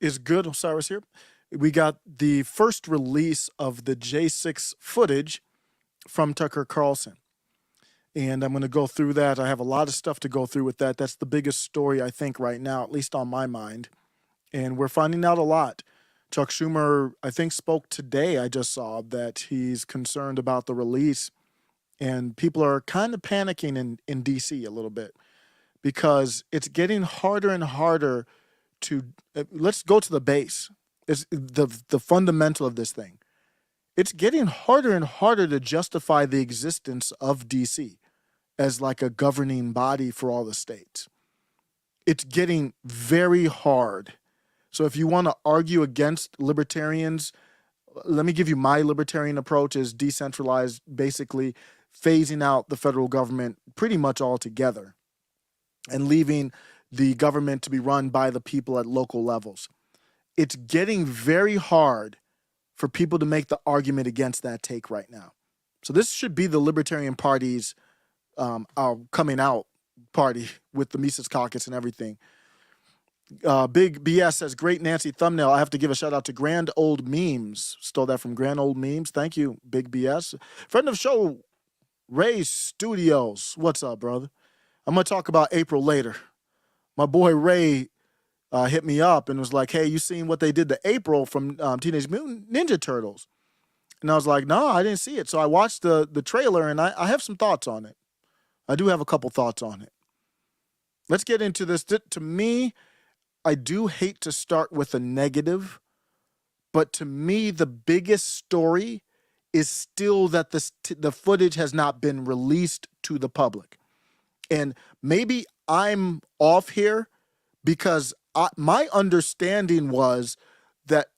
is good. Osiris here. We got the first release of the J6 footage from Tucker Carlson. And I'm going to go through that. I have a lot of stuff to go through with that. That's the biggest story, I think, right now, at least on my mind. And we're finding out a lot. Chuck Schumer, I think, spoke today. I just saw that he's concerned about the release. And people are kind of panicking in D.C. a little bit because it's getting harder and harder to let's go to the base. It's the fundamental of this thing. It's getting harder and harder to justify the existence of D.C. as like a governing body for all the states. It's getting very hard. So if you want to argue against libertarians, let me give you my libertarian approach is decentralized, basically phasing out the federal government pretty much altogether and leaving the government to be run by the people at local levels. It's getting very hard for people to make the argument against that take right now. So this should be the Libertarian Party's coming out party with the Mises Caucus and everything. Big BS says, great Nancy thumbnail. I have to give a shout out to Grand Old Memes. Stole that from Grand Old Memes. Thank you, Big BS. Friend of the show, Ray Studios. What's up, brother? I'm going to talk about April later. My boy Ray hit me up and was like, hey, you seen what they did to April from Teenage Mutant Ninja Turtles? And I was like, no, I didn't see it. So I watched the trailer and I have some thoughts on it. I do have a couple thoughts on it. Let's get into this. To me, I do hate to start with a negative, but to me, the biggest story is still that the footage has not been released to the public. And maybe I'm off here because my understanding was that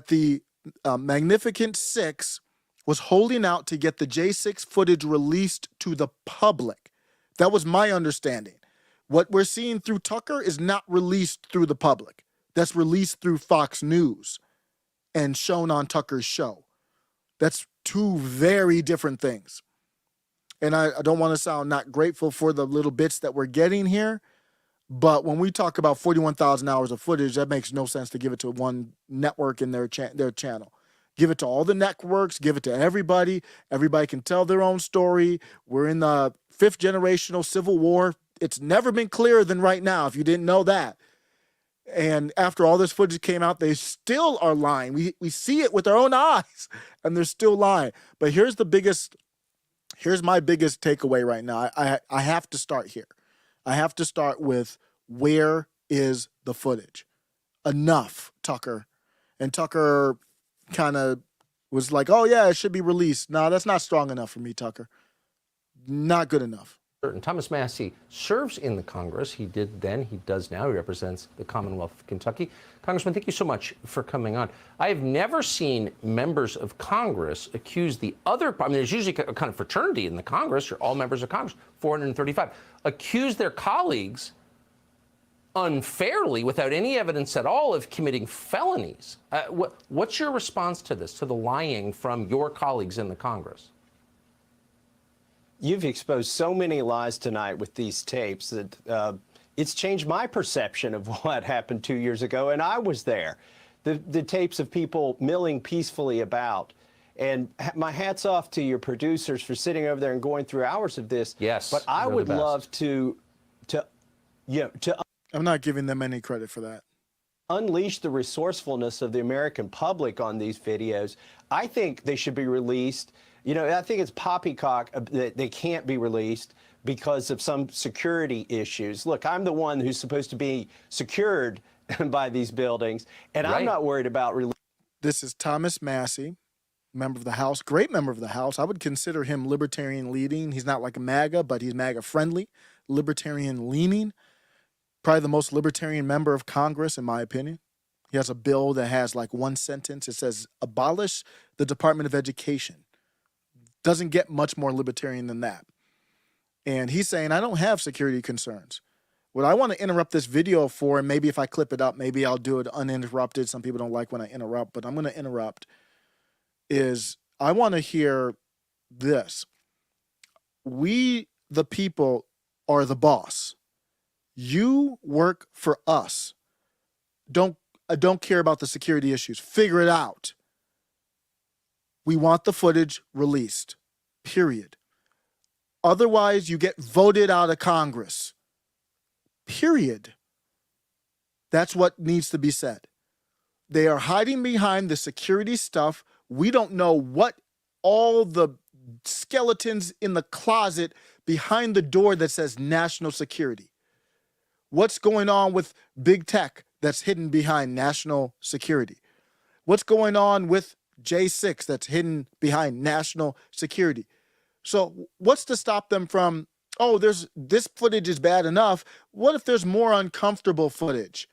the Magnificent Six was holding out to get the J6 footage released to the public. That was my understanding. What we're seeing through Tucker is not released through the public. That's released through Fox News and shown on Tucker's show. That's two very different things. And I don't want to sound not grateful for the little bits that we're getting here, but when we talk about 41,000 hours of footage, that makes no sense to give it to one network in their channel. Give it to all the networks, give it to everybody. Everybody can tell their own story. We're in the 5th generational civil war. It's never been clearer than right now, if you didn't know that. And after all this footage came out, they still are lying. We see it with our own eyes, and they're still lying. But here's my biggest takeaway right now. I have to start here. I have to start with, where is the footage? Enough, Tucker. And Tucker kind of was like, oh, yeah, it should be released. No, that's not strong enough for me, Tucker. Not good enough. Thomas Massie serves in the Congress. He did then, he does now. He represents the Commonwealth of Kentucky. Congressman, thank you so much for coming on. I have never seen members of Congress accuse the other, I mean, there's usually a kind of fraternity in the Congress, you're all members of Congress, 435, accuse their colleagues unfairly, without any evidence at all, of committing felonies. What's your response to this, to the lying from your colleagues in the Congress? You've exposed so many lies tonight with these tapes that it's changed my perception of what happened 2 years ago, and I was there. The tapes of people milling peacefully about. And my hat's off to your producers for sitting over there and going through hours of this. Yes, but I would love to I'm not giving them any credit for that. Unleash the resourcefulness of the American public on these videos. I think they should be released. You know, I think it's poppycock that they can't be released because of some security issues. Look, I'm the one who's supposed to be secured by these buildings, and right. I'm not worried about release. This is Thomas Massie, member of the House, great member of the House. I would consider him libertarian leading. He's not like a MAGA, but he's MAGA friendly, libertarian leaning. Probably the most libertarian member of Congress, in my opinion. He has a bill that has like one sentence. It says, abolish the Department of Education. Doesn't get much more libertarian than that. And he's saying, I don't have security concerns. What I want to interrupt this video for, and maybe if I clip it up, maybe I'll do it uninterrupted. Some people don't like when I interrupt, but I'm going to interrupt, is I want to hear this. We, the people, are the boss. You work for us. don't care about the security issues. Figure it out. We want the footage released. Period. Otherwise, you get voted out of Congress. Period. That's what needs to be said. They are hiding behind the security stuff. We don't know what all the skeletons in the closet behind the door that says national security. What's going on with big tech that's hidden behind national security? What's going on with J6 that's hidden behind national security? So what's to stop them from, oh, this footage is bad enough. What if there's more uncomfortable footage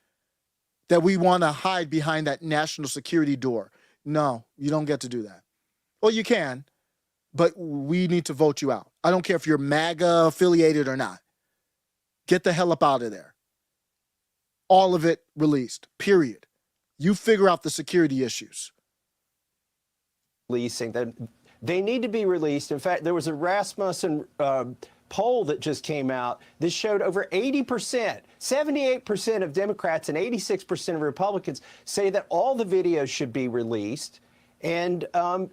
that we want to hide behind that national security door? No, you don't get to do that. Well, you can, but we need to vote you out. I don't care if you're MAGA affiliated or not. Get the hell up out of there. All of it released, period. You figure out the security issues. Releasing them. They need to be released. In fact, there was a Rasmussen poll that just came out. This showed over 80%, 78% of Democrats and 86% of Republicans say that all the videos should be released. And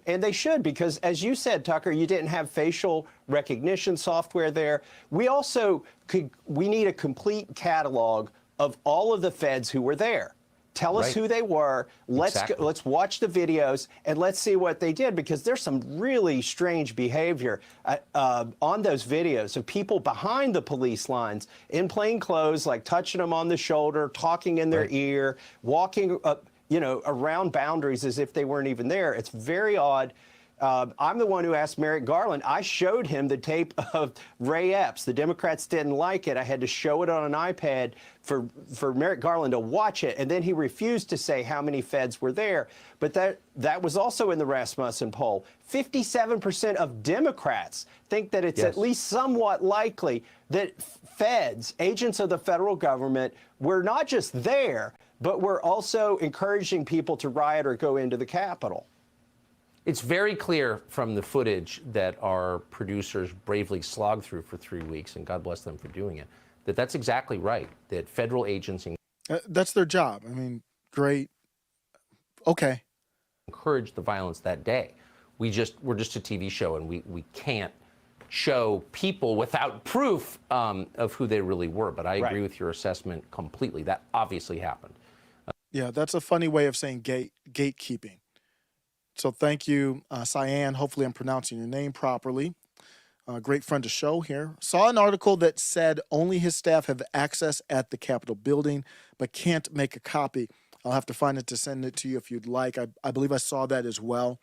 they should, because as you said, Tucker, you didn't have facial recognition software there. We need a complete catalog of all of the feds who were there. Tell us who they were. Let's watch the videos and let's see what they did, because there's some really strange behavior on those videos of people behind the police lines in plain clothes, like touching them on the shoulder, talking in their ear, walking around boundaries as if they weren't even there. It's very odd. I'm the one who asked Merrick Garland. I showed him the tape of Ray Epps. The Democrats didn't like it. I had to show it on an iPad for Merrick Garland to watch it, and then he refused to say how many feds were there. But that was also in the Rasmussen poll. 57% of Democrats think that it's at least somewhat likely that feds, agents of the federal government, were not just there, but were also encouraging people to riot or go into the Capitol. It's very clear from the footage that our producers bravely slogged through for 3 weeks, and God bless them for doing it, that's exactly right, that federal agents that's their job. I mean, great. Okay. encouraged the violence that day. We're just a TV show, and we can't show people without proof of who they really were. But I agree with your assessment completely. That obviously happened. Yeah, that's a funny way of saying gatekeeping. So thank you, Cyan. Hopefully I'm pronouncing your name properly. Great friend of show here. Saw an article that said only his staff have access at the Capitol building, but can't make a copy. I'll have to find it to send it to you if you'd like. I believe I saw that as well.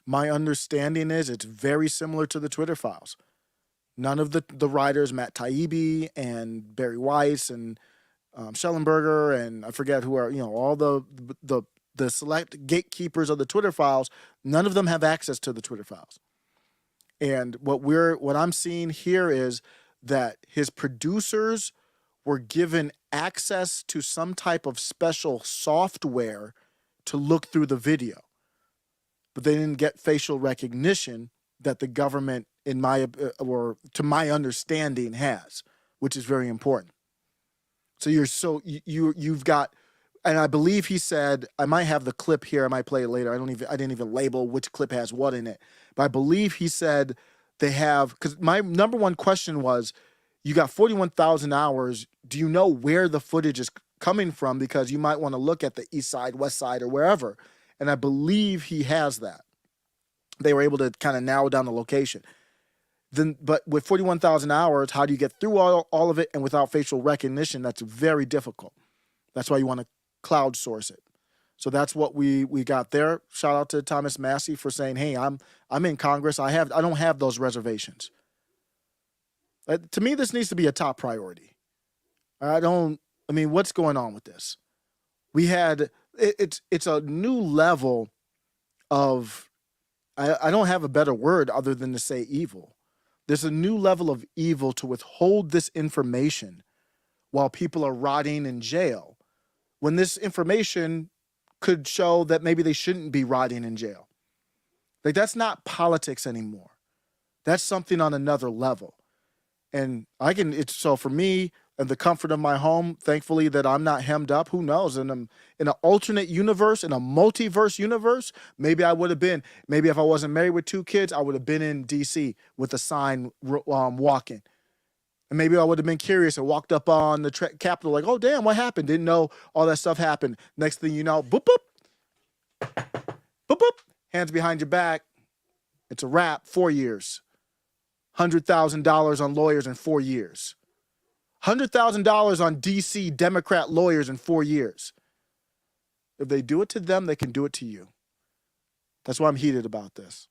My understanding is it's very similar to the Twitter files. None of the writers, Matt Taibbi and Barry Weiss and Schellenberger, and I forget who are, all the select gatekeepers of the Twitter files, none of them have access to the Twitter files. And what I'm seeing here is that his producers were given access to some type of special software to look through the video, but they didn't get facial recognition that the government, to my understanding, has, which is very important. So you've got. And I believe he said, I might have the clip here. I might play it later. I didn't even label which clip has what in it. But I believe he said they have, because my number one question was, you got 41,000 hours. Do you know where the footage is coming from? Because you might want to look at the east side, west side, or wherever. And I believe he has that. They were able to kind of narrow down the location. But with 41,000 hours, how do you get through all of it? And without facial recognition, that's very difficult. That's why you want to cloud source it. So that's what we got there. Shout out to Thomas Massey for saying, hey, I'm in Congress. I don't have those reservations. To me, this needs to be a top priority. What's going on with this? It's a new level of, I don't have a better word other than to say evil. There's a new level of evil to withhold this information while people are rotting in jail, when this information could show that maybe they shouldn't be rotting in jail. Like, that's not politics anymore. That's something on another level. And so for me, and the comfort of my home, thankfully that I'm not hemmed up. Who knows? In an alternate universe, in a multiverse universe, maybe I would have been. Maybe if I wasn't married with 2 kids, I would have been in D.C. with a sign walking. And maybe I would have been curious and walked up on the Capitol like, oh, damn, what happened? Didn't know all that stuff happened. Next thing you know, boop, boop, boop, boop, hands behind your back. It's a wrap, 4 years. $100,000 on lawyers in 4 years. $100,000 on D.C. Democrat lawyers in 4 years. If they do it to them, they can do it to you. That's why I'm heated about this.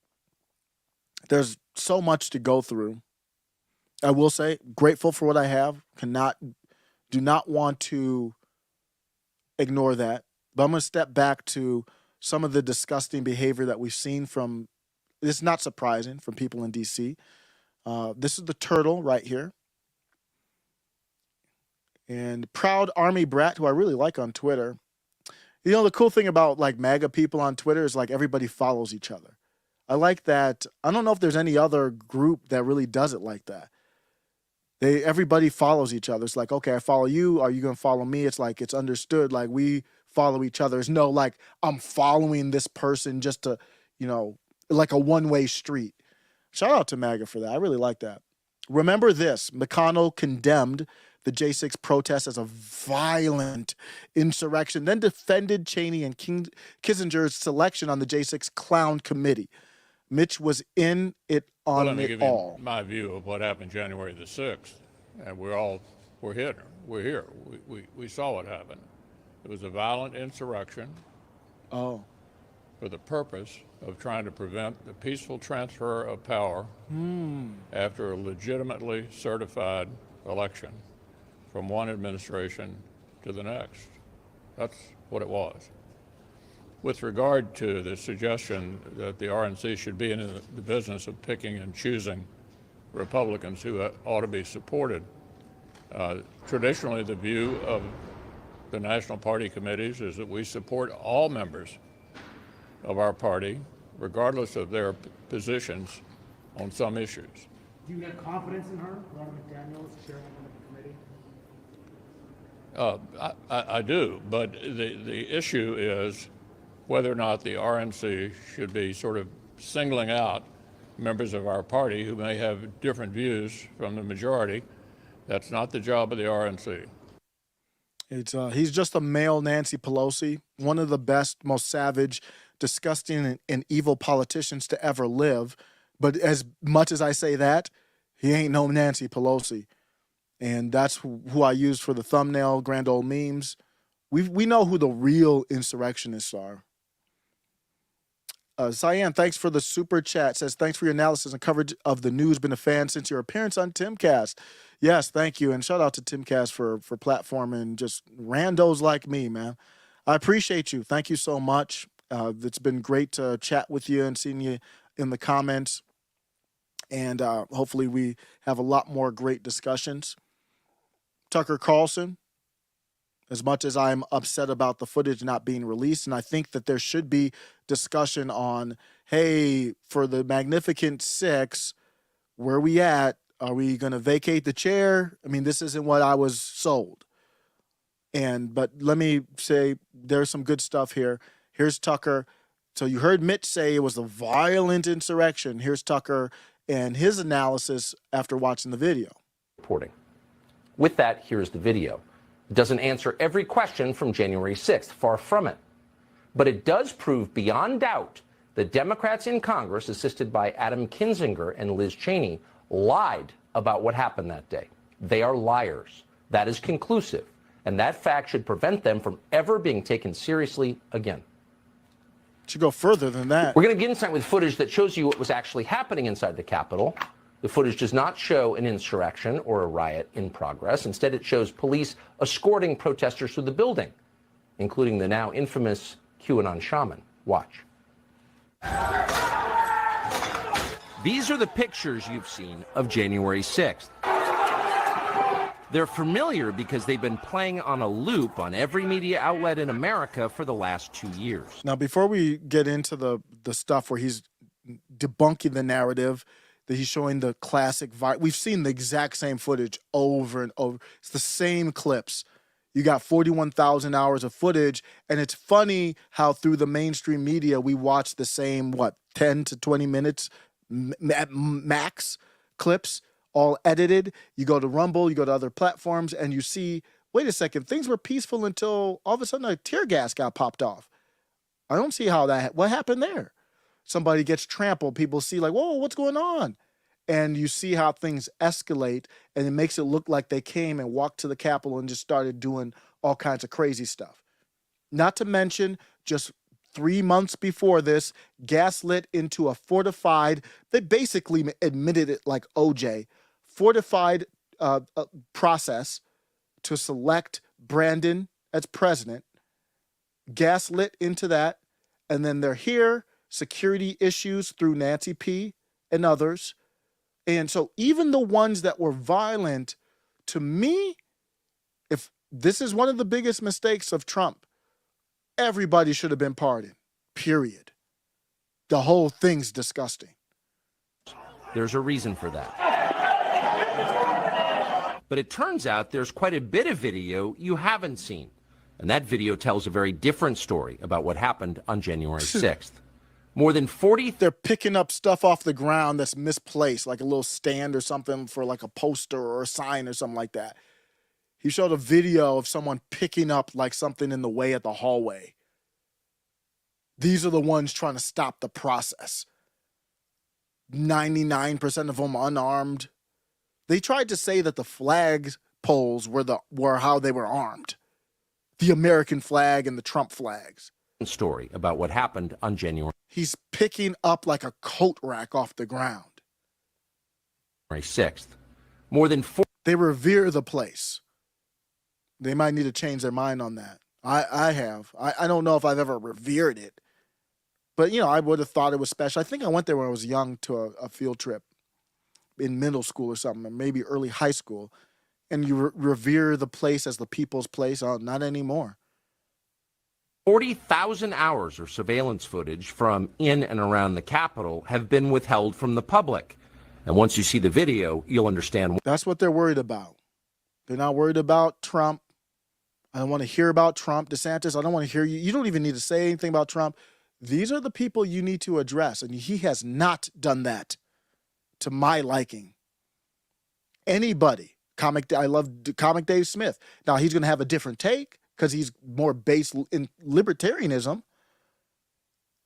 There's so much to go through. I will say, grateful for what I have. Do not want to ignore that. But I'm going to step back to some of the disgusting behavior that we've seen from, it's not surprising, from people in D.C. This is the turtle right here. And Proud Army Brat, who I really like on Twitter. You know, the cool thing about like MAGA people on Twitter is like everybody follows each other. I like that. I don't know if there's any other group that really does it like that. Everybody follows each other. It's like, okay, I follow you. Are you going to follow me? It's like, it's understood. Like, we follow each other. There's no, like, I'm following this person just to, you know, like a one-way street. Shout out to MAGA for that. I really like that. Remember this. McConnell condemned the J6 protest as a violent insurrection, then defended Cheney and Kissinger's selection on the J6 clown committee. Mitch was in it on let me it give all. you my view of what happened January the 6th, and we're here. We saw what happened. It was a violent insurrection for the purpose of trying to prevent the peaceful transfer of power after a legitimately certified election from one administration to the next. That's what it was. With regard to the suggestion that the RNC should be in the business of picking and choosing Republicans who ought to be supported, traditionally the view of the national party committees is that we support all members of our party, regardless of their positions on some issues. Do you have confidence in her, Ronna McDaniel's chairwoman of the committee? I do, but the issue is whether or not the RNC should be sort of singling out members of our party who may have different views from the majority. That's not the job of the RNC. He's just a male Nancy Pelosi, one of the best, most savage, disgusting, and evil politicians to ever live. But as much as I say that, he ain't no Nancy Pelosi. And that's who I use for the thumbnail, grand old memes. We know who the real insurrectionists are. Cyan, thanks for the super chat. Says, thanks for your analysis and coverage of the news. Been a fan since your appearance on Timcast. Yes, thank you. And shout out to Timcast for platforming just randos like me, man. I appreciate you. Thank you so much. It's been great to chat with you and seeing you in the comments. And hopefully we have a lot more great discussions. Tucker Carlson, as much as I'm upset about the footage not being released, and I think that there should be discussion on, hey, for the Magnificent Six, where are we at? Are we going to vacate the chair? I mean, this isn't what I was sold. But let me say, there's some good stuff here. Here's Tucker. So you heard Mitch say it was a violent insurrection. Here's Tucker and his analysis after watching the video. Reporting. With that, here's the video. It doesn't answer every question from January 6th, far from it. But it does prove beyond doubt that Democrats in Congress, assisted by Adam Kinzinger and Liz Cheney, lied about what happened that day. They are liars. That is conclusive. And that fact should prevent them from ever being taken seriously again. Should go further than that. We're going to get insight with footage that shows you what was actually happening inside the Capitol. The footage does not show an insurrection or a riot in progress. Instead, it shows police escorting protesters through the building, including the now infamous QAnon shaman. Watch. These are the pictures you've seen of January 6th. They're familiar because they've been playing on a loop on every media outlet in America for the last 2 years. Now, before we get into the stuff where he's debunking the narrative, that he's showing the classic. We've seen the exact same footage over and over. It's the same clips. You got 41,000 hours of footage, and it's funny how through the mainstream media we watch the same 10 to 20 minutes max clips, all edited. You go to Rumble, you go to other platforms, and you see, wait a second, things were peaceful until all of a sudden a tear gas got popped off. I don't see how what happened there. Somebody gets trampled, people see like, whoa, what's going on? And you see how things escalate, and it makes it look like they came and walked to the Capitol and just started doing all kinds of crazy stuff. Not to mention, just 3 months before this, gaslit into a fortified, they basically admitted it like OJ, fortified process to select Brandon as president, gaslit into that, and then they're here, security issues through Nancy P. and others. And so even the ones that were violent, to me, if this is one of the biggest mistakes of Trump, everybody should have been pardoned, period. The whole thing's disgusting. There's a reason for that. But it turns out there's quite a bit of video you haven't seen. And that video tells a very different story about what happened on January 6th. More than 40... They're picking up stuff off the ground that's misplaced, like a little stand or something for like a poster or a sign or something like that. He showed a video of someone picking up like something in the way at the hallway. These are the ones trying to stop the process. 99% of them unarmed. They tried to say that the flag poles were how they were armed. The American flag and the Trump flags. Story about what happened on January. He's picking up like a coat rack off the ground. 6th. More than 4... They revere the place. They might need to change their mind on that. I have. I don't know if I've ever revered it. But, I would have thought it was special. I think I went there when I was young to a field trip in middle school or something, or maybe early high school. And you revere the place as the people's place. Oh, not anymore. 40,000 hours of surveillance footage from in and around the Capitol have been withheld from the public. And once you see the video, you'll understand. That's what they're worried about. They're not worried about Trump. I don't want to hear about Trump. DeSantis, I don't want to hear you. You don't even need to say anything about Trump. These are the people you need to address. And he has not done that to my liking. Anybody. I love Comic Dave Smith. Now, he's going to have a different take, because he's more based in libertarianism.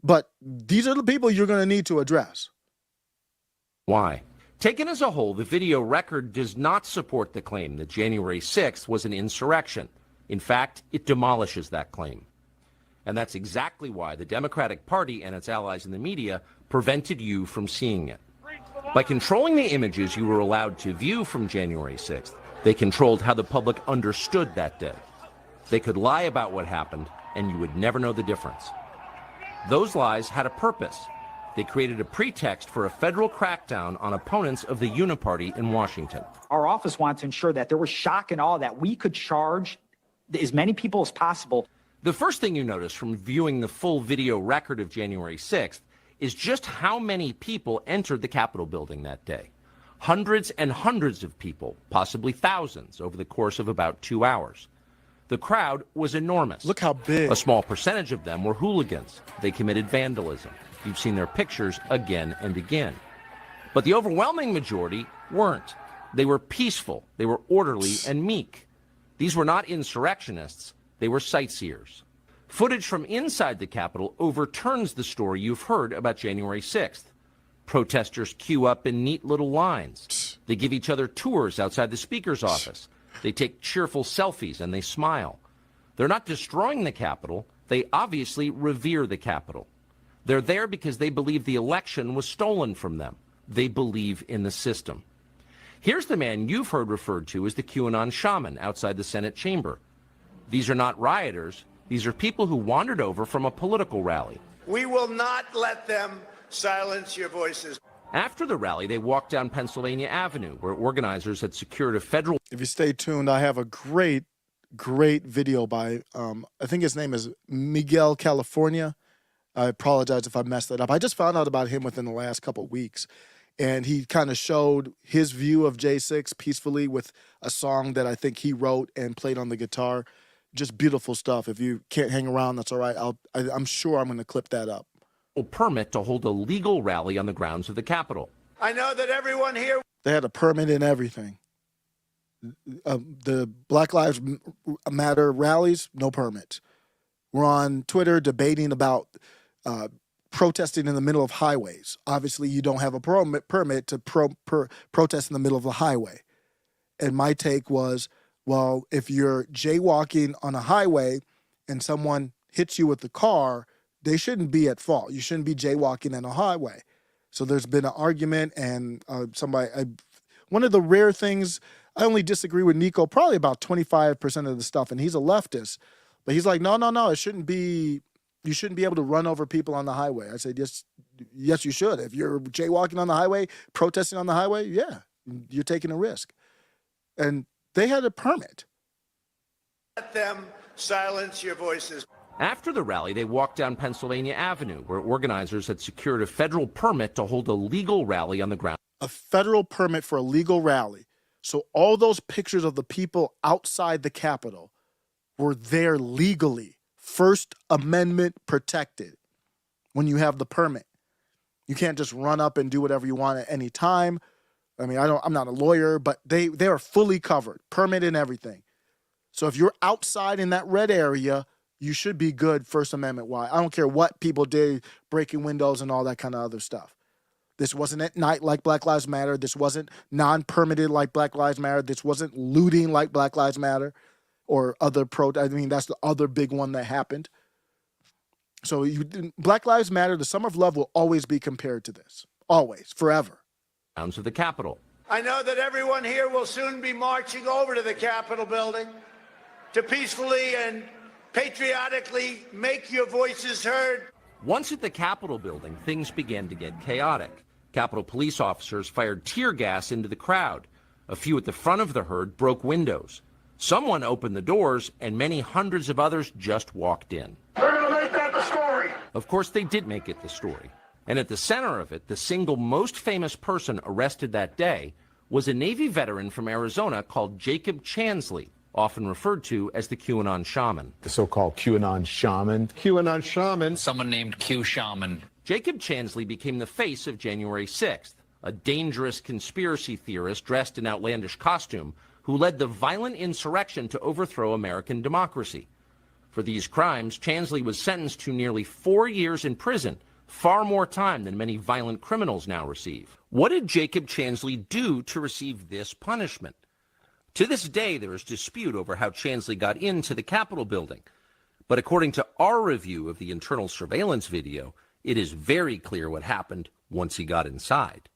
But these are the people you're going to need to address. Why? Taken as a whole, the video record does not support the claim that January 6th was an insurrection. In fact, it demolishes that claim. And that's exactly why the Democratic Party and its allies in the media prevented you from seeing it. By controlling the images you were allowed to view from January 6th, they controlled how the public understood that day. They could lie about what happened, and you would never know the difference. Those lies had a purpose. They created a pretext for a federal crackdown on opponents of the Uniparty in Washington. Our office wanted to ensure that there was shock and awe, that we could charge as many people as possible. The first thing you notice from viewing the full video record of January 6th is just how many people entered the Capitol building that day. Hundreds and hundreds of people, possibly thousands, over the course of about 2 hours. The crowd was enormous. Look how big. A small percentage of them were hooligans. They committed vandalism. You've seen their pictures again and again. But the overwhelming majority weren't. They were peaceful. They were orderly and meek. These were not insurrectionists. They were sightseers. Footage from inside the Capitol overturns the story you've heard about January 6th. Protesters queue up in neat little lines. They give each other tours outside the Speaker's office. They take cheerful selfies and they smile. They're not destroying the Capitol. They obviously revere the Capitol. They're there because they believe the election was stolen from them. They believe in the system. Here's the man you've heard referred to as the QAnon shaman outside the Senate chamber. These are not rioters. These are people who wandered over from a political rally. We will not let them silence your voices. After the rally, they walked down Pennsylvania Avenue, where organizers had secured a federal... If you stay tuned, I have a great video by, I think his name is Miguel California. I apologize if I messed that up. I just found out about him within the last couple of weeks. And he kind of showed his view of J6 peacefully with a song that I think he wrote and played on the guitar. Just beautiful stuff. If you can't hang around, that's all right. I'm sure I'm going to clip that up. Permit to hold a legal rally on the grounds of the Capitol. I know that everyone here. They had a permit and everything. The Black Lives Matter rallies, no permit. We're on Twitter debating about protesting in the middle of highways. Obviously, you don't have a permit to protest in the middle of the highway. And my take was, well, if you're jaywalking on a highway and someone hits you with the car, they shouldn't be at fault. You shouldn't be jaywalking on a highway. So there's been an argument, and one of the rare things, I only disagree with Nico probably about 25% of the stuff, and he's a leftist. But he's like, no, it shouldn't be, you shouldn't be able to run over people on the highway. I said, yes, you should. If you're jaywalking on the highway, protesting on the highway, yeah, you're taking a risk. And they had a permit. Let them silence your voices. After the rally, they walked down Pennsylvania Avenue, where organizers had secured a federal permit to hold a legal rally on the ground. A federal permit for a legal rally. So all those pictures of the people outside the Capitol were there legally, First Amendment protected. When you have the permit, you can't just run up and do whatever you want at any time. I mean, I'm not a lawyer, but they are fully covered, permit and everything. So if you're outside in that red area, you should be good First Amendment wise. I don't care what people did, breaking windows and all that kind of other stuff. This wasn't at night like Black Lives Matter. This wasn't non-permitted like Black Lives Matter. This wasn't looting like Black Lives Matter or other I mean, that's the other big one that happened. So Black Lives Matter, the Summer of Love will always be compared to this. Always, forever. Grounds of the Capitol. I know that everyone here will soon be marching over to the Capitol building to peacefully and patriotically make your voices heard. Once at the Capitol building, things began to get chaotic. Capitol police officers fired tear gas into the crowd. A few at the front of the herd broke windows. Someone opened the doors, and many hundreds of others just walked in. They're going to make that the story. Of course, they did make it the story. And at the center of it, the single most famous person arrested that day was a Navy veteran from Arizona called Jacob Chansley, often referred to as the QAnon shaman. The so-called QAnon shaman. QAnon shaman. Someone named Q Shaman. Jacob Chansley became the face of January 6th, a dangerous conspiracy theorist dressed in outlandish costume who led the violent insurrection to overthrow American democracy. For these crimes, Chansley was sentenced to nearly 4 years in prison, far more time than many violent criminals now receive. What did Jacob Chansley do to receive this punishment? To this day, there is dispute over how Chansley got into the Capitol building. But according to our review of the internal surveillance video, it is very clear what happened once he got inside.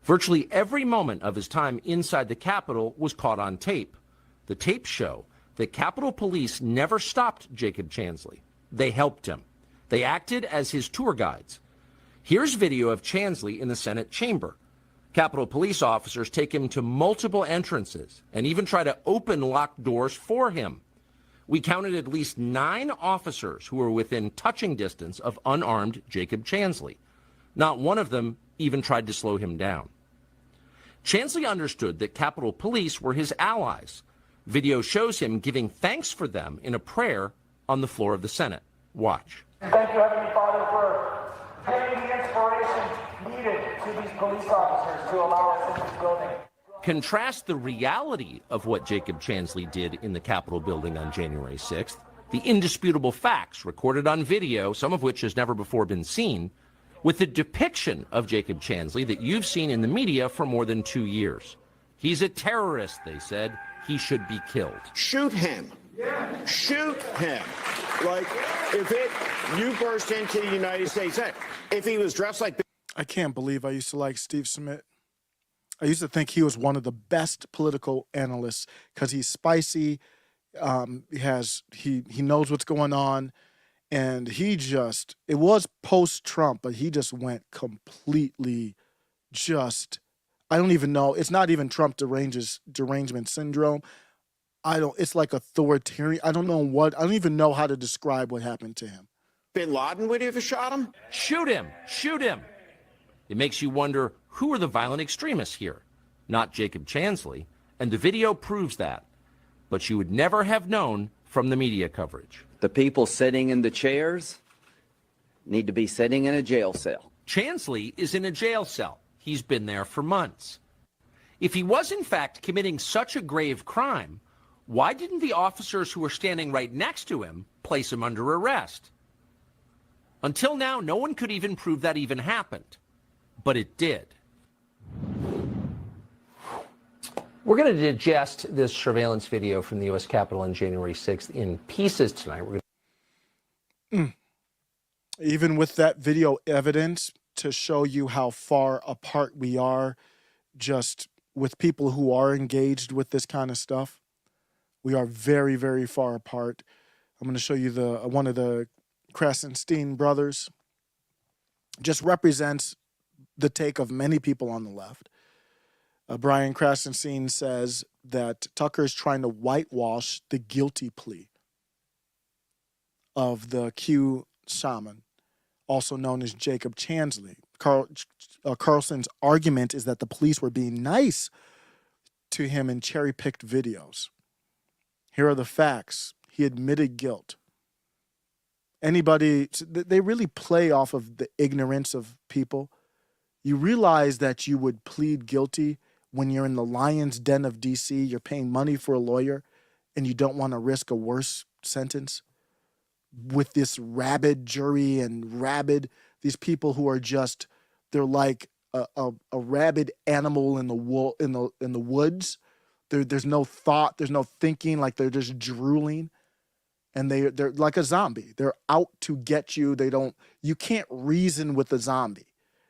Virtually every moment of his time inside the Capitol was caught on tape. The tapes show that Capitol Police never stopped Jacob Chansley. They helped him. They acted as his tour guides. Here's video of Chansley in the Senate chamber. Capitol Police officers take him to multiple entrances and even try to open locked doors for him. We counted at least 9 officers who were within touching distance of unarmed Jacob Chansley. Not one of them even tried to slow him down. Chansley understood that Capitol Police were his allies. Video shows him giving thanks for them in a prayer on the floor of the Senate. Watch. Thank you, Heavenly Father, for giving the inspiration needed to these police officers to allow us in this building. Contrast the reality of what Jacob Chansley did in the Capitol building on January 6th, the indisputable facts recorded on video, some of which has never before been seen, with the depiction of Jacob Chansley that you've seen in the media for more than 2 years. He's a terrorist, they said. He should be killed. Shoot him. Shoot him. Like, you burst into the United States, if he was dressed like... I can't believe I used to like Steve Smith. I used to think he was one of the best political analysts because he's spicy. He knows what's going on. And it was post-Trump, but he just went completely I don't even know. It's not even Trump derangement syndrome. It's like authoritarian. I don't even know how to describe what happened to him. Bin Laden would have shot him? Shoot him! Shoot him! It makes you wonder, who are the violent extremists here? Not Jacob Chansley, and the video proves that. But you would never have known from the media coverage. The people sitting in the chairs need to be sitting in a jail cell. Chansley is in a jail cell. He's been there for months. If he was in fact committing such a grave crime, why didn't the officers who were standing right next to him place him under arrest? Until now, no one could even prove that even happened. But it did. We're going to digest this surveillance video from the U.S. Capitol on January 6th in pieces tonight. Even with that video evidence to show you how far apart we are just with people who are engaged with this kind of stuff, we are very, very far apart. I'm going to show you one of the Krasenstein brothers. Just represents the take of many people on the left. Brian Krasenstein says that Tucker is trying to whitewash the guilty plea of the Q shaman, also known as Jacob Chansley. Carlson's argument is that the police were being nice to him in cherry-picked videos. Here are the facts. He admitted guilt. They really play off of the ignorance of people. You realize that you would plead guilty when you're in the lion's den of D.C., you're paying money for a lawyer, and you don't want to risk a worse sentence with this rabid jury and these people who are just, they're like a rabid animal in the woods. There's no thought, there's no thinking, like they're just drooling. And they're like a zombie. They're out to get you. You can't reason with a zombie.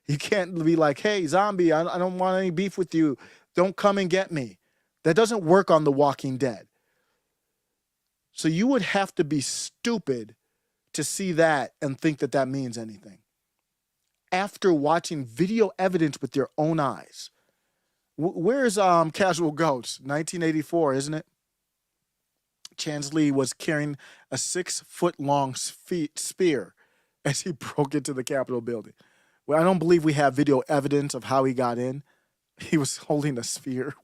You can't be like, hey, zombie, I don't want any beef with you. Don't come and get me. That doesn't work on The Walking Dead. So you would have to be stupid to see that and think that that means anything. After watching video evidence with your own eyes. Where's Casual Ghosts? 1984, isn't it? Chansley was carrying a 6-foot-long spear as he broke into the Capitol building. Well, I don't believe we have video evidence of how he got in. He was holding a spear.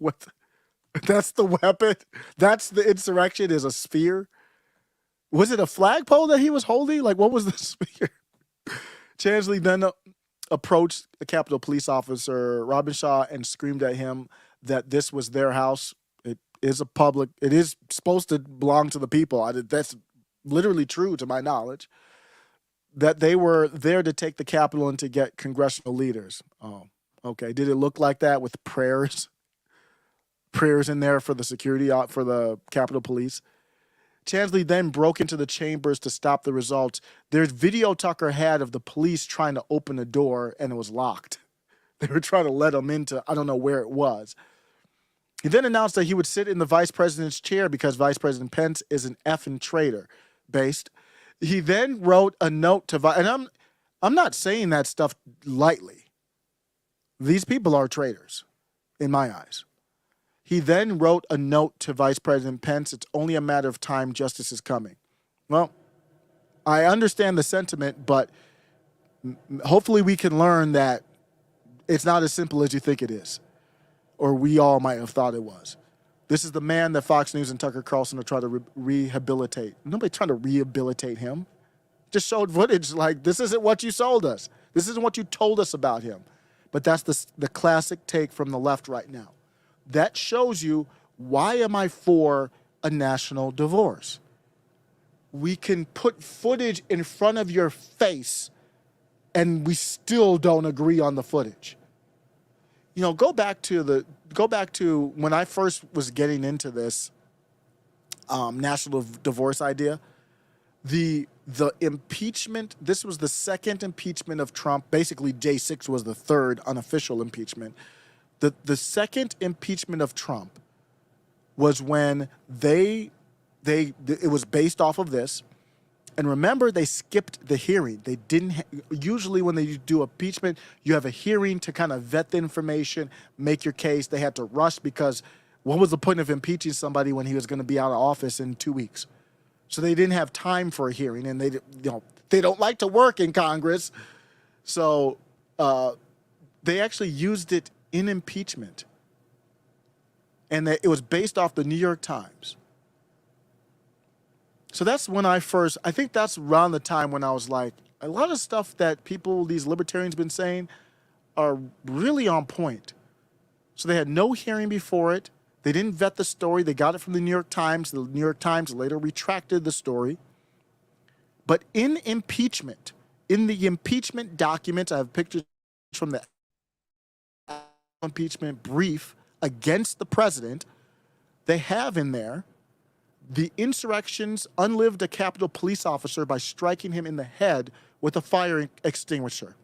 That's the weapon? That's the insurrection, is a spear? Was it a flagpole that he was holding? Like, what was the spear? Chansley then approached the Capitol police officer, Robin Shaw, and screamed at him that this was their house. It is supposed to belong to the people. That's literally true to my knowledge. That they were there to take the Capitol and to get congressional leaders. Oh, okay. Did it look like that with prayers? Prayers in there for the security, for the Capitol Police? Chansley then broke into the chambers to stop the results. There's video Tucker had of the police trying to open a door, and it was locked. They were trying to let him into, I don't know where it was. He then announced that he would sit in the vice president's chair because Vice President Pence is an effing traitor based. He then wrote a note to, and I'm not saying that stuff lightly. These people are traitors in my eyes. He then wrote a note to Vice President Pence. It's only a matter of time. Justice is coming. Well, I understand the sentiment, but hopefully we can learn that it's not as simple as you think it is, or we all might have thought it was. This is the man that Fox News and Tucker Carlson are trying to rehabilitate. Nobody's trying to rehabilitate him. Just showed footage like, this isn't what you sold us. This isn't what you told us about him. But that's the classic take from the left right now. That shows you, why am I for a national divorce? We can put footage in front of your face and we still don't agree on the footage. You know, go back to when I first was getting into this national divorce idea. The impeachment, this was the second impeachment of Trump. Basically, J6 was the third unofficial impeachment. The second impeachment of Trump was when it was based off of this. And remember, they skipped the hearing. They didn't, usually when they do impeachment, you have a hearing to kind of vet the information, make your case. They had to rush because what was the point of impeaching somebody when he was going to be out of office in 2 weeks? So they didn't have time for a hearing, and they don't like to work in Congress. So They actually used it in impeachment. And it was based off the New York Times. So that's when I think that's around the time when I was like, a lot of stuff that these libertarians been saying are really on point. So they had no hearing before it. They didn't vet the story. They got it from the New York Times. The New York Times later retracted the story. But in impeachment, in the impeachment documents, I have pictures from the impeachment brief against the president, they have in there the insurrections unlived a Capitol police officer by striking him in the head with a fire extinguisher.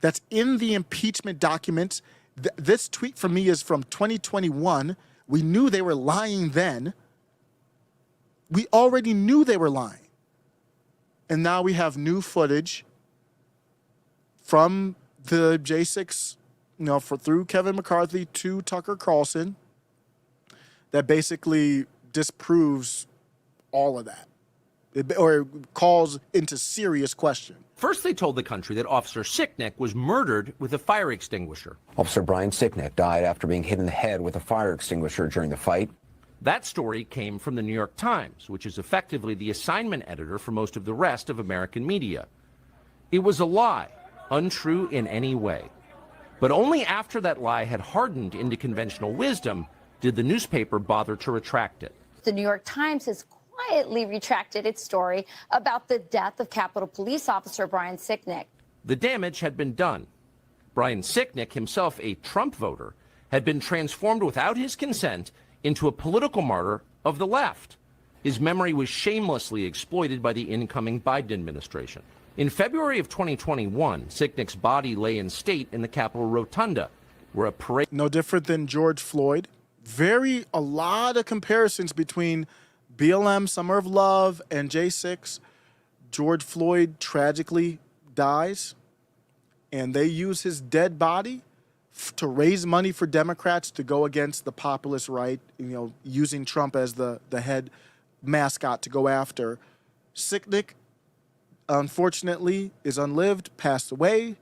That's in the impeachment documents. This tweet from me is from 2021. We knew they were lying then. We already knew they were lying. And now we have new footage from the J6, through Kevin McCarthy to Tucker Carlson that basically disproves all of that, or calls into serious question. First, they told the country that Officer Sicknick was murdered with a fire extinguisher. Officer Brian Sicknick died after being hit in the head with a fire extinguisher during the fight. That story came from the New York Times, which is effectively the assignment editor for most of the rest of American media. It was a lie, untrue in any way. But only after that lie had hardened into conventional wisdom did the newspaper bother to retract it. The New York Times has quietly retracted its story about the death of Capitol Police Officer Brian Sicknick. The damage had been done. Brian Sicknick, himself a Trump voter, had been transformed without his consent into a political martyr of the left. His memory was shamelessly exploited by the incoming Biden administration. In February of 2021, Sicknick's body lay in state in the Capitol Rotunda, where a parade... No different than George Floyd. A lot of comparisons between BLM, Summer of Love, and J6. George Floyd tragically dies, and they use his dead body to raise money for Democrats to go against the populist right, using Trump as the head mascot to go after. Sicknick, unfortunately, is unlived, passed away,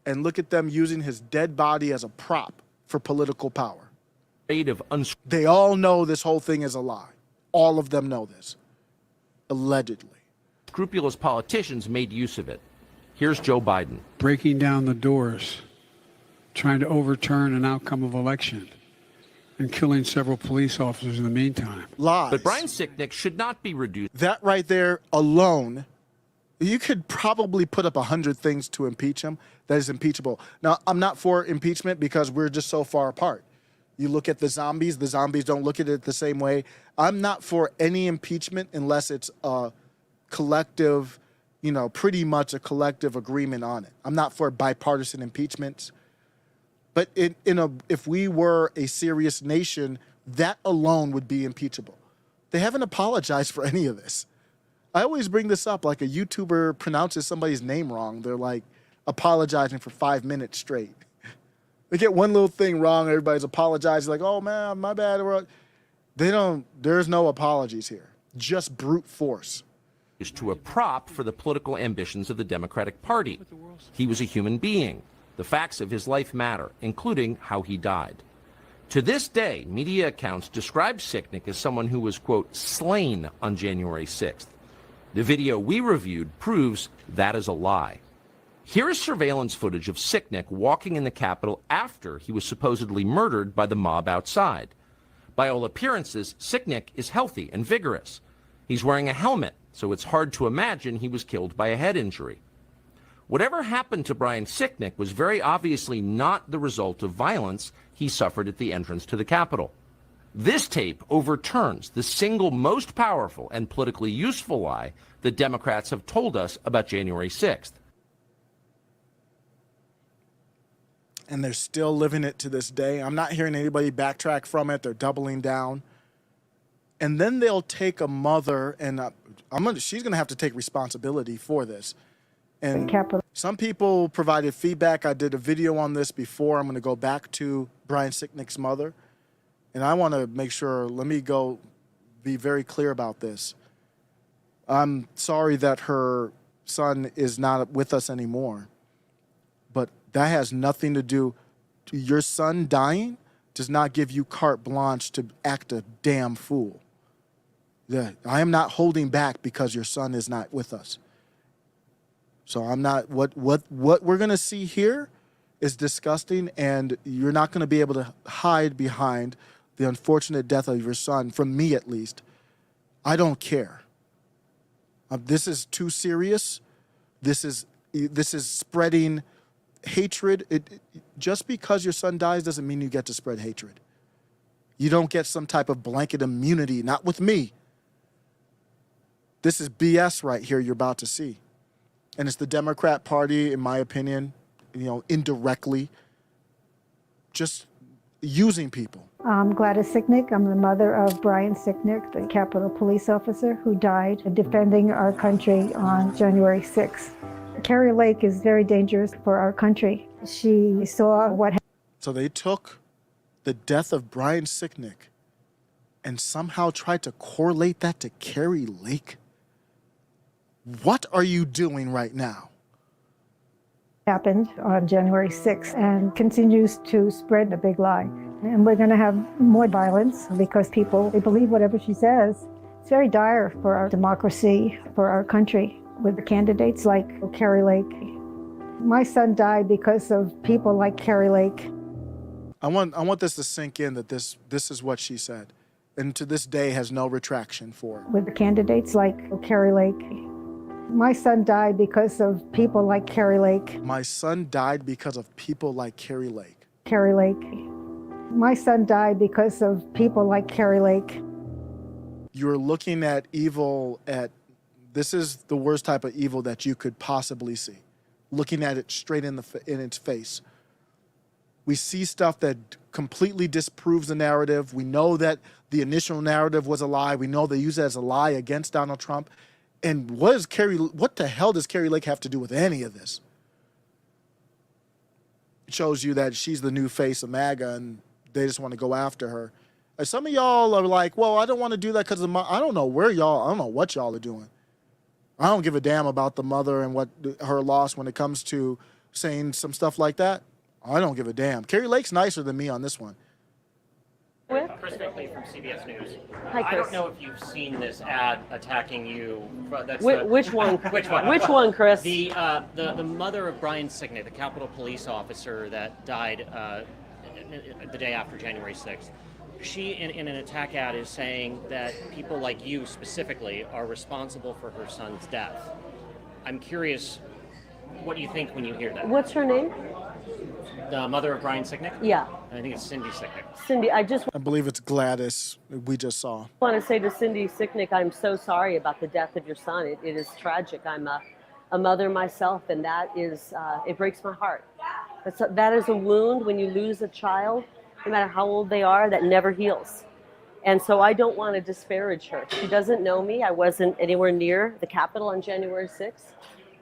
and look at them using his dead body as a prop for political power. They all know this whole thing is a lie. All of them know this, allegedly. Scrupulous politicians made use of it. Here's Joe Biden. Breaking down the doors, trying to overturn an outcome of election, and killing several police officers in the meantime. Lies. But Brian Sicknick should not be reduced. That right there alone, you could probably put up 100 things to impeach him that is impeachable. Now, I'm not for impeachment because we're just so far apart. You look at the zombies don't look at it the same way. I'm not for any impeachment unless it's a collective, pretty much a collective agreement on it. I'm not for bipartisan impeachments. But if we were a serious nation, that alone would be impeachable. They haven't apologized for any of this. I always bring this up, like a YouTuber pronounces somebody's name wrong. They're like apologizing for 5 minutes straight. They get one little thing wrong, everybody's apologizing, like, oh man, my bad. There's no apologies here. Just brute force. To a prop for the political ambitions of the Democratic Party. He was a human being. The facts of his life matter, including how he died. To this day, media accounts describe Sicknick as someone who was, quote, slain on January 6th. The video we reviewed proves that is a lie. Here is surveillance footage of Sicknick walking in the Capitol after he was supposedly murdered by the mob outside. By all appearances, Sicknick is healthy and vigorous. He's wearing a helmet, so it's hard to imagine he was killed by a head injury. Whatever happened to Brian Sicknick was very obviously not the result of violence he suffered at the entrance to the Capitol. This tape overturns the single most powerful and politically useful lie the Democrats have told us about January 6th. And they're still living it to this day. I'm not hearing anybody backtrack from it. They're doubling down. And then they'll take a mother, and she's going to have to take responsibility for this. And some people provided feedback. I did a video on this before. I'm going to go back to Brian Sicknick's mother. And I want to make sure, let me go be very clear about this. I'm sorry that her son is not with us anymore. But that has nothing to do. Your son dying does not give you carte blanche to act a damn fool. Yeah, I am not holding back because your son is not with us. So I'm not, what we're going to see here is disgusting, and you're not going to be able to hide behind the unfortunate death of your son, from me at least. I don't care. This is too serious. This is spreading hatred. Just because your son dies doesn't mean you get to spread hatred. You don't get some type of blanket immunity, not with me. This is BS right here you're about to see. And it's the Democrat Party, in my opinion, indirectly, just using people. I'm Gladys Sicknick. I'm the mother of Brian Sicknick, the Capitol Police officer who died defending our country on January 6th. Carrie Lake is very dangerous for our country. She saw what happened. So they took the death of Brian Sicknick and somehow tried to correlate that to Carrie Lake. What are you doing right now? Happened on January 6th and continues to spread a big lie. And we're going to have more violence because people, they believe whatever she says. It's very dire for our democracy, for our country, with the candidates like Carrie Lake. My son died because of people like Carrie Lake. I want this to sink in, that this is what she said, and to this day has no retraction for it. With the candidates like Carrie Lake. My son died because of people like Carrie Lake. My son died because of people like Carrie Lake. Carrie Lake. My son died because of people like Carrie Lake. You're looking at evil this is the worst type of evil that you could possibly see. Looking at it straight in its face. We see stuff that completely disproves the narrative. We know that the initial narrative was a lie. We know they use it as a lie against Donald Trump. And what the hell does Carrie Lake have to do with any of this? It shows you that she's the new face of MAGA, and they just want to go after her. And some of y'all are like, well, I don't want to do that because I don't know what y'all are doing. I don't give a damn about the mother and what her loss when it comes to saying some stuff like that. I don't give a damn. Carrie Lake's nicer than me on this one. Chris Bickley from CBS News. Hi, Chris. I don't know if you've seen this ad attacking you. Which one? Which one? Which one, Chris? The mother of Brian Sicknick, the Capitol Police officer that died the day after January 6th. She, in an attack ad, is saying that people like you specifically are responsible for her son's death. I'm curious, what do you think when you hear that? What's her name? The mother of Brian Sicknick? Yeah. I think it's Cindy Sicknick. Cindy, I believe it's Gladys we just saw. want to say to Cindy Sicknick, I'm so sorry about the death of your son. It is tragic. I'm a mother myself, and that is, it breaks my heart. That is a wound when you lose a child, no matter how old they are, that never heals. And so I don't want to disparage her. She doesn't know me. I wasn't anywhere near the Capitol on January 6th.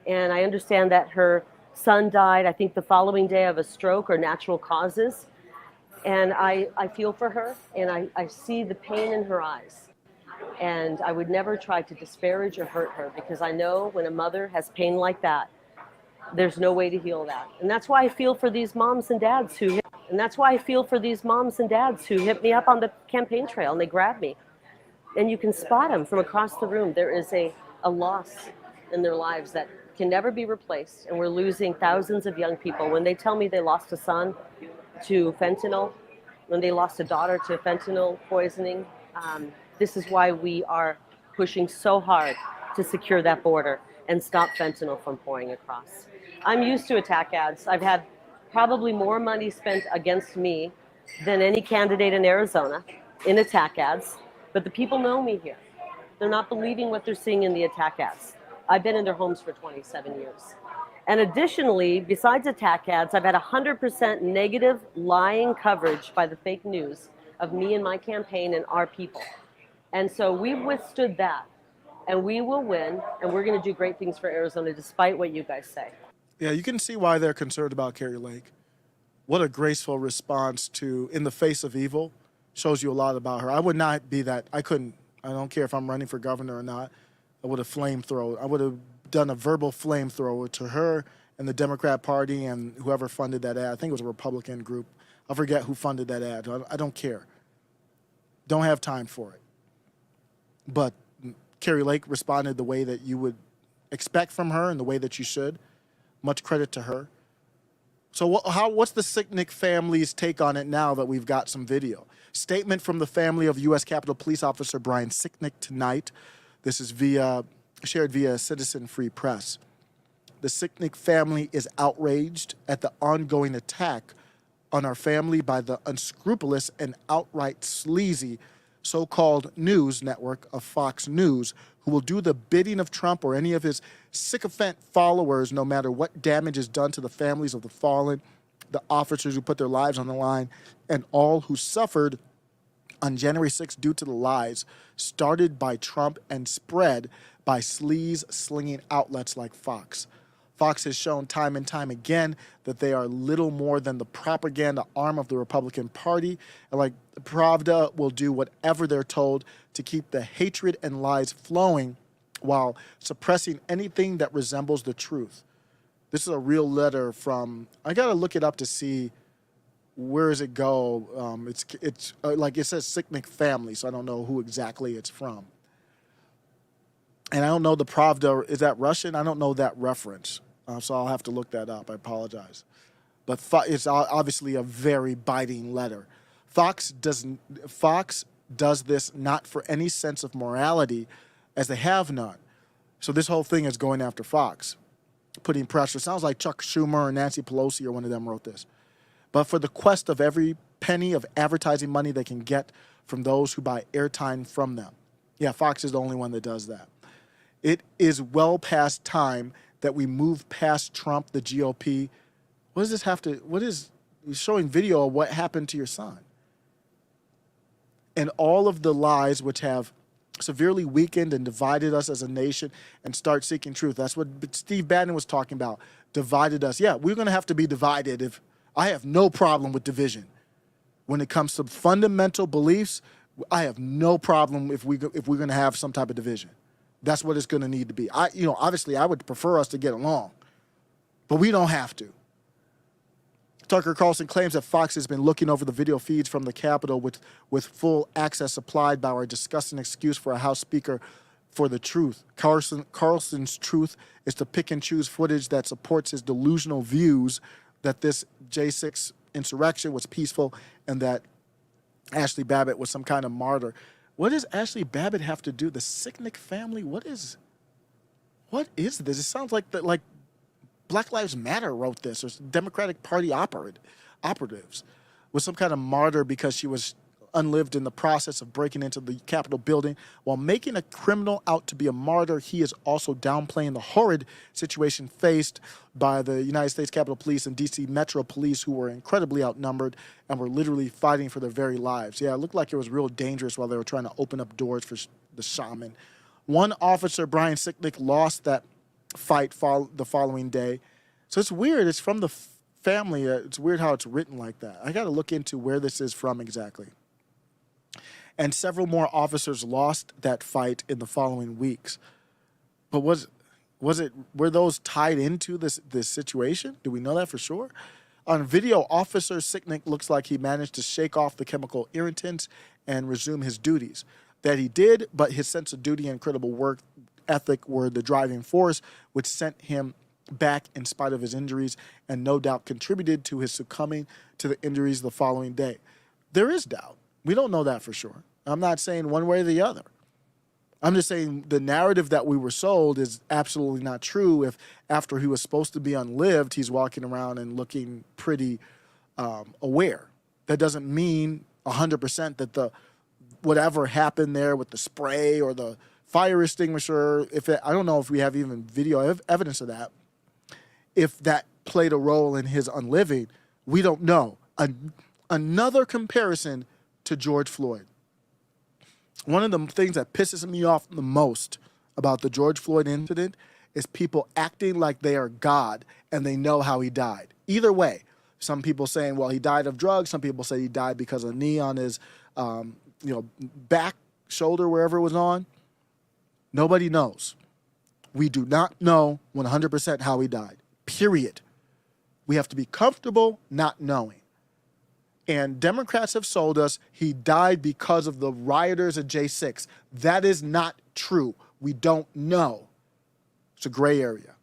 And I understand that her son died, I think, the following day of a stroke or natural causes. And I feel for her, and I see the pain in her eyes. And I would never try to disparage or hurt her, because I know when a mother has pain like that, there's no way to heal that. And that's why I feel for these moms and dads who hit me up on the campaign trail and they grab me. And you can spot them from across the room. There is a loss in their lives that can never be replaced. And we're losing thousands of young people. When they tell me they lost a son to fentanyl, when they lost a daughter to fentanyl poisoning, this is why we are pushing so hard to secure that border and stop fentanyl from pouring across. I'm used to attack ads. I've had probably more money spent against me than any candidate in Arizona in attack ads, but the people know me here. They're not believing what they're seeing in the attack ads. I've been in their homes for 27 years. And additionally, besides attack ads, I've had 100% negative lying coverage by the fake news of me and my campaign and our people. And so we've withstood that, and we will win, and we're going to do great things for Arizona despite what you guys say. Yeah, you can see why they're concerned about Carrie Lake. What a graceful response to, in the face of evil, shows you a lot about her. I would not be that. I don't care if I'm running for governor or not. I would have done a verbal flamethrower to her and the Democrat Party and whoever funded that ad. I think it was a Republican group. I forget who funded that ad. I don't care. Don't have time for it. But Carrie Lake responded the way that you would expect from her and the way that you should. Much credit to her. So what's the Sicknick family's take on it now that we've got some video? Statement from the family of U.S. Capitol Police Officer Brian Sicknick tonight. This is shared via Citizen Free Press. The Sicknick family is outraged at the ongoing attack on our family by the unscrupulous and outright sleazy so-called news network of Fox News, who will do the bidding of Trump or any of his sycophant followers, no matter what damage is done to the families of the fallen, the officers who put their lives on the line, and all who suffered on January 6th due to the lies started by Trump and spread by sleaze-slinging outlets like Fox. Fox has shown time and time again that they are little more than the propaganda arm of the Republican Party. And like Pravda will do whatever they're told to keep the hatred and lies flowing while suppressing anything that resembles the truth. This is a real letter from, I got to look it up to see where does it go. It's like it says Sicknick family, so I don't know who exactly it's from. And I don't know the Pravda, is that Russian? I don't know that reference. So I'll have to look that up. I apologize. But it's obviously a very biting letter. Fox does this not for any sense of morality, as they have none. So this whole thing is going after Fox, putting pressure. Sounds like Chuck Schumer or Nancy Pelosi or one of them wrote this. But for the quest of every penny of advertising money they can get from those who buy airtime from them. Yeah, Fox is the only one that does that. It is well past time that we move past Trump, the GOP. What does this have to, what is showing video of what happened to your son? And all of the lies which have severely weakened and divided us as a nation and start seeking truth. That's what Steve Bannon was talking about, divided us. Yeah, we're gonna have to be divided. If I have no problem with division. When it comes to fundamental beliefs, I have no problem if we're gonna have some type of division. That's what it's going to need to be. Obviously, I would prefer us to get along, but we don't have to. Tucker Carlson claims that Fox has been looking over the video feeds from the Capitol with full access supplied by our disgusting excuse for a House Speaker for the truth. Carlson's truth is to pick and choose footage that supports his delusional views that this J6 insurrection was peaceful and that Ashley Babbitt was some kind of martyr. What does Ashley Babbitt have to do? The Sicknick family? What is this? It sounds like Black Lives Matter wrote this, or Democratic Party operatives was some kind of martyr because she was unlived in the process of breaking into the Capitol building. While making a criminal out to be a martyr, he is also downplaying the horrid situation faced by the United States Capitol Police and D.C. Metro Police, who were incredibly outnumbered and were literally fighting for their very lives. Yeah, it looked like it was real dangerous while they were trying to open up doors for the shaman. One officer, Brian Sicknick, lost that fight the following day. So it's weird. It's from the family. It's weird how it's written like that. I got to look into where this is from exactly. And several more officers lost that fight in the following weeks. But were those tied into this situation? Do we know that for sure? On video, Officer Sicknick looks like he managed to shake off the chemical irritants and resume his duties. That he did, but his sense of duty and incredible work ethic were the driving force which sent him back in spite of his injuries and no doubt contributed to his succumbing to the injuries the following day. There is doubt. We don't know that for sure. I'm not saying one way or the other. I'm just saying the narrative that we were sold is absolutely not true if after he was supposed to be unlived, he's walking around and looking pretty aware. That doesn't mean 100% that whatever happened there with the spray or the fire extinguisher, I don't know if we have even video evidence of that, if that played a role in his unliving, we don't know. Another comparison to George Floyd. One of the things that pisses me off the most about the George Floyd incident is people acting like they are God and they know how he died. Either way, some people saying, well, he died of drugs. Some people say he died because of a knee on his back, shoulder, wherever it was on. Nobody knows. We do not know 100% how he died, period. We have to be comfortable not knowing. And Democrats have sold us he died because of the rioters at J6. That is not true. We don't know. It's a gray area.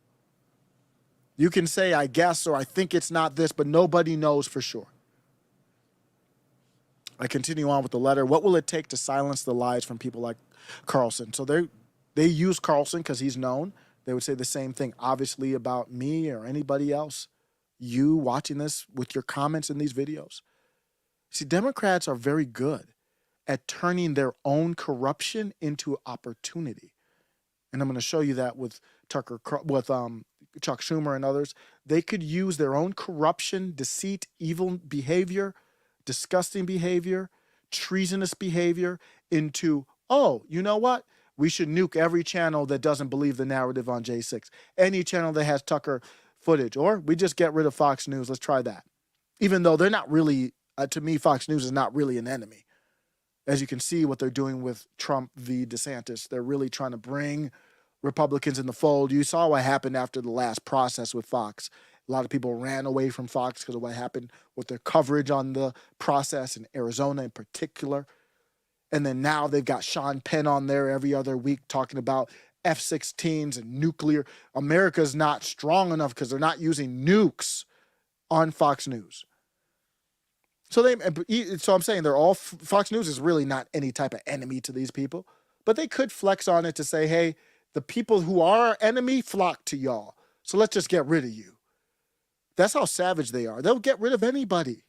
You can say, I guess, or I think it's not this, but nobody knows for sure. I continue on with the letter. What will it take to silence the lies from people like Carlson? So they use Carlson because he's known. They would say the same thing, obviously, about me or anybody else. You watching this with your comments in these videos. See, Democrats are very good at turning their own corruption into opportunity. And I'm going to show you that with Chuck Schumer and others. They could use their own corruption, deceit, evil behavior, disgusting behavior, treasonous behavior into, oh, you know what? We should nuke every channel that doesn't believe the narrative on J6. Any channel that has Tucker footage. Or we just get rid of Fox News. Let's try that. Even though they're not really, to me, Fox News is not really an enemy. As you can see what they're doing with Trump v. DeSantis. They're really trying to bring Republicans in the fold. You saw what happened after the last process with Fox. A lot of people ran away from Fox because of what happened with their coverage on the process in Arizona in particular. And then now they've got Sean Penn on there every other week talking about F-16s and nuclear. America's not strong enough because they're not using nukes on Fox News. So I'm saying they're all, Fox News is really not any type of enemy to these people, but they could flex on it to say, hey, the people who are our enemy flock to y'all. So let's just get rid of you. That's how savage they are. They'll get rid of anybody.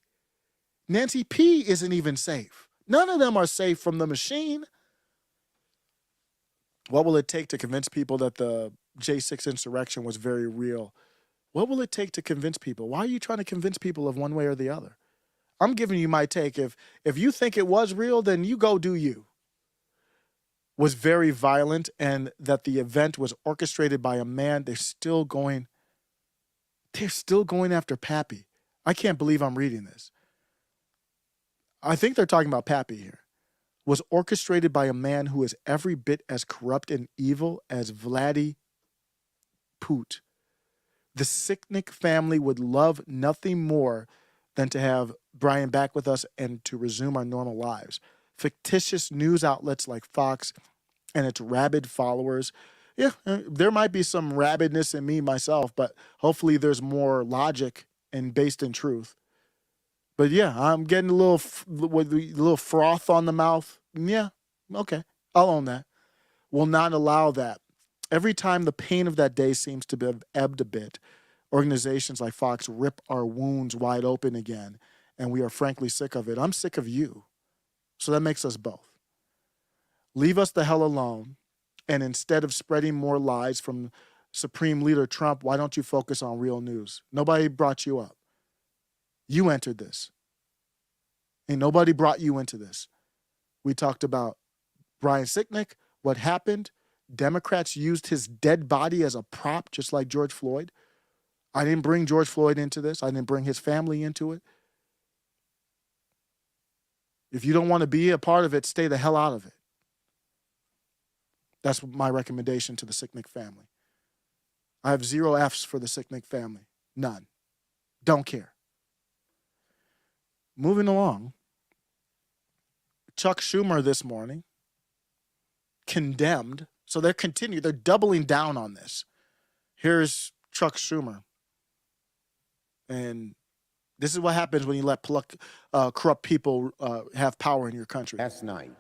Nancy P. isn't even safe. None of them are safe from the machine. What will it take to convince people that the J6 insurrection was very real? What will it take to convince people? Why are you trying to convince people of one way or the other? I'm giving you my take. If you think it was real, then you go do you. Was very violent, and that the event was orchestrated by a man. They're still going after Pappy. I can't believe I'm reading this. I think they're talking about Pappy here. Was orchestrated by a man who is every bit as corrupt and evil as Vladdy Poot. The Sicknick family would love nothing more than to have Brian back with us and to resume our normal lives. Fictitious news outlets like Fox and its rabid followers. Yeah, there might be some rabidness in me myself, but hopefully there's more logic and based in truth. But yeah, I'm getting a little froth on the mouth. Yeah, okay, I'll own that. Will not allow that. Every time the pain of that day seems to have ebbed a bit, organizations like Fox rip our wounds wide open again, and we are frankly sick of it. I'm sick of you. So that makes us both. Leave us the hell alone, and instead of spreading more lies from Supreme Leader Trump, why don't you focus on real news? Nobody brought you up. You entered this. And nobody brought you into this. We talked about Brian Sicknick, what happened. Democrats used his dead body as a prop, just like George Floyd. I didn't bring George Floyd into this. I didn't bring his family into it. If you don't want to be a part of it, stay the hell out of it. That's my recommendation to the Sicknick family. I have 0 Fs for the Sicknick family. None. Don't care. Moving along. Chuck Schumer this morning condemned. So they're doubling down on this. Here's Chuck Schumer. And this is what happens when you let corrupt people have power in your country. Last night,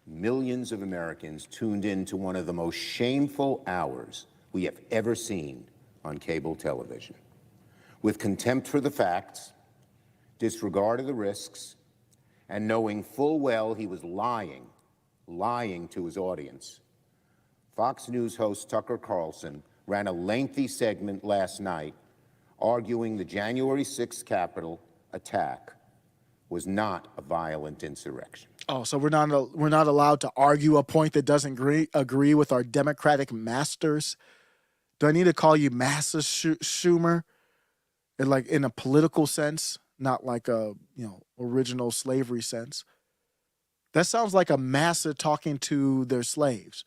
millions of Americans tuned in to one of the most shameful hours we have ever seen on cable television. With contempt for the facts, disregard of the risks, and knowing full well he was lying to his audience, Fox News host Tucker Carlson ran a lengthy segment last night arguing the January 6th Capitol attack was not a violent insurrection. Oh, so we're not allowed to argue a point that doesn't agree with our Democratic masters? Do I need to call you Master Schumer? In a political sense, not like a original slavery sense. That sounds like a master talking to their slaves.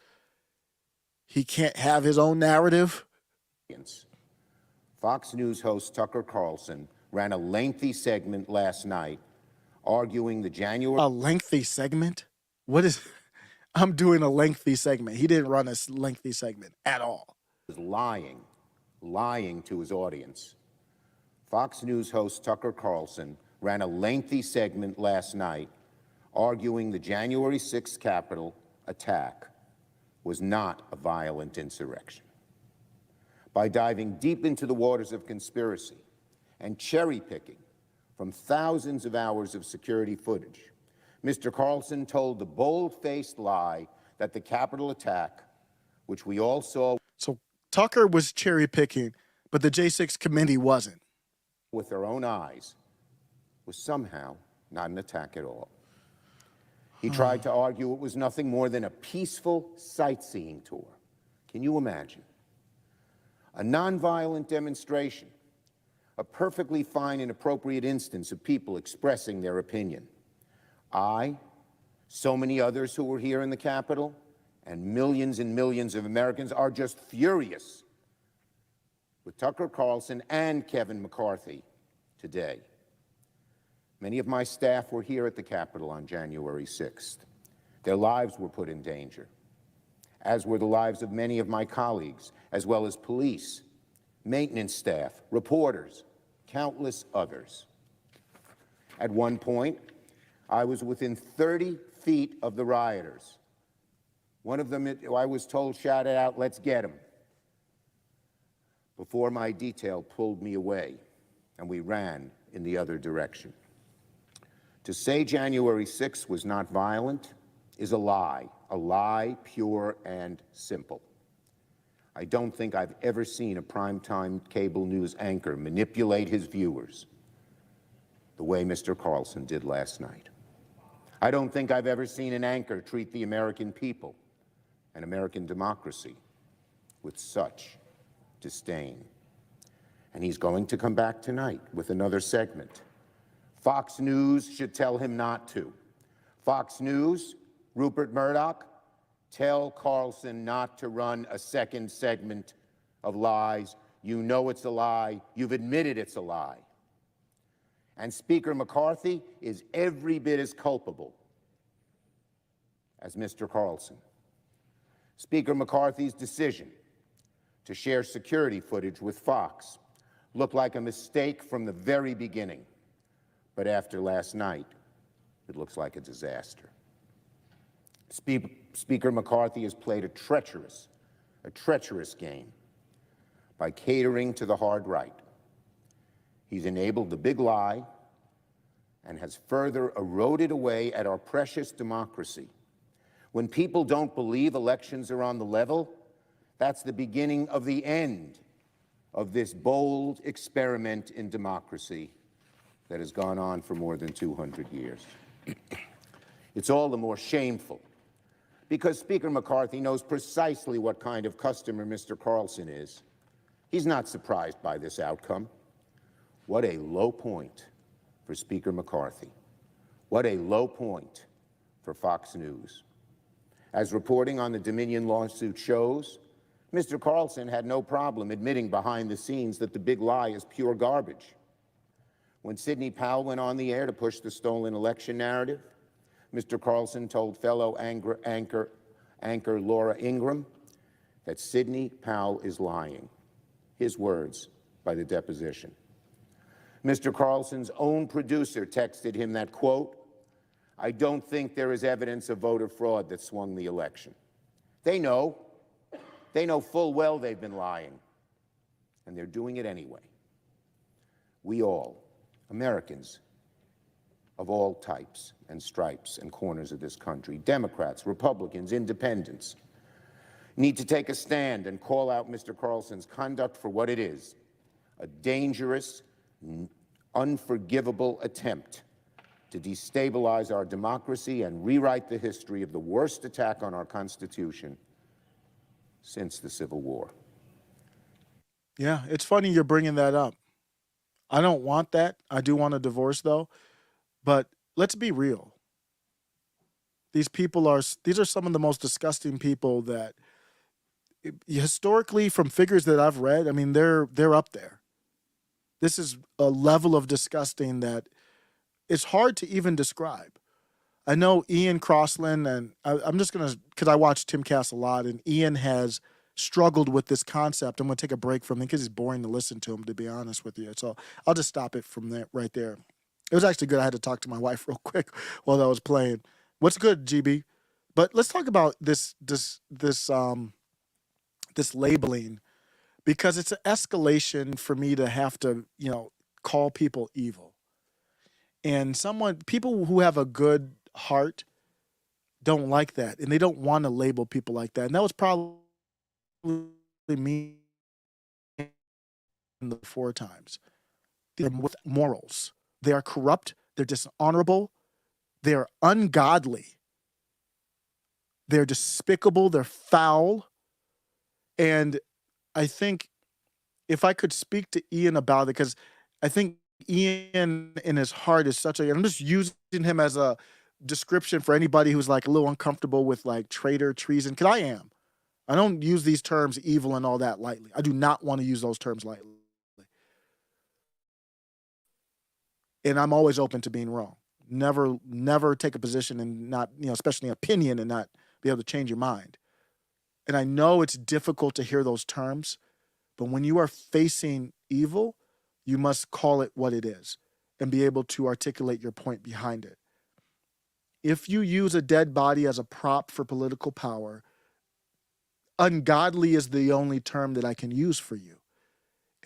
He can't have his own narrative. Fox News host Tucker Carlson ran a lengthy segment last night arguing the January... A lengthy segment? What is... I'm doing a lengthy segment. He didn't run a lengthy segment at all. ...was lying to his audience. Fox News host Tucker Carlson ran a lengthy segment last night arguing the January 6th Capitol attack was not a violent insurrection. By diving deep into the waters of conspiracy and cherry-picking from thousands of hours of security footage, Mr. Carlson told the bold-faced lie that the Capitol attack, which we all saw... So Tucker was cherry-picking, but the J6 committee wasn't. ...with their own eyes, was somehow not an attack at all. He tried to argue it was nothing more than a peaceful sightseeing tour. Can you imagine? A nonviolent demonstration, a perfectly fine and appropriate instance of people expressing their opinion. I, so many others who were here in the Capitol, and millions of Americans are just furious with Tucker Carlson and Kevin McCarthy today. Many of my staff were here at the Capitol on January 6th. Their lives were put in danger, as were the lives of many of my colleagues, as well as police, maintenance staff, reporters, countless others. At one point, I was within 30 feet of the rioters. One of them, I was told, shouted out, "Let's get him," before my detail pulled me away and we ran in the other direction. To say January 6th was not violent is a lie pure and simple. I don't think I've ever seen a primetime cable news anchor manipulate his viewers the way Mr. Carlson did last night. I don't think I've ever seen an anchor treat the American people and American democracy with such disdain. And he's going to come back tonight with another segment. Fox News should tell him not to. Fox News, Rupert Murdoch, tell Carlson not to run a second segment of lies. You know it's a lie. You've admitted it's a lie. And Speaker McCarthy is every bit as culpable as Mr. Carlson. Speaker McCarthy's decision to share security footage with Fox looked like a mistake from the very beginning. But after last night, it looks like a disaster. Speaker McCarthy has played a treacherous game by catering to the hard right. He's enabled the big lie and has further eroded away at our precious democracy. When people don't believe elections are on the level, that's the beginning of the end of this bold experiment in democracy that has gone on for more than 200 years. It's all the more shameful because Speaker McCarthy knows precisely what kind of customer Mr. Carlson is. He's not surprised by this outcome. What a low point for Speaker McCarthy. What a low point for Fox News. As reporting on the Dominion lawsuit shows, Mr. Carlson had no problem admitting behind the scenes that the big lie is pure garbage. When Sidney Powell went on the air to push the stolen election narrative, Mr. Carlson told fellow anchor Laura Ingraham that Sidney Powell is lying. His words by the deposition. Mr. Carlson's own producer texted him that, quote, "I don't think there is evidence of voter fraud that swung the election." They know full well they've been lying, and they're doing it anyway. We all, Americans of all types and stripes and corners of this country, Democrats, Republicans, independents, need to take a stand and call out Mr. Carlson's conduct for what it is, a dangerous, unforgivable attempt to destabilize our democracy and rewrite the history of the worst attack on our Constitution since the Civil War. Yeah, it's funny you're bringing that up. I don't want that. I do want a divorce, though. But let's be real. These are some of the most disgusting people that, historically, from figures that I've read, I mean, they're up there. This is a level of disgusting that it's hard to even describe. I know Ian Crossland, and I'm just going to, because I watch Tim Cass a lot, and Ian has struggled with this concept. I'm going to take a break from him because it's boring to listen to him, to be honest with you. So I'll just stop it from there, right there. It was actually good. I had to talk to my wife real quick while I was playing. What's good, GB? But let's talk about this labeling, because it's an escalation for me to have to, call people evil. And people who have a good heart don't like that, and they don't want to label people like that. And that was probably me in the 4 times. They're with morals. They are corrupt. They're dishonorable. They are ungodly. They're despicable. They're foul. And I think if I could speak to Ian about it, because I think Ian in his heart is I'm just using him as a description for anybody who's like a little uncomfortable with like traitor, treason, because I am. I don't use these terms, evil and all that, lightly. I do not want to use those terms lightly. And I'm always open to being wrong. Never take a position and not, especially an opinion, and not be able to change your mind. And I know it's difficult to hear those terms, but when you are facing evil, you must call it what it is and be able to articulate your point behind it. If you use a dead body as a prop for political power, ungodly is the only term that I can use for you.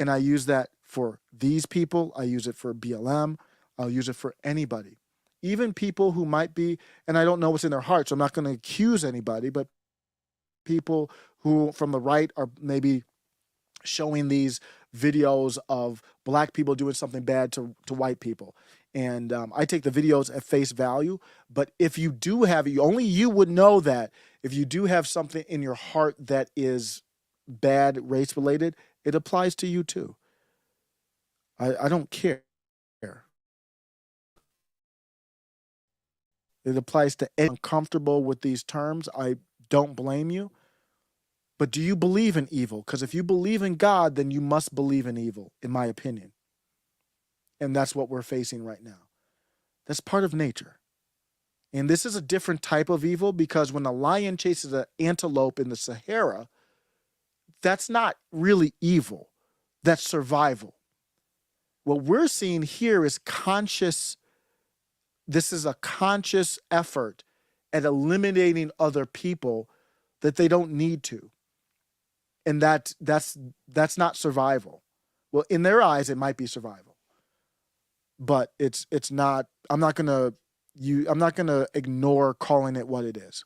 And I use that for these people. I use it for BLM. I'll use it for anybody. Even people who might be, and I don't know what's in their heart, so I'm not going to accuse anybody, but people who from the right are maybe showing these videos of black people doing something bad to white people. And I take the videos at face value. But if you do have it, only you would know that if you do have something in your heart that is bad race related, it applies to you too. I don't care. It applies to anyone uncomfortable with these terms. I don't blame you. But do you believe in evil? Because if you believe in God, then you must believe in evil, in my opinion. And that's what we're facing right now. That's part of nature. And this is a different type of evil, because when a lion chases an antelope in the Sahara, that's not really evil. That's survival. What we're seeing here is this is a conscious effort at eliminating other people that they don't need to. And that's not survival. Well, in their eyes, it might be survival, but it's not. I'm not gonna ignore calling it what it is.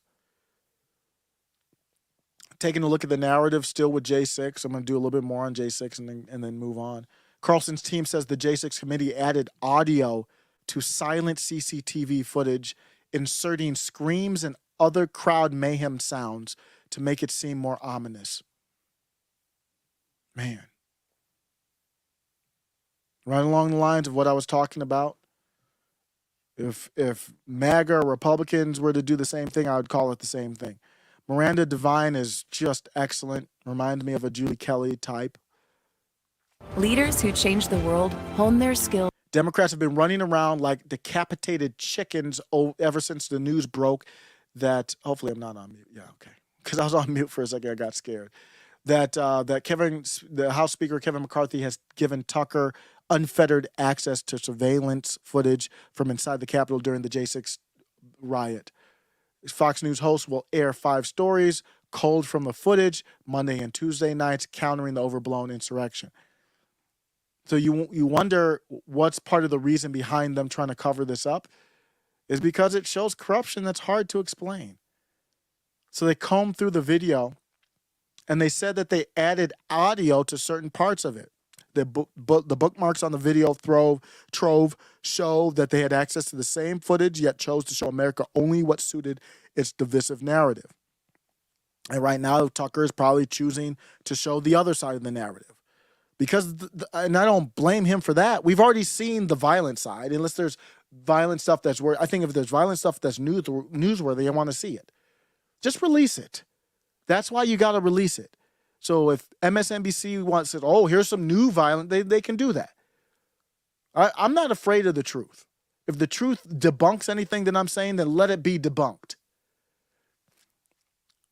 Taking a look at the narrative still with J6. I'm gonna do a little bit more on J6 and then move on. Carlson's team says the J6 committee added audio to silent CCTV footage, inserting screams and other crowd mayhem sounds to make it seem more ominous. Man. Right along the lines of what I was talking about. If MAGA Republicans were to do the same thing, I would call it the same thing. Miranda Devine is just excellent. Reminds me of a Julie Kelly type. Leaders who change the world hone their skills. Democrats have been running around like decapitated chickens ever since the news broke that, hopefully I'm not on mute. Yeah, okay. Because I was on mute for a second, I got scared. That the House Speaker Kevin McCarthy has given Tucker unfettered access to surveillance footage from inside the Capitol during the J6 riot. Fox News hosts will air 5 stories culled from the footage Monday and Tuesday nights, countering the overblown insurrection. So you wonder what's part of the reason behind them trying to cover this up is because it shows corruption that's hard to explain. So they combed through the video, and they said that they added audio to certain parts of it. The bookmarks on the video trove show that they had access to the same footage, yet chose to show America only what suited its divisive narrative. And right now, Tucker is probably choosing to show the other side of the narrative. Because, and I don't blame him for that. We've already seen the violent side, unless there's violent stuff that's I think if there's violent stuff that's newsworthy, I want to see it. Just release it. That's why you got to release it. So if MSNBC wants it, oh, here's some new violent, they can do that. I'm not afraid of the truth. If the truth debunks anything that I'm saying, then let it be debunked.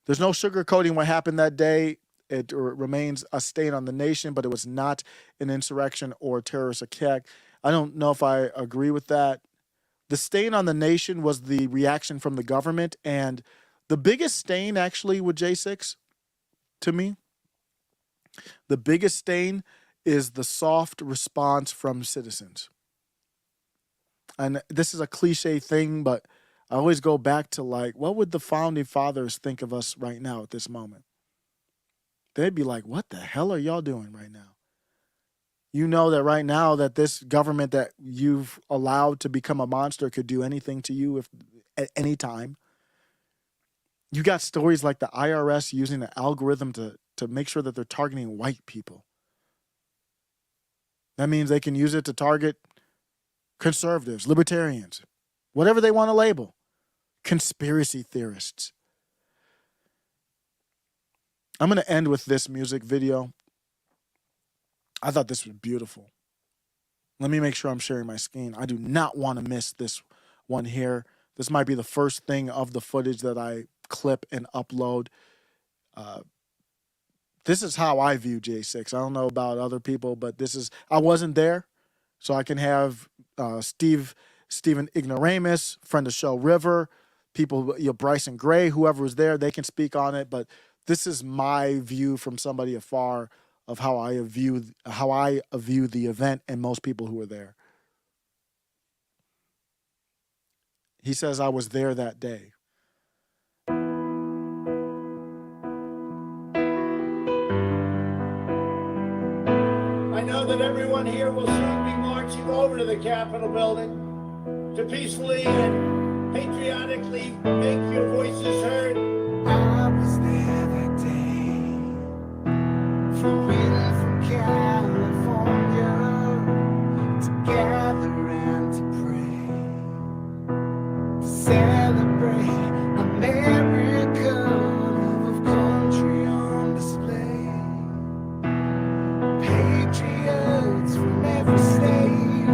There's no sugarcoating what happened that day. It remains a stain on the nation, but it was not an insurrection or a terrorist attack. I don't know if I agree with that. The stain on the nation was the reaction from the government, and the biggest stain actually with J6, to me, the biggest stain is the soft response from citizens. And this is a cliche thing, but I always go back to, like, what would the founding fathers think of us right now at this moment? They'd be like, what the hell are y'all doing right now? You know that right now that this government that you've allowed to become a monster could do anything to you if at any time. You got stories like the IRS using an algorithm to make sure that they're targeting white people. That means they can use it to target conservatives, libertarians, whatever they want to label, conspiracy theorists. I'm going to end with this music video. I thought this was beautiful. Let me make sure I'm sharing my screen. I do not want to miss this one here. This might be the first thing of the footage that I clip and upload. This is how I view J6. I don't know about other people, but I wasn't there, so I can have Stephen Ignoramus, friend of show River, people, Bryson Gray, whoever was there, they can speak on it. But this is my view from somebody afar of how I view the event and most people who were there. He says, I was there that day. I know that everyone here will soon be marching over to the Capitol building to peacefully and patriotically make your voices heard. I was there that day, flew in from California to gather and to pray, to celebrate America, love of country on display. Patriots from every state,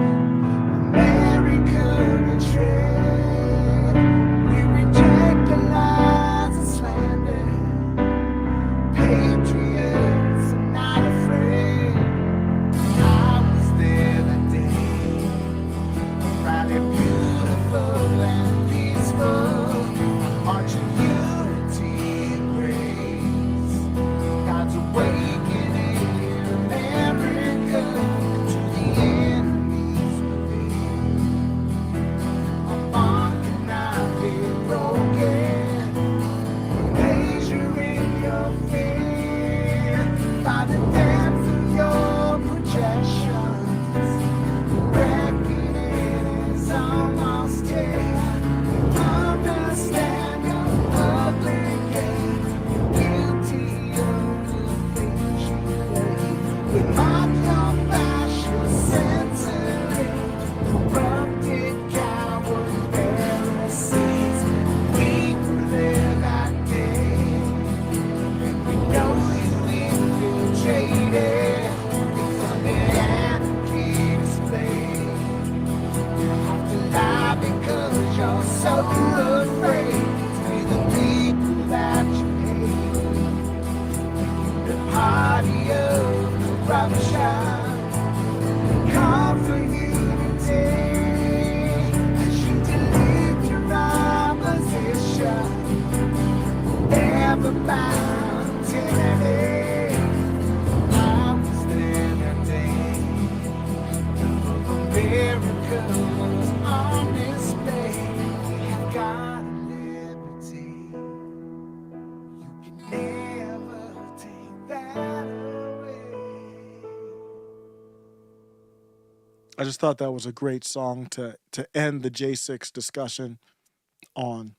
America betrayed. We reject the lies and slander. Patriots are not afraid. I was there that day, proud and beautiful and peaceful, marching unity and grace. God's awakening America to the enemy's belief. Our bond cannot be broken. Measuring your fear by the depth of your projections. Reckoning is almost here. Understand your public hate. Guilty of the things you play. We mock your fascist censoring, corrupted coward heresies. We were there that day, and we know you infiltrated. It's on the anarchy display. You have to lie because you're so afraid to be the people that you hate. The party of corruption come for you today as you delete your opposition. Never bound tyranny. I was there that day. America was on display. We have got liberty. You can never take that away. I just thought that was a great song to end the J6 discussion on.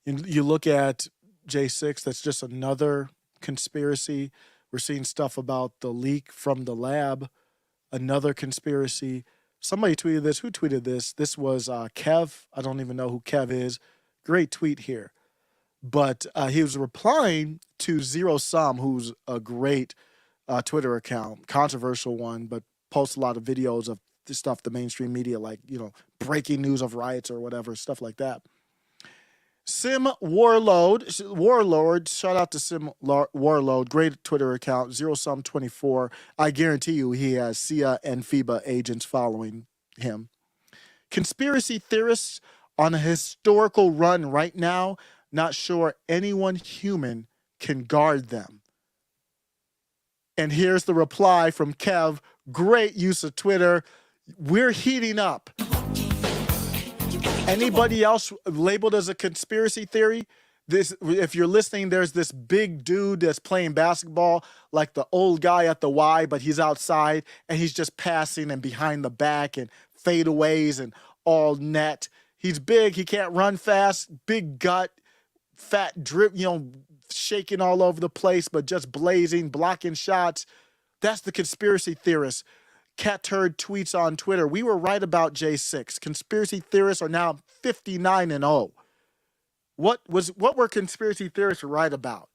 You look at J6, that's just another conspiracy. We're seeing stuff about the leak from the lab, another conspiracy. Somebody tweeted this. Who tweeted this? This was Kev. I don't even know who Kev is. Great tweet here. But he was replying to Zero Sum, who's a great Twitter account, controversial one, but posts a lot of videos of the stuff, the mainstream media, like, breaking news of riots or whatever, stuff like that. Sim Warlord, shout out to Sim Warlord, great Twitter account, ZeroSum24. I guarantee you he has CIA and FIBA agents following him. Conspiracy theorists on a historical run right now, not sure anyone human can guard them. And here's the reply from Kev, great use of Twitter. We're heating up. Anybody else labeled as a conspiracy theory? If you're listening, there's this big dude that's playing basketball, like the old guy at the Y, but he's outside and he's just passing and behind the back and fadeaways and all net. He's big. He can't run fast. Big gut, fat drip, shaking all over the place, but just blazing, blocking shots. That's the conspiracy theorist. Cat Turd tweets on Twitter, we were right about J6. Conspiracy theorists are now 59-0. What were conspiracy theorists right about?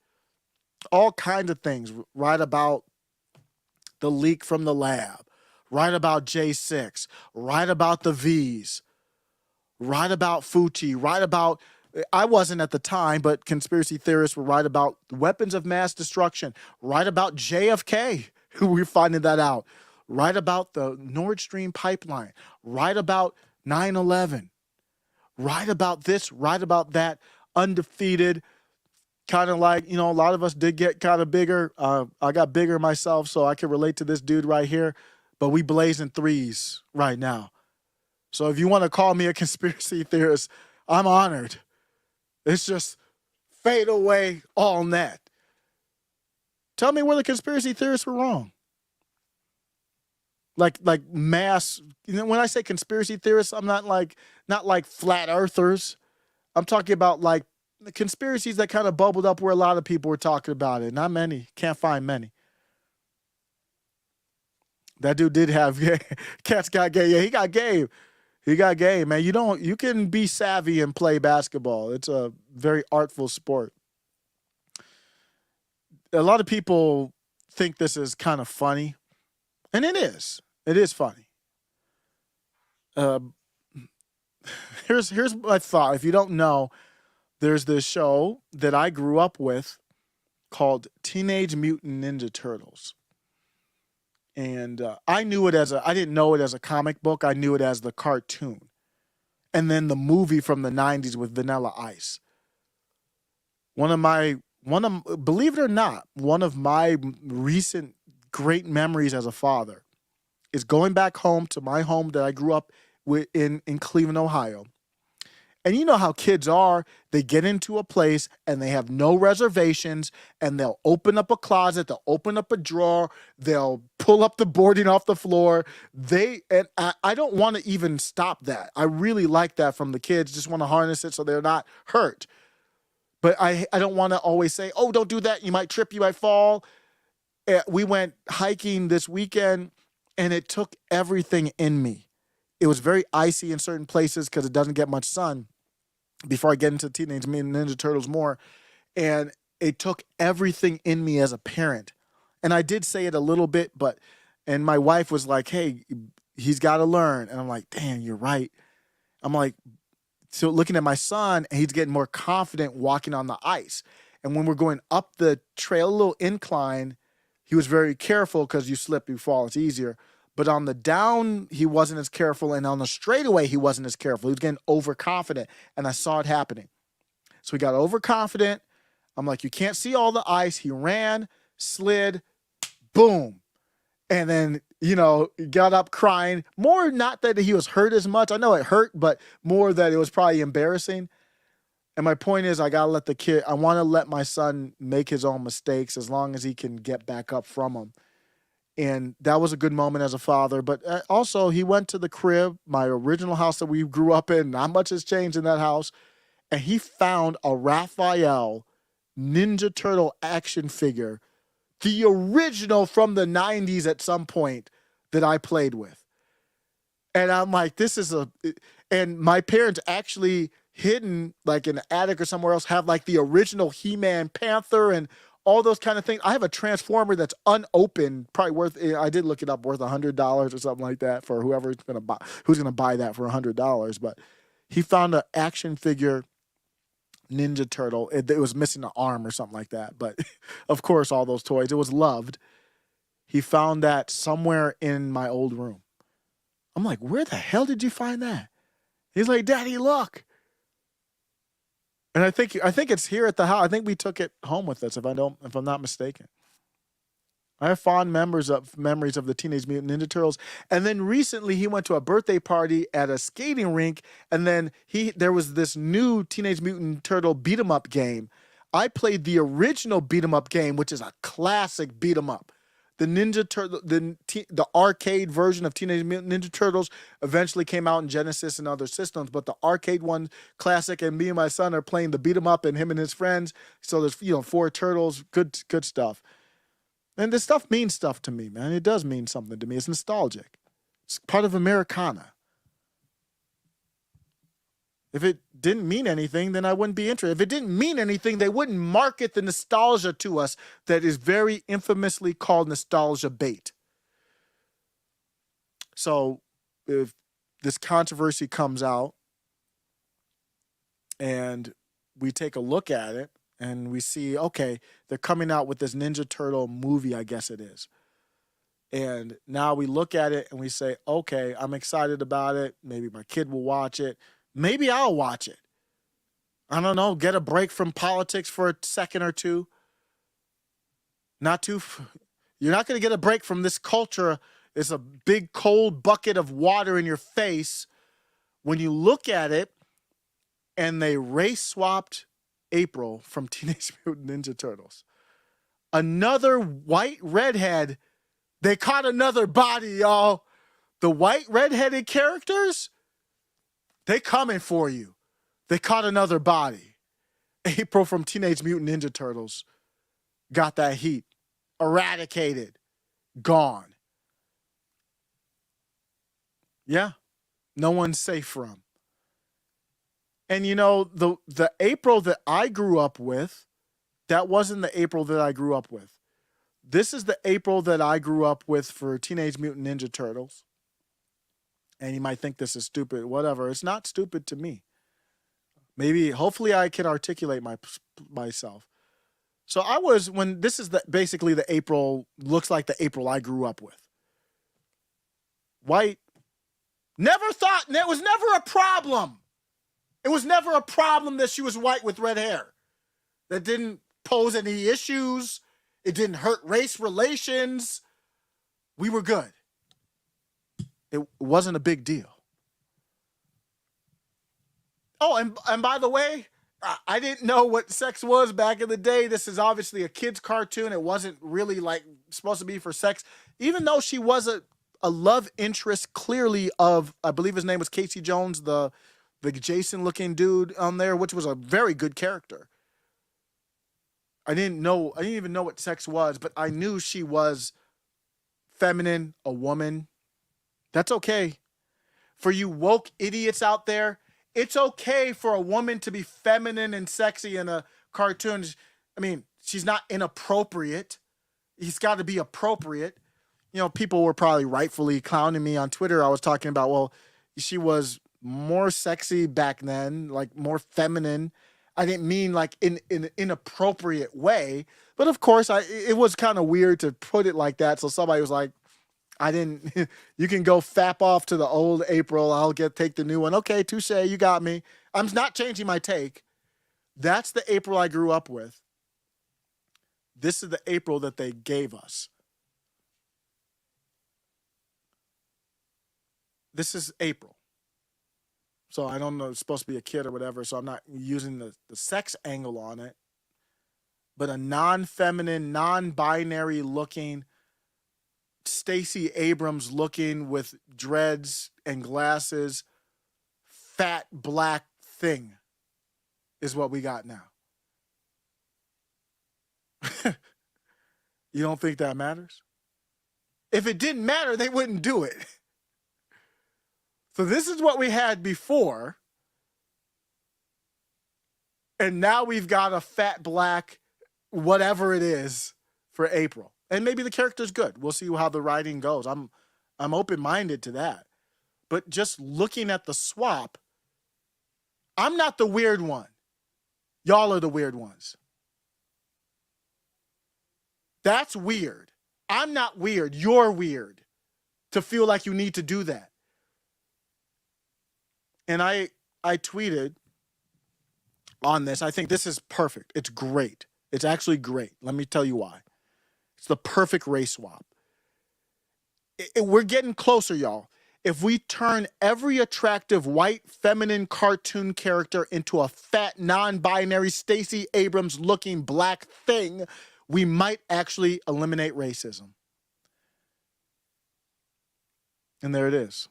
All kinds of things. Right about the leak from the lab. Right about J6. Right about the V's. Right about Fauci. Right about, I wasn't at the time, but conspiracy theorists were right about weapons of mass destruction. Right about JFK. We're finding that out. Right about the Nord Stream pipeline, right about 9/11, right about this, right about that, undefeated, kind of like, a lot of us did get kind of bigger. I got bigger myself, so I can relate to this dude right here, but we blazing threes right now. So if you want to call me a conspiracy theorist, I'm honored. It's just fade away all net. Tell me where the conspiracy theorists were wrong. Like mass, when I say conspiracy theorists, I'm not like flat earthers. I'm talking about like the conspiracies that kind of bubbled up where a lot of people were talking about it. Not many. Can't find many. That dude did have Cat's got game. Yeah, he got game. He got game, man. You can be savvy and play basketball. It's a very artful sport. A lot of people think this is kind of funny. And it is. It is funny. Here's my thought. If you don't know, there's this show that I grew up with called Teenage Mutant Ninja Turtles. And I didn't know it as a comic book. I knew it as the cartoon. And then the movie from the 90s with Vanilla Ice. Believe it or not, one of my recent great memories as a father is going back home to my home that I grew up with in Cleveland, Ohio. And you know how kids are. They get into a place and they have no reservations and they'll open up a closet, they'll open up a drawer, they'll pull up the boarding off the floor. I don't want to even stop that. I really like that from the kids. Just want to harness it so they're not hurt. But I don't want to always say, oh, don't do that. You might trip, you might fall. We went hiking this weekend and it took everything in me. It was very icy in certain places because it doesn't get much sun before I get into Teenage Mutant Ninja Turtles more. And it took everything in me as a parent. And I did say it a little bit, and my wife was like, hey, he's got to learn. And I'm like, damn, you're right. I'm like, so looking at my son, and he's getting more confident walking on the ice. And when we're going up the trail, a little incline, he was very careful because you slip, you fall, it's easier. But on the down, he wasn't as careful. And on the straightaway, he wasn't as careful. He was getting overconfident. And I saw it happening. So he got overconfident. I'm like, you can't see all the ice. He ran, slid, boom. And then, got up crying. More not that he was hurt as much. I know it hurt, but more that it was probably embarrassing. And my point is, I want to let my son make his own mistakes as long as he can get back up from them. And that was a good moment as a father. But also, he went to the crib, my original house that we grew up in. Not much has changed in that house. And he found a Raphael Ninja Turtle action figure, the original from the 90s at some point that I played with. And I'm like, and my parents actually hidden like in the attic or somewhere else have like the original He-Man Panther and all those kind of things. I have a Transformer that's unopened, probably worth, I did look it up, worth $100 or something like that for whoever's going to who's going to buy that for $100. But he found an action figure Ninja Turtle. It was missing an arm or something like that. But of course, all those toys, it was loved. He found that somewhere in my old room. I'm like, where the hell did you find that? He's like, Daddy, look. And I think it's here at the house. I think we took it home with us, if I'm not mistaken. I have fond memories of the Teenage Mutant Ninja Turtles. And then recently he went to a birthday party at a skating rink, and then there was this new Teenage Mutant Turtle beat 'em up game. I played the original beat 'em up game, which is a classic beat 'em up. The Ninja Turtle, the arcade version of Teenage Mutant Ninja Turtles eventually came out in Genesis and other systems, but the arcade one, classic, and me and my son are playing the beat 'em up, and him and his friends. So there's 4 turtles, good stuff. And this stuff means stuff to me, man. It does mean something to me. It's nostalgic. It's part of Americana. If it didn't mean anything, then I wouldn't be interested. If it didn't mean anything, they wouldn't market the nostalgia to us that is very infamously called nostalgia bait. So if this controversy comes out and we take a look at it and we see, okay, they're coming out with this Ninja Turtle movie, I guess it is. And now we look at it and we say, okay, I'm excited about it. Maybe my kid will watch it. Maybe I'll watch it. I don't know, get a break from politics for a second or two. You're not going to get a break from this culture. It's a big cold bucket of water in your face when you look at it and they race swapped April from Teenage Mutant Ninja Turtles. Another white redhead. They caught another body, y'all. The white redheaded characters, they coming for you. They caught another body. April from Teenage Mutant Ninja Turtles got that heat. Eradicated. Gone. Yeah. No one's safe from. And the April that I grew up with, that wasn't the April that I grew up with. This is the April that I grew up with for Teenage Mutant Ninja Turtles. And you might think this is stupid, whatever. It's not stupid to me. Hopefully I can articulate myself. So this is basically the April, looks like the April I grew up with. White. Never thought, it was never a problem. It was never a problem that she was white with red hair. That didn't pose any issues. It didn't hurt race relations. We were good. It wasn't a big deal. Oh, and by the way, I didn't know what sex was back in the day. This is obviously a kid's cartoon. It wasn't really supposed to be for sex. Even though she was a love interest clearly of, I believe his name was Casey Jones, the Jason looking dude on there, which was a very good character. I didn't even know what sex was, but I knew she was feminine, a woman. That's okay. For you woke idiots out there, it's okay for a woman to be feminine and sexy in a cartoon. I mean, she's not inappropriate. He's got to be appropriate. People were probably rightfully clowning me on Twitter. I was talking about, well, she was more sexy back then, more feminine. I didn't mean in an inappropriate way. But of course, it was kind of weird to put it like that. So somebody was like, you can go fap off to the old April. I'll take the new one. Okay, touche, you got me. I'm not changing my take. That's the April I grew up with. This is the April that they gave us. This is April. So I don't know, it's supposed to be a kid or whatever, so I'm not using the sex angle on it. But a non-feminine, non-binary looking, Stacey Abrams looking with dreads and glasses, fat black thing is what we got now. You don't think that matters? If it didn't matter, they wouldn't do it. So this is what we had before. And now we've got a fat black whatever it is for April. And maybe the character's good. We'll see how the writing goes. I'm open-minded to that. But just looking at the swap, I'm not the weird one. Y'all are the weird ones. That's weird. I'm not weird. You're weird to feel like you need to do that. And I tweeted on this. I think this is perfect. It's great. It's actually great. Let me tell you why. It's the perfect race swap. We're getting closer, y'all. If we turn every attractive white feminine cartoon character into a fat non-binary Stacey Abrams looking black thing, we might actually eliminate racism. And there it is.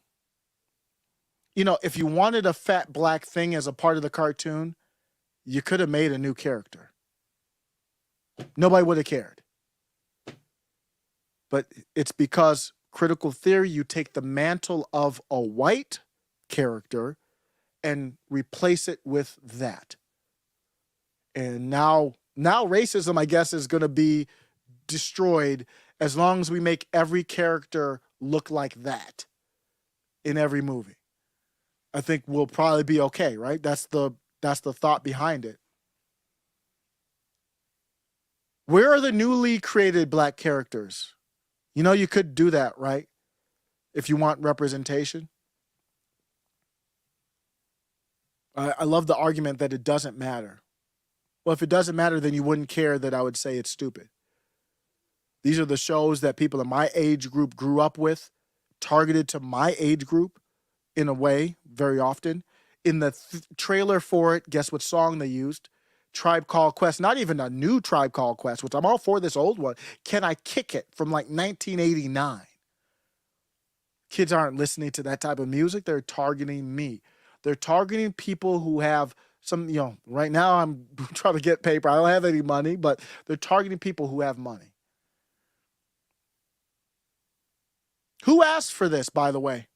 You know, if you wanted a fat black thing as a part of the cartoon, you could have made a new character. Nobody would have cared. But it's because critical theory, you take the mantle of a white character and replace it with that. And now racism, I guess, is going to be destroyed as long as we make every character look like that in every movie. I think we'll probably be okay, right? That's the thought behind it. Where are the newly created black characters? You know, you could do that, right? If you want representation. I love the argument that it doesn't matter. Well, if it doesn't matter, then you wouldn't care that I would say it's stupid. These are the shows that people in my age group grew up with, targeted to my age group in a way, very often. In the trailer for it, guess what song they used? Tribe Called Quest. Not even a new Tribe Called Quest, which I'm all for this old one. Can I Kick It from like 1989? Kids aren't listening to that type of music. They're targeting me. They're targeting people who have some, you know, right now I'm trying to get paper. I don't have any money, but they're targeting people who have money. Who asked for this, by the way?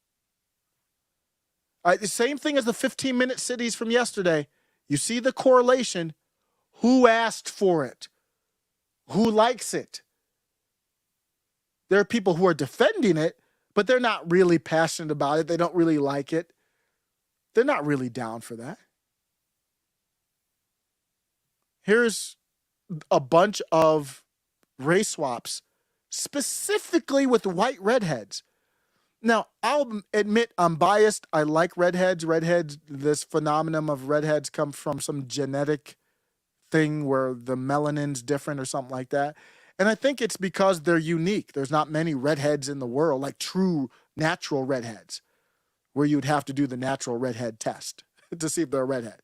The same thing as the 15-minute cities from yesterday. You see the correlation. Who asked for it? Who likes it? There are people who are defending it, but they're not really passionate about it. They don't really like it. They're not really down for that. Here's a bunch of race swaps, specifically with white redheads. Now, I'll admit I'm biased. I like redheads. Redheads, this phenomenon of redheads come from some genetic thing where the melanin's different or something like that. And I think it's because they're unique. There's not many redheads in the world, like true natural redheads, where you'd have to do the natural redhead test to see if they're a redhead.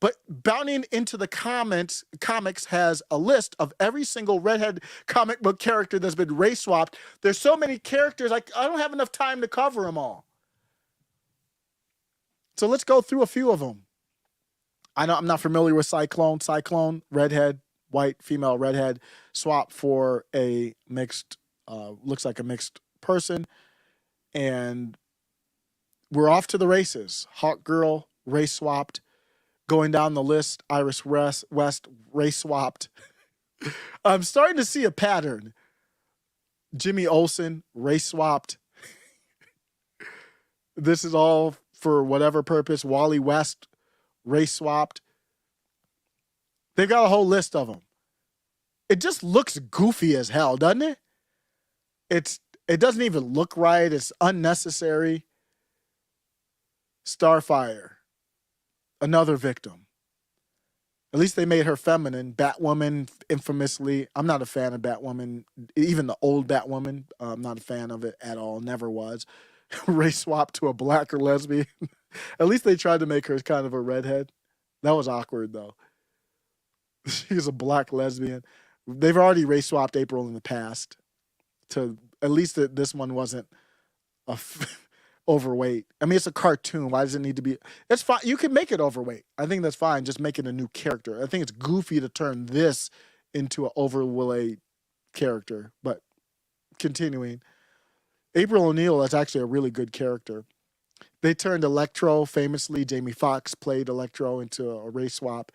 But Bounding into the comics has a list of every single redhead comic book character that's been race swapped. There's so many characters, I don't have enough time to cover them all. So let's go through a few of them. I know I'm not familiar with Cyclone. Cyclone, redhead, white, female redhead, swap for a mixed, looks like a mixed person. And we're off to the races. Hawk Girl, race swapped. Going down the list, Iris West, race swapped. I'm starting to see a pattern. Jimmy Olsen, race swapped. This is all for whatever purpose. Wally West, race swapped. They've got a whole list of them. It just looks goofy as hell, doesn't it? It doesn't even look right. It's unnecessary. Starfire, another victim. At least they made her feminine. Batwoman, infamously. I'm not a fan of Batwoman. Even the old Batwoman, I'm not a fan of it at all. Never was. Race swap to a black or lesbian. At least they tried to make her kind of a redhead. That was awkward, though. She's a black lesbian. They've already race swapped April in the past. To at least this one wasn't overweight. I mean, it's a cartoon. Why does it need to be? It's fine. You can make it overweight. I think that's fine. Just make it a new character. I think it's goofy to turn this into an overweight character. But continuing, April O'Neil, that's actually a really good character. They turned Electro, famously, Jamie Foxx played Electro into a race swap.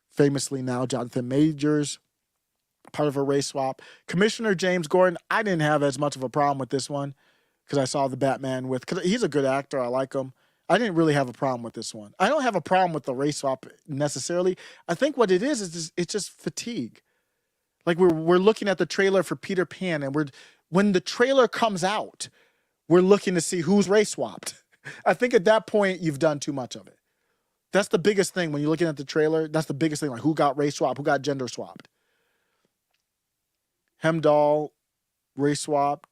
famously now Jonathan Majors, part of a race swap. Commissioner James Gordon, I didn't have as much of a problem with this one because I saw the Batman because he's a good actor. I like him. I didn't really have a problem with this one. I don't have a problem with the race swap necessarily. I think what it is it's just fatigue. Like we're looking at the trailer for Peter Pan, and when the trailer comes out, we're looking to see who's race swapped. I think at that point you've done too much of it. That's the biggest thing when you're looking at the trailer. That's the biggest thing, like who got race swapped, who got gender swapped. Hemdahl, race swapped.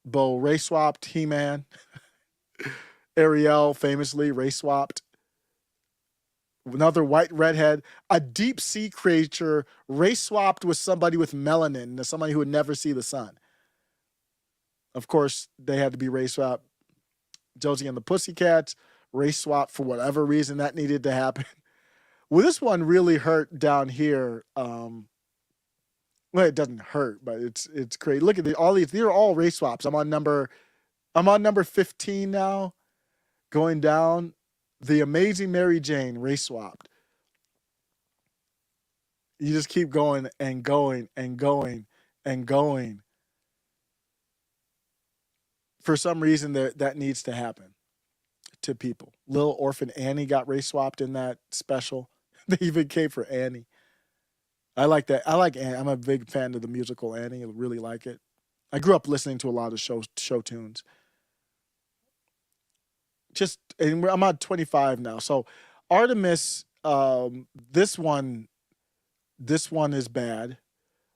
Bo, race swapped. He-Man. Ariel, famously, race swapped. Another white redhead. A deep sea creature race swapped with somebody with melanin, somebody who would never see the sun. Of course, they had to be race swapped. Josie and the Pussycats, race swap for whatever reason that needed to happen. Well, this one really hurt down here. Well, it doesn't hurt, but it's crazy. Look at all these. These are all race swaps. I'm on number 15 now. Going down, the Amazing Mary Jane race swapped. You just keep going and going and going and going. For some reason, that needs to happen to people. Little Orphan Annie got race swapped in that special. They even came for Annie. I like that. I like Annie. I'm a big fan of the musical Annie. I really like it. I grew up listening to a lot of show tunes. And I'm on 25 now. So Artemis, this one is bad.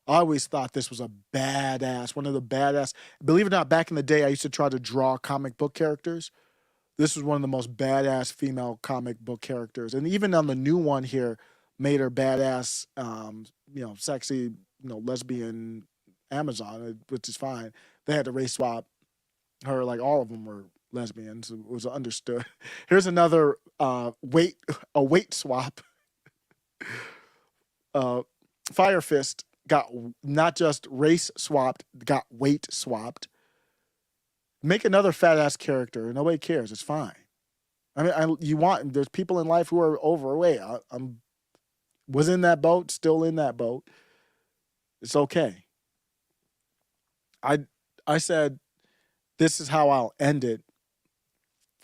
I always thought this was a badass, one of the badass. Believe it or not, back in the day, I used to try to draw comic book characters. This was one of the most badass female comic book characters. And even on the new one here, made her badass, sexy, lesbian Amazon, which is fine. They had to race swap her, like all of them were lesbians. It was understood. Here's another weight swap. Fire Fist got not just race swapped, got weight swapped. Make another fat ass character. Nobody cares. It's fine. I mean, there's people in life who are overweight. Was in that boat, still in that boat. It's okay. I said, this is how I'll end it.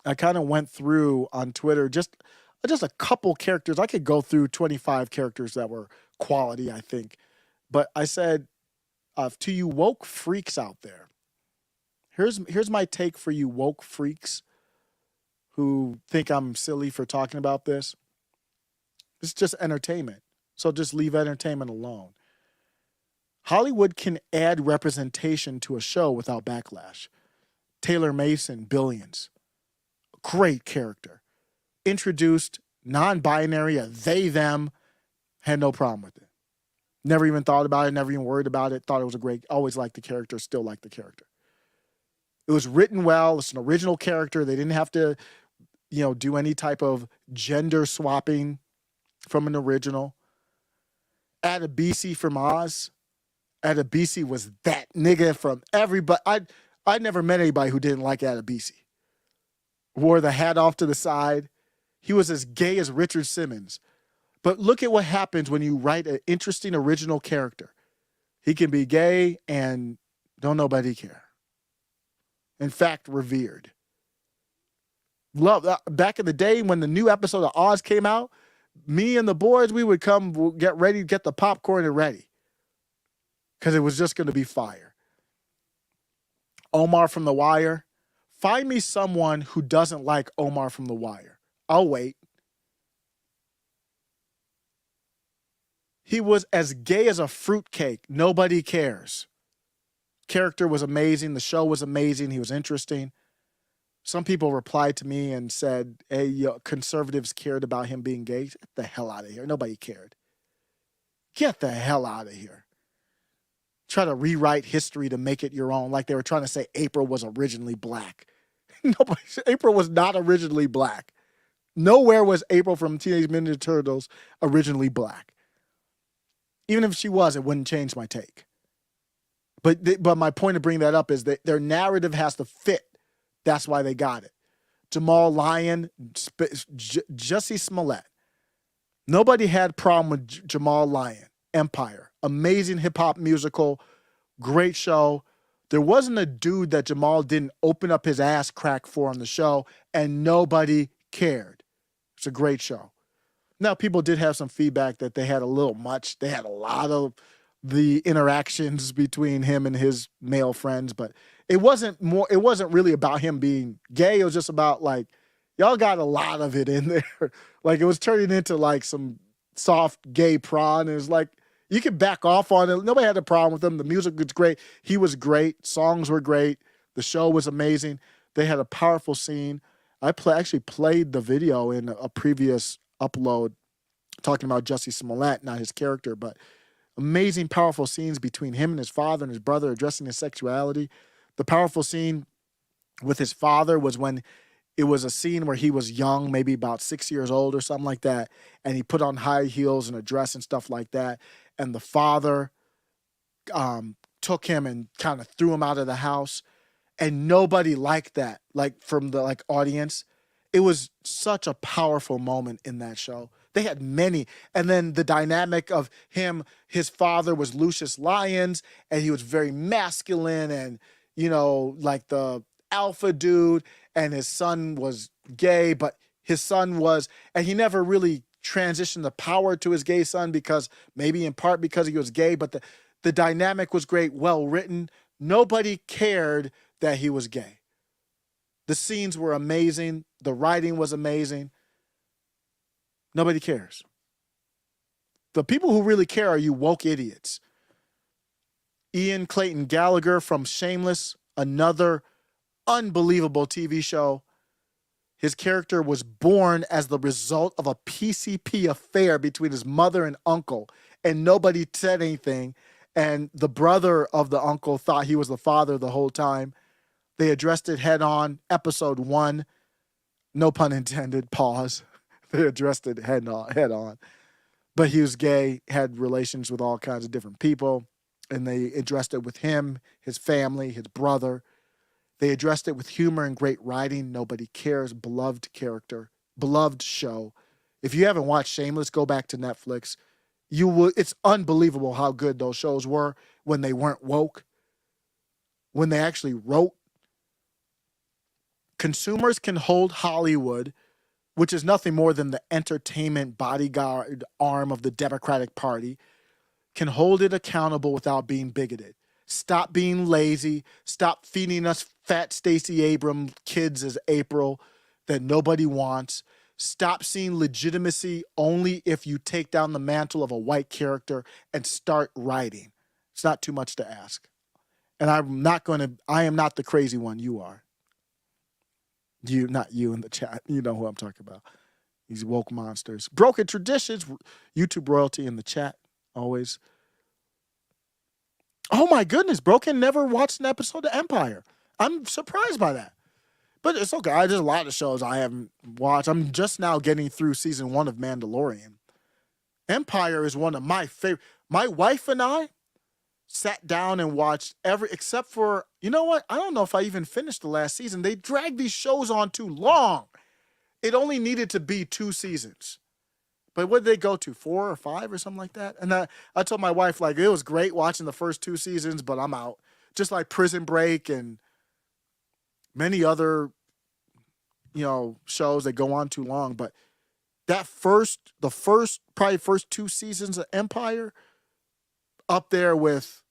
I kind of went through on Twitter just a couple characters. I could go through 25 characters that were quality, I think. But I said, to you woke freaks out there, here's my take for you woke freaks who think I'm silly for talking about this. It's just entertainment. So just leave entertainment alone. Hollywood can add representation to a show without backlash. Taylor Mason, Billions. Great character. Introduced non-binary, a they, them. Had no problem with it. Never even thought about it, never even worried about it. Thought it was always liked the character, still like the character. It was written well. It's an original character. They didn't have to, do any type of gender swapping from an original. Adebisi from Oz. Adebisi was that nigga from everybody. I never met anybody who didn't like Adebisi. Wore the hat off to the side. He was as gay as Richard Simmons. But look at what happens when you write an interesting original character. He can be gay and don't nobody care. In fact, revered. Love. Back in the day when the new episode of Oz came out, me and the boys, we would come get ready, get the popcorn and ready. Because it was just going to be fire. Omar from The Wire. Find me someone who doesn't like Omar from The Wire. I'll wait. He was as gay as a fruitcake. Nobody cares. Character was amazing. The show was amazing. He was interesting. Some people replied to me and said, hey, conservatives cared about him being gay. Get the hell out of here. Nobody cared. Get the hell out of here. Try to rewrite history to make it your own, like they were trying to say April was originally black. April was not originally black. Nowhere was April from Teenage Mutant Ninja Turtles originally black. Even if she was, it wouldn't change my take. But my point of bringing that up is that their narrative has to fit. That's why they got it. Jamal Lyon, Jussie Smollett. Nobody had problem with Jamal Lyon, Empire. Amazing hip-hop musical, great show. There wasn't a dude that Jamal didn't open up his ass crack for on the show, and nobody cared. It's a great show. Now, people did have some feedback that they had a little much. They had a lot of the interactions between him and his male friends, but it wasn't really about him being gay. It was just about, like, y'all got a lot of it in there. Like, it was turning into like some soft gay prawn. And it was like, you could back off on it. Nobody had a problem with him. The music was great. He was great. Songs were great. The show was amazing. They had a powerful scene. I actually played the video in a previous upload talking about Jussie Smollett, not his character, but amazing, powerful scenes between him and his father and his brother addressing his sexuality. The powerful scene with his father was when it was a scene where he was young, maybe about 6 years old or something like that, and he put on high heels and a dress and stuff like that, and the father took him and kind of threw him out of the house, and nobody liked that, like from the audience. It was such a powerful moment in that show. They had many. And then the dynamic of him, his father was Lucius Lyons, and he was very masculine and, like the alpha dude, and his son was gay, but his son was, and he never really transitioned the power to his gay son maybe in part because he was gay, but the dynamic was great, well written. Nobody cared that he was gay. The scenes were amazing. The writing was amazing. Nobody cares. The people who really care are you woke idiots. Ian Clayton Gallagher from Shameless, another unbelievable TV show. His character was born as the result of a PCP affair between his mother and uncle, and nobody said anything. And the brother of the uncle thought he was the father the whole time. They addressed it head on. Episode 1, no pun intended, pause. They addressed it head on. But he was gay, had relations with all kinds of different people, and they addressed it with him, his family, his brother. They addressed it with humor and great writing. Nobody cares. Beloved character. Beloved show. If you haven't watched Shameless, go back to Netflix. It's unbelievable how good those shows were when they weren't woke, when they actually wrote. Consumers can hold Hollywood, which is nothing more than the entertainment bodyguard arm of the Democratic Party, can hold it accountable without being bigoted. Stop being lazy. Stop feeding us fat Stacey Abrams kids as April that nobody wants. Stop seeing legitimacy only if you take down the mantle of a white character and start writing. It's not too much to ask. And I am not the crazy one. You are. Not you in the chat. You know who I'm talking about. These woke monsters. Broken traditions. YouTube royalty in the chat. Always. Oh my goodness. Broken never watched an episode of Empire. I'm surprised by that. But it's okay. There's a lot of shows I haven't watched. I'm just now getting through season 1 of Mandalorian. Empire is one of my favorite. My wife and I sat down and watched except for, you know what? I don't know if I even finished the last season. They dragged these shows on too long. It only needed to be 2 seasons. But what did they go to, 4 or 5 or something like that? And I told my wife, like, it was great watching the first 2 seasons, but I'm out. Just like Prison Break and many other, shows that go on too long. But the first 2 seasons of Empire, up there with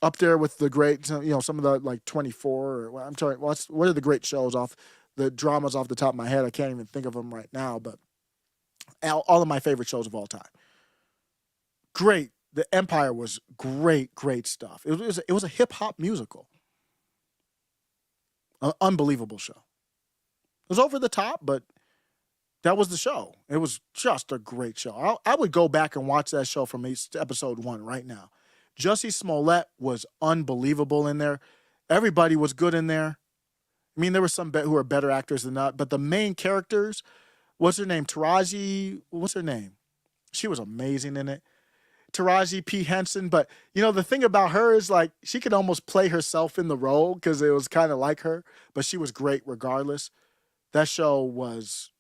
the great, some of the like 24. Or I'm sorry, what are the great shows the dramas off the top of my head? I can't even think of them right now, but all of my favorite shows of all time. Great. The Empire was great stuff. It was a hip hop musical. An unbelievable show. It was over the top, but that was the show. It was just a great show. I would go back and watch that show from episode 1 right now. Jussie Smollett was unbelievable in there. Everybody was good in there. I mean, there were some who were better actors than that, but the main characters, what's her name? Taraji, what's her name? She was amazing in it. Taraji P. Henson, but the thing about her is like she could almost play herself in the role because it was kind of like her, but she was great regardless. That show was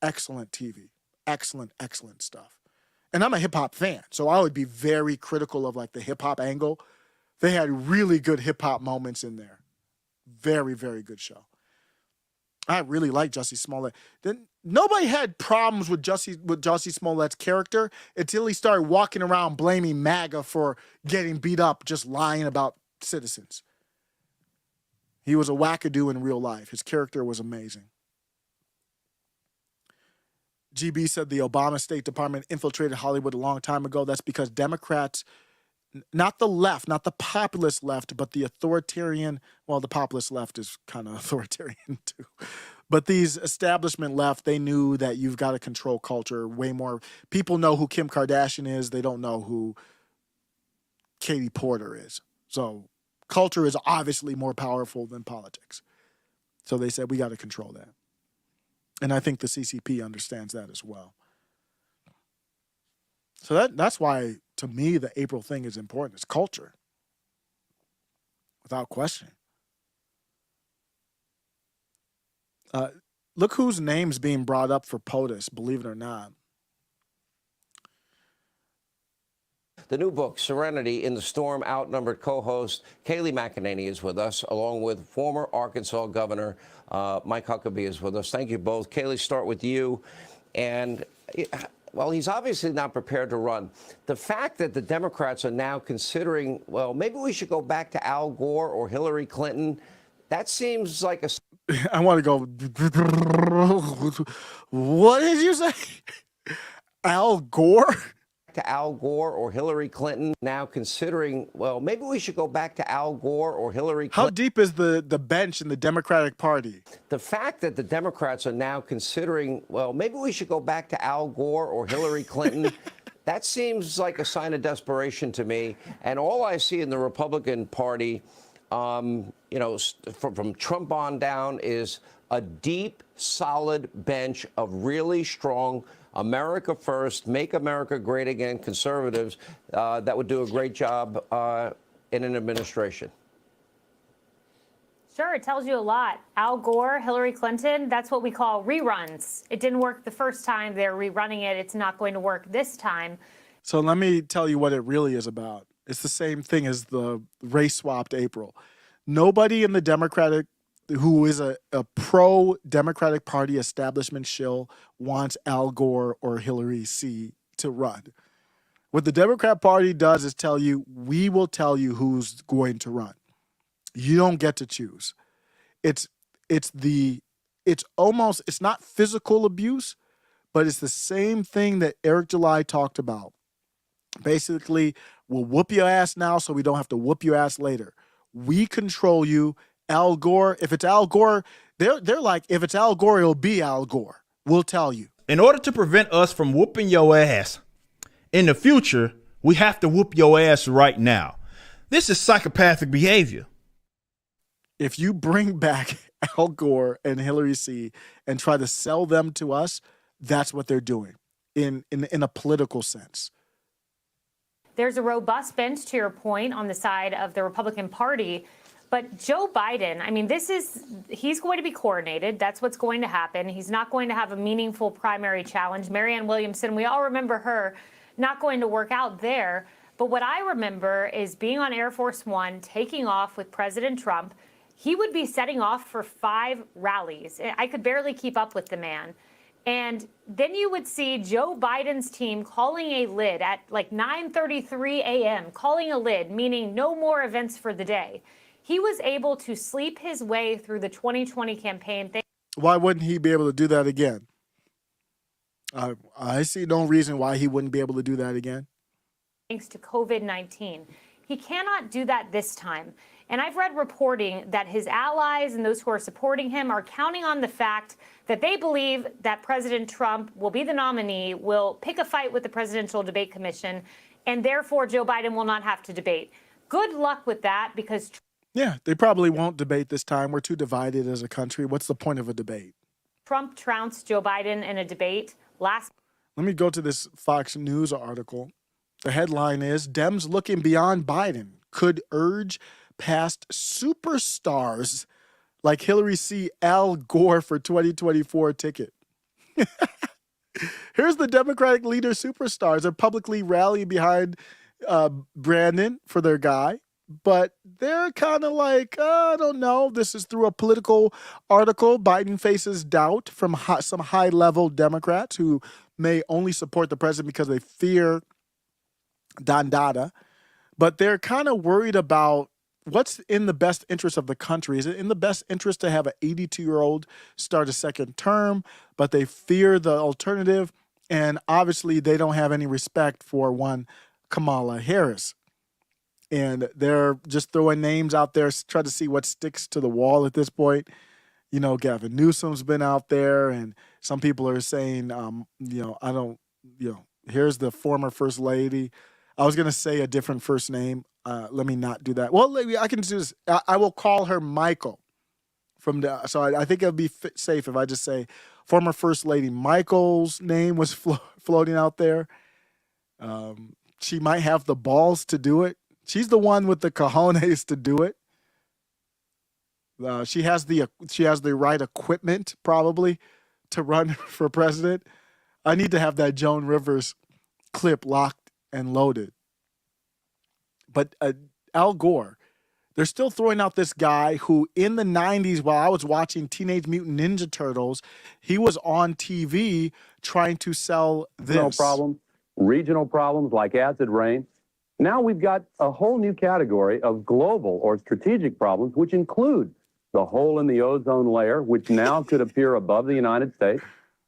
excellent TV. excellent, excellent stuff. And I'm a hip hop fan, so I would be very critical of like the hip hop angle. They had really good hip hop moments in there. Very, very good show. I really like Jussie Smollett. Then nobody had problems with Jussie Smollett's character until he started walking around blaming MAGA for getting beat up, just lying about citizens. He was a wackadoo in real life. His character was amazing. GB said the Obama State Department infiltrated Hollywood a long time ago. That's because Democrats, not the left, not the populist left, but the authoritarian, well, the populist left is kind of authoritarian too. But these establishment left, they knew that you've got to control culture way more. People know who Kim Kardashian is. They don't know who Katie Porter is. So culture is obviously more powerful than politics. So they said, we got to control that. And I think the CCP understands that as well. So that's why, to me, the April thing is important. It's culture. Without question. Look whose name's being brought up for POTUS, believe it or not. The new book, Serenity in the Storm, Outnumbered co-host Kayleigh McEnany is with us, along with former Arkansas Governor Mike Huckabee is with us. Thank you both. Kayleigh, start with you. And, well, he's obviously not prepared to run. The fact that the Democrats are now considering, well, maybe we should go back to Al Gore or Hillary Clinton, that seems like a... I want to go... What did you say? Al Gore? To Al Gore or Hillary Clinton, now considering, well, maybe we should go back to Al Gore or Hillary Clinton. How deep is the bench in the Democratic Party? The fact that the Democrats are now considering, well, maybe we should go back to Al Gore or Hillary Clinton, that seems like a sign of desperation to me. And all I see in the Republican Party, you know, from Trump on down, is a deep, solid bench of really strong America first, make America great again, conservatives that would do a great job in an administration. Sure, it tells you a lot. Al Gore, Hillary Clinton, that's what we call reruns. It didn't work the first time. They're rerunning it. It's not going to work this time. So let me tell you what it really is about. It's the same thing as the race-swapped April. Nobody in the Democratic who is a pro-Democratic Party establishment shill wants Al Gore or Hillary C. to run. What the Democrat Party does is tell you, we will tell you who's going to run. You don't get to choose. It's not physical abuse, but it's the same thing that Eric July talked about. Basically, we'll whoop your ass now so we don't have to whoop your ass later. We control you. Al Gore, if it's Al Gore, they're like, if it's Al Gore, it'll be Al Gore. We'll tell you. In order to prevent us from whooping your ass in the future, we have to whoop your ass right now. This is psychopathic behavior. If you bring back Al Gore and Hillary C. and try to sell them to us, that's what they're doing in a political sense. There's a robust bench, to your point, on the side of the Republican Party. But Joe Biden, I mean, he's going to be coordinated. That's what's going to happen. He's not going to have a meaningful primary challenge. Marianne Williamson, we all remember her, not going to work out there. But what I remember is being on Air Force One, taking off with President Trump. He would be setting off for 5 rallies. I could barely keep up with the man. And then you would see Joe Biden's team calling a lid at like 9:33 a.m., calling a lid, meaning no more events for the day. He was able to sleep his way through the 2020 campaign. Why wouldn't he be able to do that again? I see no reason why he wouldn't be able to do that again. Thanks to COVID-19. He cannot do that this time. And I've read reporting that his allies and those who are supporting him are counting on the fact that they believe that President Trump will be the nominee, will pick a fight with the Presidential Debate Commission, and therefore Joe Biden will not have to debate. Good luck with that, because yeah, they probably won't debate this time. We're too divided as a country. What's the point of a debate? Trump trounced Joe Biden in a debate last. Let me go to this Fox News article. The headline is, Dems looking beyond Biden could urge past superstars like Hillary C. Al Gore for 2024 ticket. Here's the Democratic leader superstars. They're publicly rallying behind Brandon for their guy, but they're kind of like, I don't know. This is through a political article. Biden faces doubt from some high-level Democrats who may only support the president because they fear Don Dada, but they're kind of worried about what's in the best interest of the country. Is it in the best interest to have an 82-year-old start a second term, but they fear the alternative, and obviously they don't have any respect for one Kamala Harris. And they're just throwing names out there, trying to see what sticks to the wall at this point. You know, Gavin Newsom's been out there, and some people are saying, here's the former first lady. I was going to say a different first name. Let me not do that. Well, I can do this. I will call her Michael. So I think it'll be safe if I just say former First Lady Michael's name was floating out there. She might have the balls to do it. She's the one with the cojones to do it. She has the right equipment probably to run for president. I need to have that Joan Rivers clip locked and loaded. But Al Gore, they're still throwing out this guy who in the 90s, while I was watching Teenage Mutant Ninja Turtles, he was on TV trying to sell this. Regional problems like acid rain. Now we've got a whole new category of global or strategic problems, which include the hole in the ozone layer, which now could appear above the United States,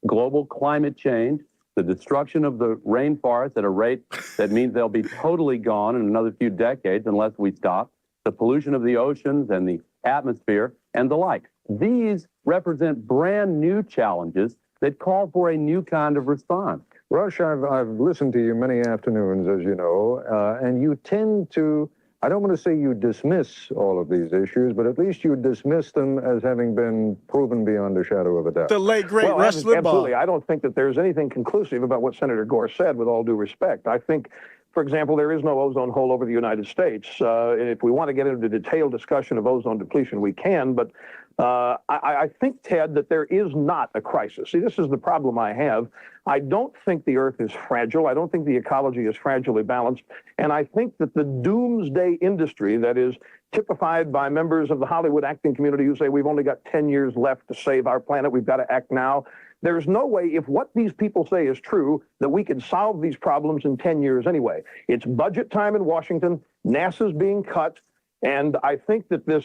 global climate change, the destruction of the rainforest at a rate that means they'll be totally gone in another few decades unless we stop, the pollution of the oceans and the atmosphere, and the like. These represent brand new challenges that call for a new kind of response. Rush, I've listened to you many afternoons, as you know, and you tend to, I don't want to say you dismiss all of these issues, but at least you dismiss them as having been proven beyond a shadow of a doubt. The late, great Rush Limbaugh. Absolutely. I don't think that there's anything conclusive about what Senator Gore said, with all due respect. I think, for example, there is no ozone hole over the United States. If we want to get into detailed discussion of ozone depletion, we can, but I think, Ted, that there is not a crisis. See, this is the problem I have. I don't think the Earth is fragile. I don't think the ecology is fragilely balanced. And I think that the doomsday industry that is typified by members of the Hollywood acting community who say we've only got 10 years left to save our planet, we've got to act now. There's no way, if what these people say is true, that we can solve these problems in 10 years anyway. It's budget time in Washington. NASA's being cut. And I think that this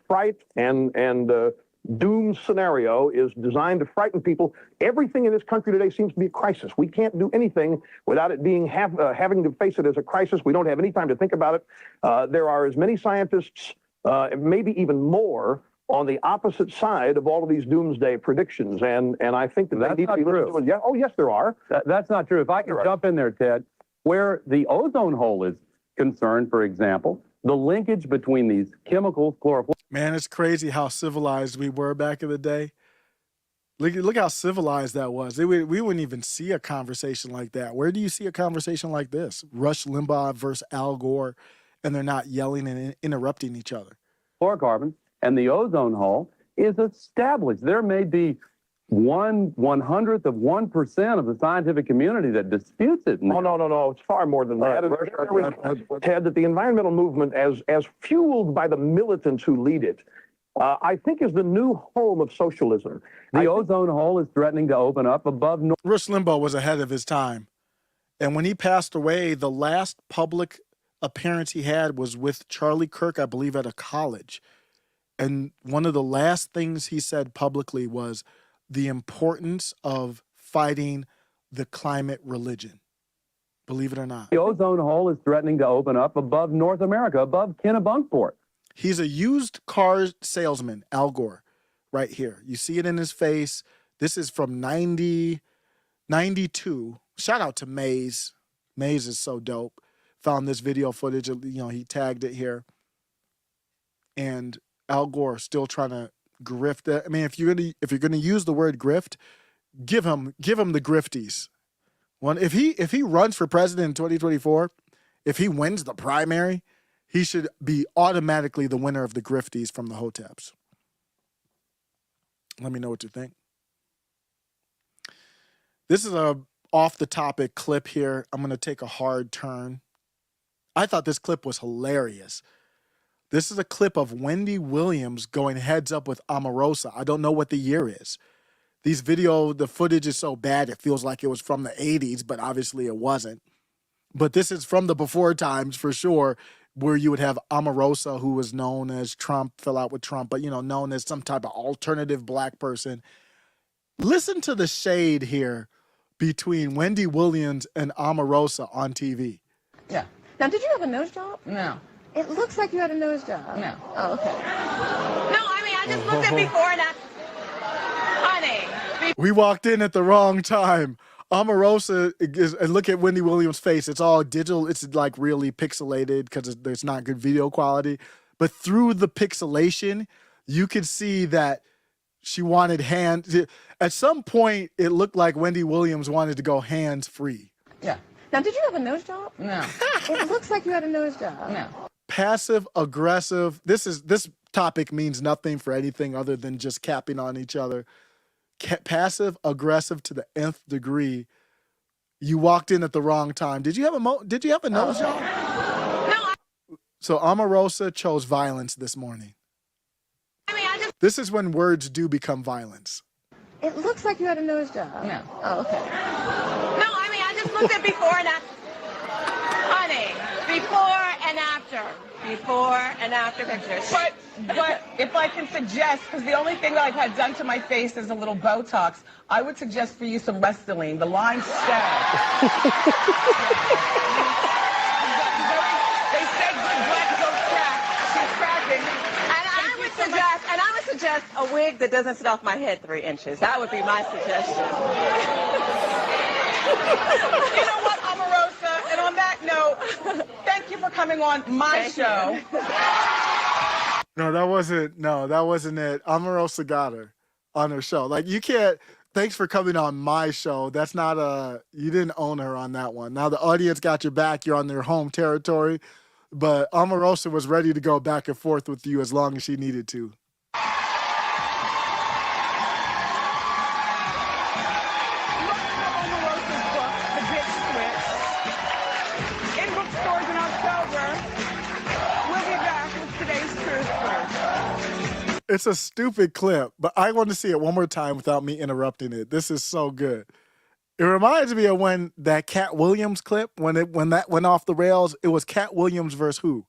fright and doom scenario is designed to frighten people. Everything in this country today seems to be a crisis. We can't do anything without it being having to face it as a crisis. We don't have any time to think about it. There are as many scientists, maybe even more, on the opposite side of all of these doomsday predictions. And I think that that's they need to be listened to. Yeah, oh, yes, there are. That's not true. If I can jump in there, Ted, where the ozone hole is concerned, for example, the linkage between these chemicals, chloroform. Man, it's crazy how civilized we were back in the day. Look how civilized that was. We wouldn't even see a conversation like that. Where do you see a conversation like this? Rush Limbaugh versus Al Gore, and they're not yelling and interrupting each other. Fluorocarbon and the ozone hole is established. There may be 1/100th of 1% of the scientific community that disputes it. Oh, no. It's far more than that. Ted, that the environmental movement, as fueled by the militants who lead it, I think is the new home of socialism. The ozone hole is threatening to open up above North. Rush Limbaugh was ahead of his time. And when he passed away, the last public appearance he had was with Charlie Kirk, I believe, at a college. And one of the last things he said publicly was the importance of fighting the climate religion. Believe it or not. The ozone hole is threatening to open up above North America, above Kennebunkport. He's a used car salesman, Al Gore, right here. You see it in his face. This is from 92. Shout out to Maze. Maze is so dope. Found this video footage, he tagged it here. And Al Gore still trying to grift it. I mean, if you're gonna use the word grift, give him the grifties. If he runs for president in 2024, if he wins the primary, he should be automatically the winner of the grifties from the Hoteps. Let me know what you think. This is a off the topic clip here. I'm going to take a hard turn. I thought this clip was hilarious. This is a clip of Wendy Williams going heads up with Omarosa. I don't know what the year is. The footage is so bad, it feels like it was from the 80s, but obviously it wasn't. But this is from the before times for sure, where you would have Omarosa, who was known as Trump, fell out with Trump, but, known as some type of alternative black person. Listen to the shade here between Wendy Williams and Omarosa on TV. Yeah. Now, did you have a nose job? No. It looks like you had a nose job. No. Oh, okay. No, I mean, I just looked at before and after. Honey. We walked in at the wrong time. Omarosa, and look at Wendy Williams' face. It's all digital. It's like really pixelated because there's not good video quality. But through the pixelation, you could see that she wanted hands. At some point, it looked like Wendy Williams wanted to go hands-free. Yeah. Now, did you have a nose job? No. It looks like you had a nose job. No. Passive aggressive. This topic means nothing for anything other than just capping on each other. Passive aggressive to the nth degree. You walked in at the wrong time. Did you have a nose job? No. So Omarosa chose violence this morning. I mean, This is when words do become violence. It looks like you had a nose job. No. Oh, okay. No, I mean, I just looked at before and after. Honey, before and after. Before and after pictures. But if I can suggest, because the only thing that I've had done to my face is a little Botox, I would suggest for you some Restylane. The lines stay. They say good black don't crack. She's cracking. And I would suggest a wig that doesn't sit off my head 3 inches. That would be my suggestion. You know what, Omarosa? And on that note, thank you for coming on my show. No, that wasn't it. Omarosa got her on her show. Like, you can't, thanks for coming on my show. That's not you didn't own her on that one. Now the audience got your back. You're on their home territory. But Omarosa was ready to go back and forth with you as long as she needed to. It's a stupid clip, but I want to see it one more time without me interrupting it. This is so good. It reminds me of when that Cat Williams clip, when that went off the rails, it was Cat Williams versus who?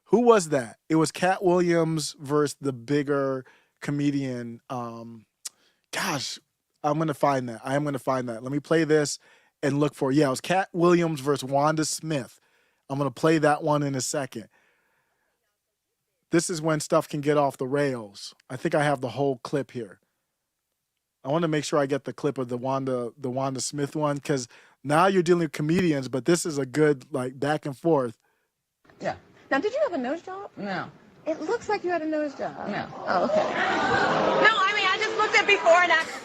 Who was that? It was Cat Williams versus the bigger comedian. Gosh, I'm going to find that. I am going to find that. Let me play this and look for it. Yeah, it was Cat Williams versus Wanda Smith. I'm going to play that one in a second. This is when stuff can get off the rails. I think I have the whole clip here. I want to make sure I get the clip of the Wanda Smith one, because now you're dealing with comedians, but this is a good like back and forth. Yeah. Now, did you have a nose job? No. It looks like you had a nose job. No. Oh, okay. No, I mean, I just looked at before and after.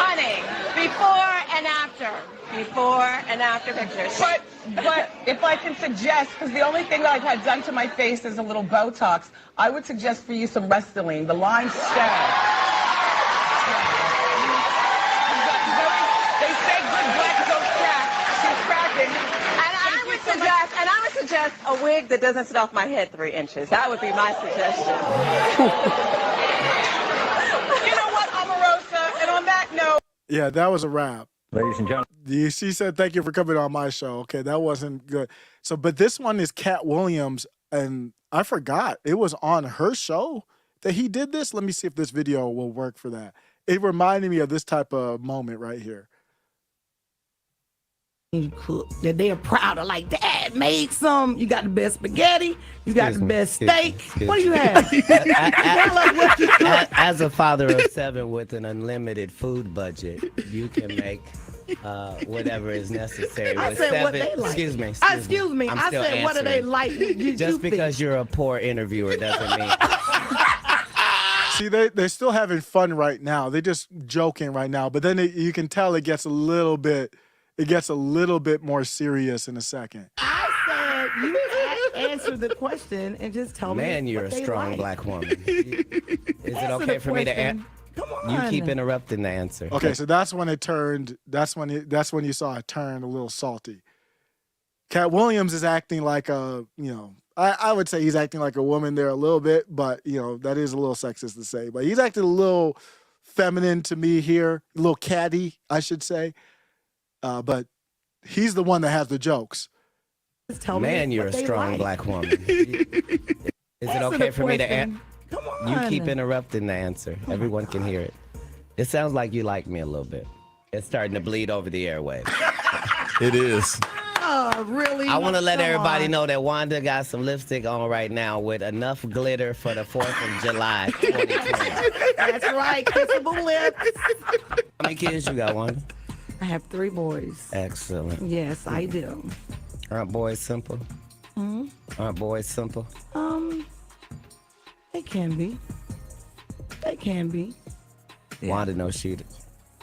Honey, before and after. Before and after pictures. But if I can suggest, because the only thing that I've had done to my face is a little Botox, I would suggest for you some Restylane. The lines stay. They say good black don't crack. She's cracking. And I would suggest a wig that doesn't sit off my head 3 inches. That would be my suggestion. You know what, Omarosa? And on that note. Yeah, that was a wrap. Ladies and gentlemen. She said, thank you for coming on my show. Okay, that wasn't good. So, but this one is Cat Williams, and I forgot. It was on her show that he did this. Let me see if this video will work for that. It reminded me of this type of moment right here. Cook that they are proud of, like, Dad made some. You got the best spaghetti, you got the best steak. What do you have? As a father of 7 with an unlimited food budget, you can make whatever is necessary. I with said 7, what they like. Excuse me. I said what do they like? Just because you're a poor interviewer doesn't mean. See, they're still having fun right now. They're just joking right now. But then you can tell it gets a little bit more serious in a second. I said you answer the question and just tell me. Man, you're a strong black woman. Is it okay for me to Come on. You keep interrupting the answer. Okay, so that's when it turned. That's when you saw it turn a little salty. Cat Williams is acting like a, I would say he's acting like a woman there a little bit, but that is a little sexist to say. But he's acting a little feminine to me here, a little catty, I should say. But he's the one that has the jokes. Man, you're a strong black woman. Is it okay for me to answer? Come on. You keep interrupting the answer. Everyone can hear it. It sounds like you like me a little bit. It's starting to bleed over the airwaves. It is. Oh, really? I want to let Come everybody on. know that Wanda got some lipstick on right now with enough glitter for the 4th of July 2020. That's right. Kissable lips. How many kids you got, Wanda? I have 3 boys. Excellent. Yes, I do. Aren't boys simple? Hmm? Aren't boys simple? They can be. They can be. Wanda knows she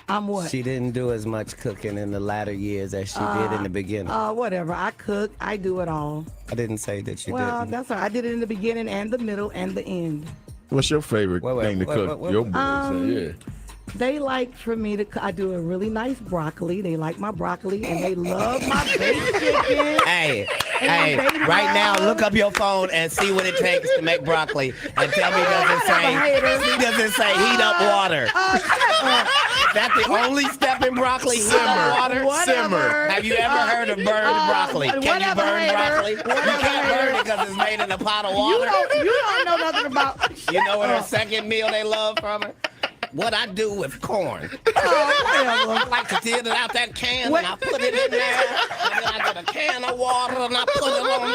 I'm what? She didn't do as much cooking in the latter years as she did in the beginning. Whatever. I cook. I do it all. I didn't say that you Well, didn't. that's all right. I did it in the beginning and the middle and the end. What's your favorite thing to cook? Your boys, yeah. They like for me to. I do a really nice broccoli. They like my broccoli and they love my baked chicken. Hey, And they right now, love- look up your phone and see what it takes to make broccoli, and tell me does it say heat up water? Is that the only step in broccoli? Heat up water? Whatever. Have you ever heard of burned broccoli? Can you whatever, burn hater. broccoli? You Whatever, can't burn hater. it because it's made in a pot of water. You don't know nothing about. You know what her second meal they love from her? What I do with corn. I like to get it out that can and I put it in there. And then I get a can of water and I put it on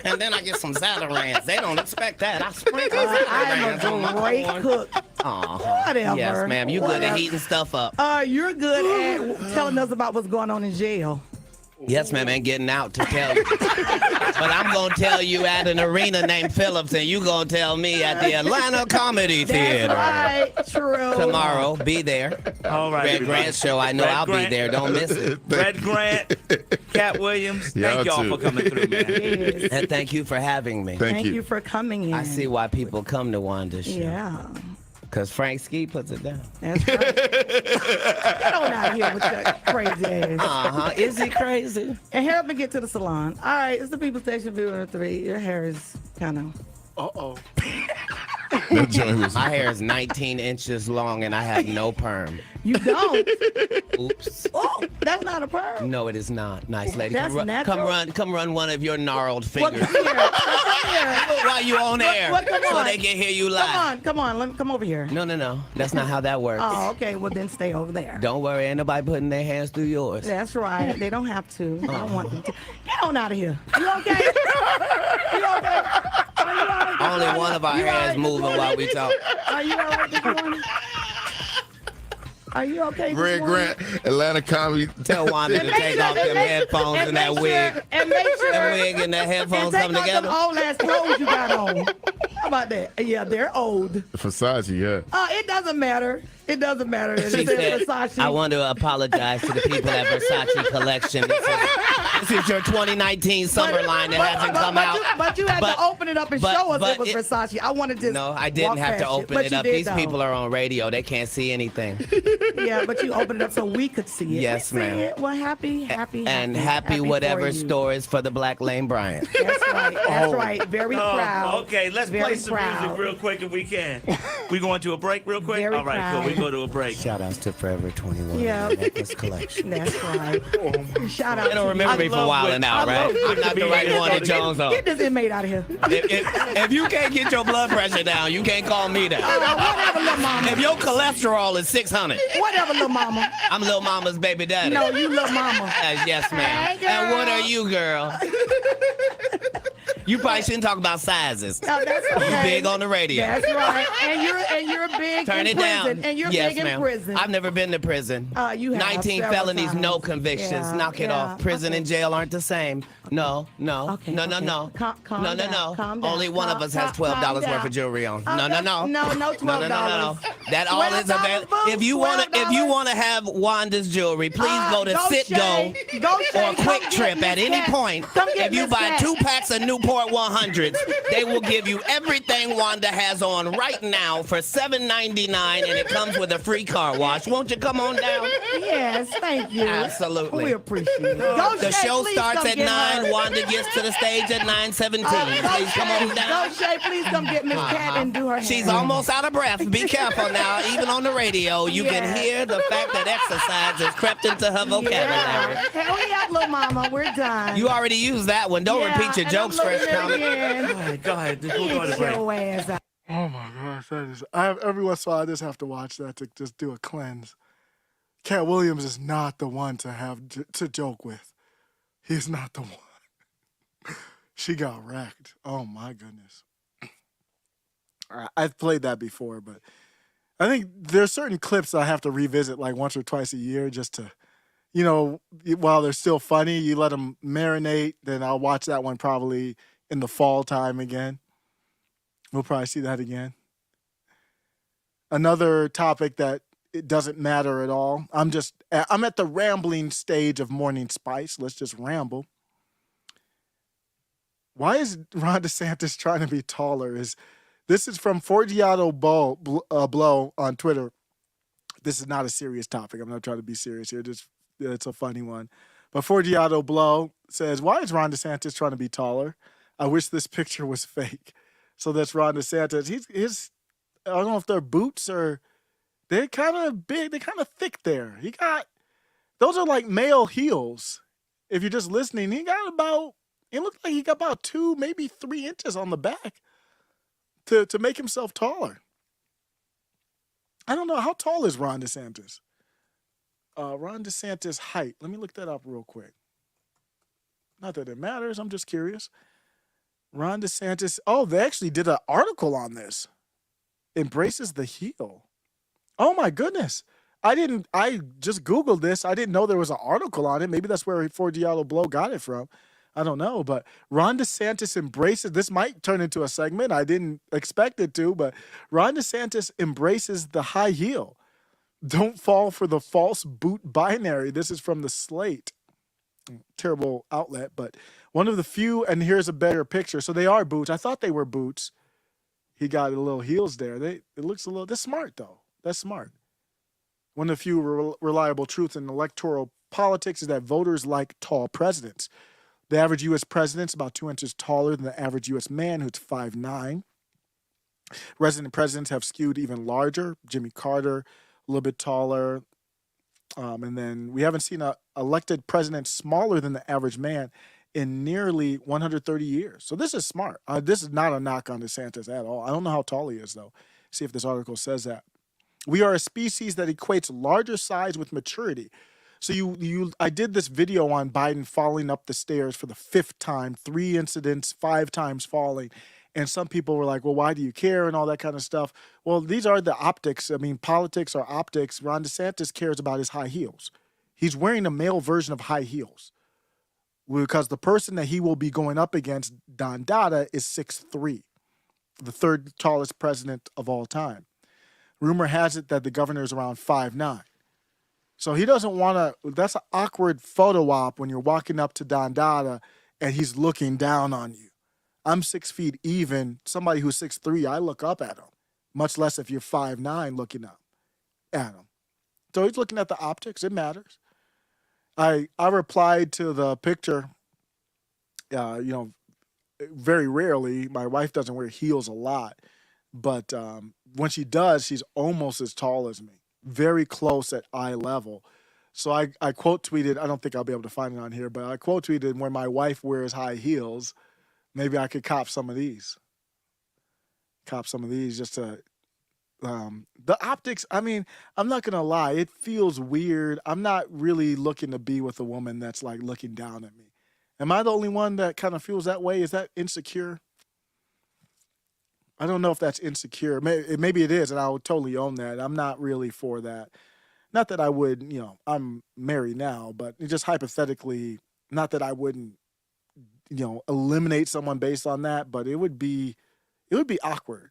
there. And then I get some Zatarain's. They don't expect that. I sprinkle Zatarain's on my Great corn. cook. Whatever. Yes, ma'am. You good at Whatever. heating stuff up. You're good at telling us about what's going on in jail. Yes, ma'am, and getting out to tell you. But I'm going to tell you at an arena named Phillips, and you going to tell me at the Atlanta Comedy Theater. That's right. True. Tomorrow, be there. All right. Red Grant show. I know Red I'll Grant. be there. Don't miss it. Red Grant, Cat Williams, thank y'all for coming through, man. Yes. And thank you for having me. Thank you for coming in. I see why people come to Wanda's show. Yeah. Because Frank Ski puts it down. That's right. Get on out of here with your crazy ass. Is he crazy? And help me get to the salon. All right, it's the People Station Viewer 3. Your hair is kind of. Uh-oh. My hair is 19 inches long and I have no perm. You don't? Oops. Oh, that's not a perm. No, it is not. Nice lady. That's natural. Come run one of your gnarled What, fingers. come here. While you on air, Come so on. they can hear you live. Come on. Let me come over here. No. That's not how that works. Oh, okay. Well, then stay over there. Don't worry, ain't nobody putting their hands through yours. That's right. They don't have to. I don't want them to. Get on out of here. You okay? You okay? Are you all right? Only one of our You all hands right moving this while morning? we talk. Are you all right this morning? Are you okay? Red Grant, Atlanta Comedy. Tell Wanda to take off them headphones and that wig. And make sure. That wig and that headphones and come take off together. them old ass clothes you got on. How about that? Yeah, they're old. Versace, yeah. It doesn't matter. It doesn't matter. It She says said, Versace. I want to apologize to the people at Versace Collection. This is your 2019 summer line that hasn't come out. But you had to open it up and show us it was Versace. I wanted to. No, I didn't have to open it up. These people are on radio. They can't see anything. Yeah, but you opened it up so we could see it. Yes, We see ma'am. it. Well, happy whatever for you. stores for the Black Lane Bryant. That's right. That's right. Very proud. Okay, let's Very play some proud. music real quick if we can. We going to a break real quick? Very All right, proud. cool. We go to a break. Shout outs to Forever 21 Yeah. Necklace Collection. That's right. Shout out. They don't to remember me you. for wilding out, right? I'm not the right one that Jones on. Get this inmate out of here. If you can't get your blood pressure down, you can't call me down. Whatever, little mama. If your cholesterol is 600, Whatever, little mama. I'm Lil Mama's baby daddy. No, you little mama. Yes, ma'am. Hey, And what girl. are you, girl? You probably shouldn't talk about sizes. No, that's You okay. big on the radio. That's right. And you're big Turn in it prison. down. And you're yes, big in ma'am. prison. I've never been to prison. You have 19 several felonies, times. no convictions. Yeah, Knock it yeah. off. Prison and jail aren't the same. No. Okay, No. calm No. down, calm down. Only one of us has Calm $12 worth down. of jewelry on. No $12. No. That all is available. boo, If you want to have Wanda's jewelry, please go to Go Citgo Shay. Go Shay. or Come Quick get Trip Miss at any Cat. point. Come get If you Miss buy Cat. 2 packs of Newport Sport 100s. They will give you everything Wanda has on right now for $7.99, and it comes with a free car wash. Won't you come on down? Yes, thank you. Absolutely. We appreciate it. The show starts at 9. Wanda gets to the stage at 9:17. Please come on down. Go, Shay, please come get Miss Cat and do her hair. She's almost out of breath. Be careful now. Even on the radio, you can hear the fact that exercise has crept into her vocabulary. Hurry up, little mama. We're done. You already used that one. Don't repeat your jokes, Fresh Comic. Go ahead. We'll go to break. Your ass out. Oh my gosh, that is. Every once in a while, I just have to watch that to just do a cleanse. Cat Williams is not the one to have to joke with. He's not the one. She got wrecked. Oh my goodness. I've played that before, but I think there's certain clips I have to revisit like once or twice a year just to, you know, while they're still funny, you let them marinate. Then I'll watch that one probably in the fall time again. We'll probably see that again. Another topic that it doesn't matter at all. I'm at the rambling stage of Morning Spice. Let's just ramble. Why is Ron DeSantis trying to be taller? This is from Forgiato Blow on Twitter. This is not a serious topic. I'm not trying to be serious here. It's a funny one. But Forgiato Blow says, why is Ron DeSantis trying to be taller? I wish this picture was fake. So that's Ron DeSantis. I don't know if they're boots or they're kind of big. They're kind of thick there. Those are like male heels. If you're just listening, it looked like he got about 2, maybe 3 inches on the back to make himself taller. I don't know. How tall is Ron DeSantis? Ron DeSantis' height. Let me look that up real quick. Not that it matters. I'm just curious. Ron DeSantis. Oh, they actually did an article on this. Embraces the heel. Oh my goodness. I just Googled this. I didn't know there was an article on it. Maybe that's where Forgiato Blow got it from. I don't know, but Ron DeSantis embraces, this might turn into a segment. I didn't expect it to, but Ron DeSantis embraces the high heel. Don't fall for the false boot binary. This is from the Slate. Terrible outlet, but one of the few, and here's a better picture. So they are boots. I thought they were boots. He got a little heels there. It looks a little, that's smart though. That's smart. One of the few reliable truths in electoral politics is that voters like tall presidents. The average U.S. president's about 2 inches taller than the average U.S. man, who's 5'9". Resident presidents have skewed even larger. Jimmy Carter, a little bit taller. And then we haven't seen an elected president smaller than the average man in nearly 130 years. So this is smart. This is not a knock on DeSantis at all. I don't know how tall he is, though. See if this article says that. We are a species that equates larger size with maturity. So I did this video on Biden falling up the stairs for the 5th time, 3 incidents, 5 times falling. And some people were like, well, why do you care and all that kind of stuff? Well, these are the optics. I mean, politics are optics. Ron DeSantis cares about his high heels. He's wearing a male version of high heels because the person that he will be going up against, Don Dada, is 6'3", the 3rd tallest president of all time. Rumor has it that the governor is around 5'9". So he doesn't want to, that's an awkward photo op when you're walking up to Don Dada and he's looking down on you. I'm 6 feet even. Somebody who's 6'3", I look up at him, much less if you're 5'9" looking up at him. So he's looking at the optics. It matters. I replied to the picture, very rarely. My wife doesn't wear heels a lot, but when she does, she's almost as tall as me. Very close at eye level. So I quote tweeted, I don't think I'll be able to find it on here, but I quote tweeted when my wife wears high heels, maybe I could cop some of these. Just to, the optics, I mean, I'm not going to lie. It feels weird. I'm not really looking to be with a woman that's like looking down at me. Am I the only one that kind of feels that way? Is that insecure? I don't know if that's insecure. Maybe it is, and I would totally own that. I'm not really for that. Not that I would, I'm married now, but just hypothetically, not that I wouldn't, eliminate someone based on that, but it would be awkward.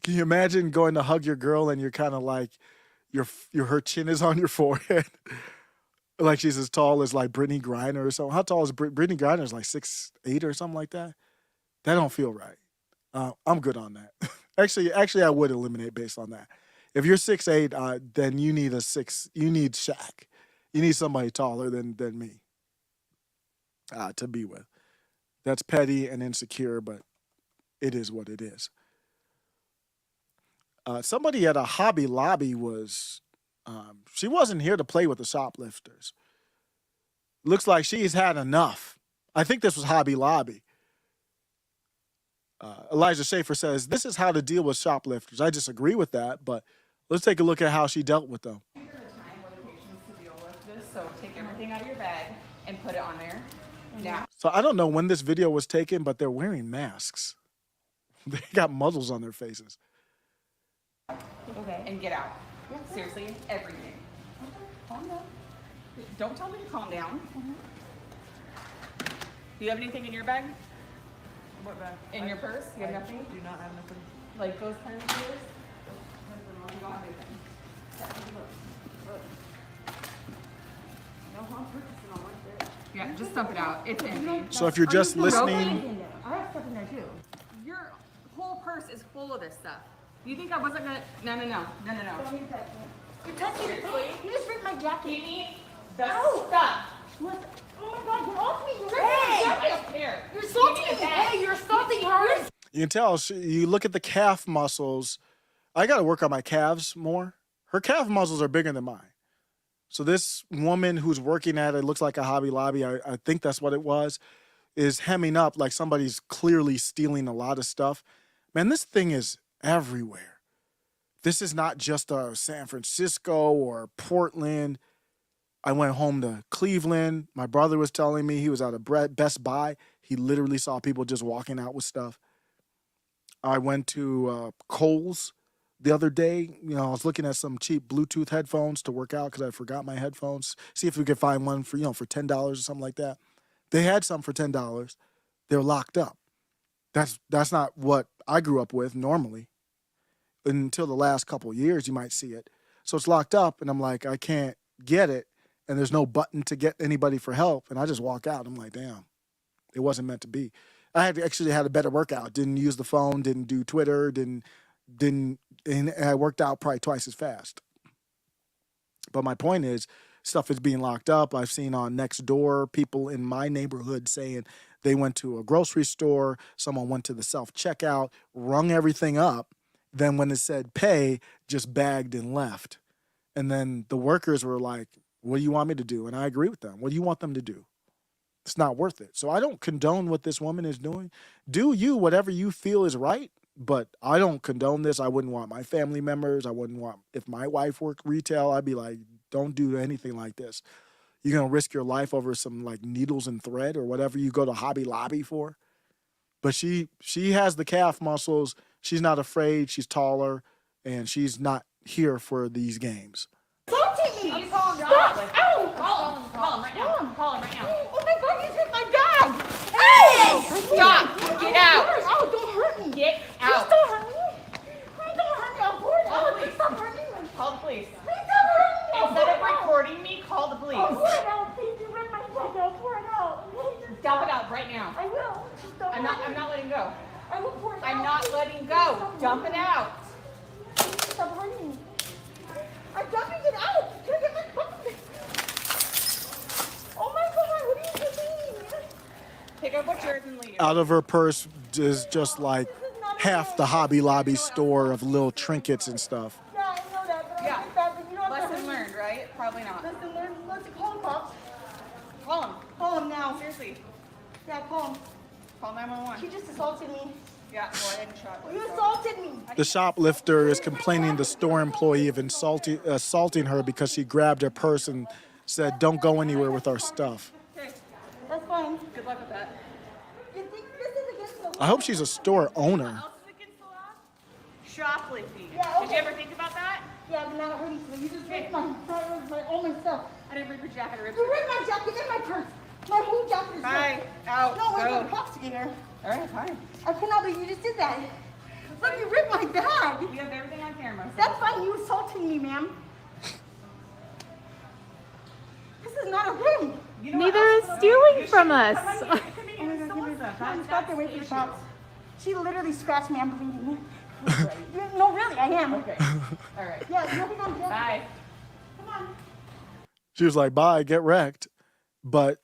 Can you imagine going to hug your girl and you're kind of like, her chin is on your forehead? Like she's as tall as like Brittany Griner or something. How tall is Brittany Griner? Is like 6'8" or something like that. That don't feel right. I'm good on that. actually, I would eliminate based on that. If you're 6'8", then you need You need Shaq. You need somebody taller than me to be with. That's petty and insecure, but it is what it is. Somebody at a Hobby Lobby was. She wasn't here to play with the shoplifters. Looks like she's had enough. I think this was Hobby Lobby. Elijah Schaefer says, this is how to deal with shoplifters. I disagree with that, but let's take a look at how she dealt with them. So take everything out of your bag and put it on there. Now. So I don't know when this video was taken, but they're wearing masks. They got muzzles on their faces. Okay. And get out. Seriously, everything. Calm down. Don't tell me to calm down. Do you have anything in your bag? What bag? In your purse? You have nothing? Do not have nothing. Like those kinds of things? You don't have anything. Yeah, just dump it out. It's empty. So if you're just listening, I have stuff in there too. Your whole purse is full of this stuff. You think I wasn't gonna? No. You touched it. You just ripped my jacket. You need the stuff. What? Oh my God, get off me. You're Here. You're assaulting me. Hey, you're assaulting her. you can tell, you look at the calf muscles. I got to work on my calves more. Her calf muscles are bigger than mine. So this woman who's working at it, looks like a Hobby Lobby, I think that's what it was, is hemming up like somebody's clearly stealing a lot of stuff. Man, this thing is everywhere. This is not just San Francisco or Portland. I went home to Cleveland. My brother was telling me he was at a Best Buy. He literally saw people just walking out with stuff. I went to Kohl's the other day. I was looking at some cheap Bluetooth headphones to work out because I forgot my headphones. See if we could find one for for $10 or something like that. They had some for $10. They're locked up. That's not what I grew up with normally. Until the last couple of years, you might see it. So it's locked up, and I'm like, I can't get it, and there's no button to get anybody for help, and I just walk out. I'm like, damn, it wasn't meant to be. I actually had a better workout. Didn't use the phone, didn't do Twitter, and I worked out probably twice as fast. But my point is, stuff is being locked up. I've seen on Nextdoor people in my neighborhood saying they went to a grocery store, someone went to the self-checkout, rung everything up, then when it said pay, just bagged and left. And then the workers were like, what do you want me to do? And I agree with them. What do you want them to do? It's not worth it. So I don't condone what this woman is doing. Do you, whatever you feel is right, but I don't condone this. I wouldn't want my family members. I wouldn't want, if my wife worked retail, I'd be like, don't do anything like this. You're going to risk your life over some like needles and thread or whatever you go to Hobby Lobby for. But she has the calf muscles. She's not afraid. She's taller, and she's not here for these games. Don't take me. You call him Stop. John. Ow. Call him right now. Call him right now. Oh my God, you hit my bag. Hey! Stop. Get out. Oh, don't hurt me. Get out. Please don't hurt me. Please don't hurt me. I'll pour it out. Please stop hurting me. Call the police. Please don't hurt me. Instead of recording me, call the police. I'll pour it out. Please, you ripped my jacket. I'll pour it out. Dump it out right now. I will. I'm not letting go. I will pour it out. I'm not letting go. Dump it out. Stop hurting me. I'm dumping it out. Can I get my cup? Oh my God, what are you doing? Pick up what's yours and leave. Out of her purse is just like half the Hobby Lobby store of little trinkets and stuff. Yeah, I know that, but Yeah. I think that, but you don't have to Lesson hurt me. learned, right? Probably not. Lesson learned. Let's call him, Pops. Call him. Call him now. Seriously. Yeah, call him. Call 911. She just assaulted me. Yeah, go ahead and shot. You assaulted me. The shoplifter is complaining the store employee of assaulting her because she grabbed her purse and said, don't go anywhere with our stuff. Okay. That's fine. Good luck with that. You think this is against the law? I hope she's a store owner. Else is against the law? Shoplifting. Yeah, Did you ever think about that? Yeah, but not hurting me. You just ripped all my stuff. I didn't rip your jacket. I ripped You your ripped my jacket and my purse. My whole jacket is Bye. ripped. Out. No, I Go. got Pops to get here. All right, fine. I cannot believe you just did that. Look, you ripped my bag. You have everything on camera. So That's fine. You assaulted me, ma'am. This is not a room. You know Neither what? is stealing from us. Oh my God, give me that. Stop there, wait for the cops. She literally scratched me. I'm bleeding. No, really, I am. Okay. All right. Yeah, nothing on deck. Bye. Come on. She was like, bye, get wrecked. But,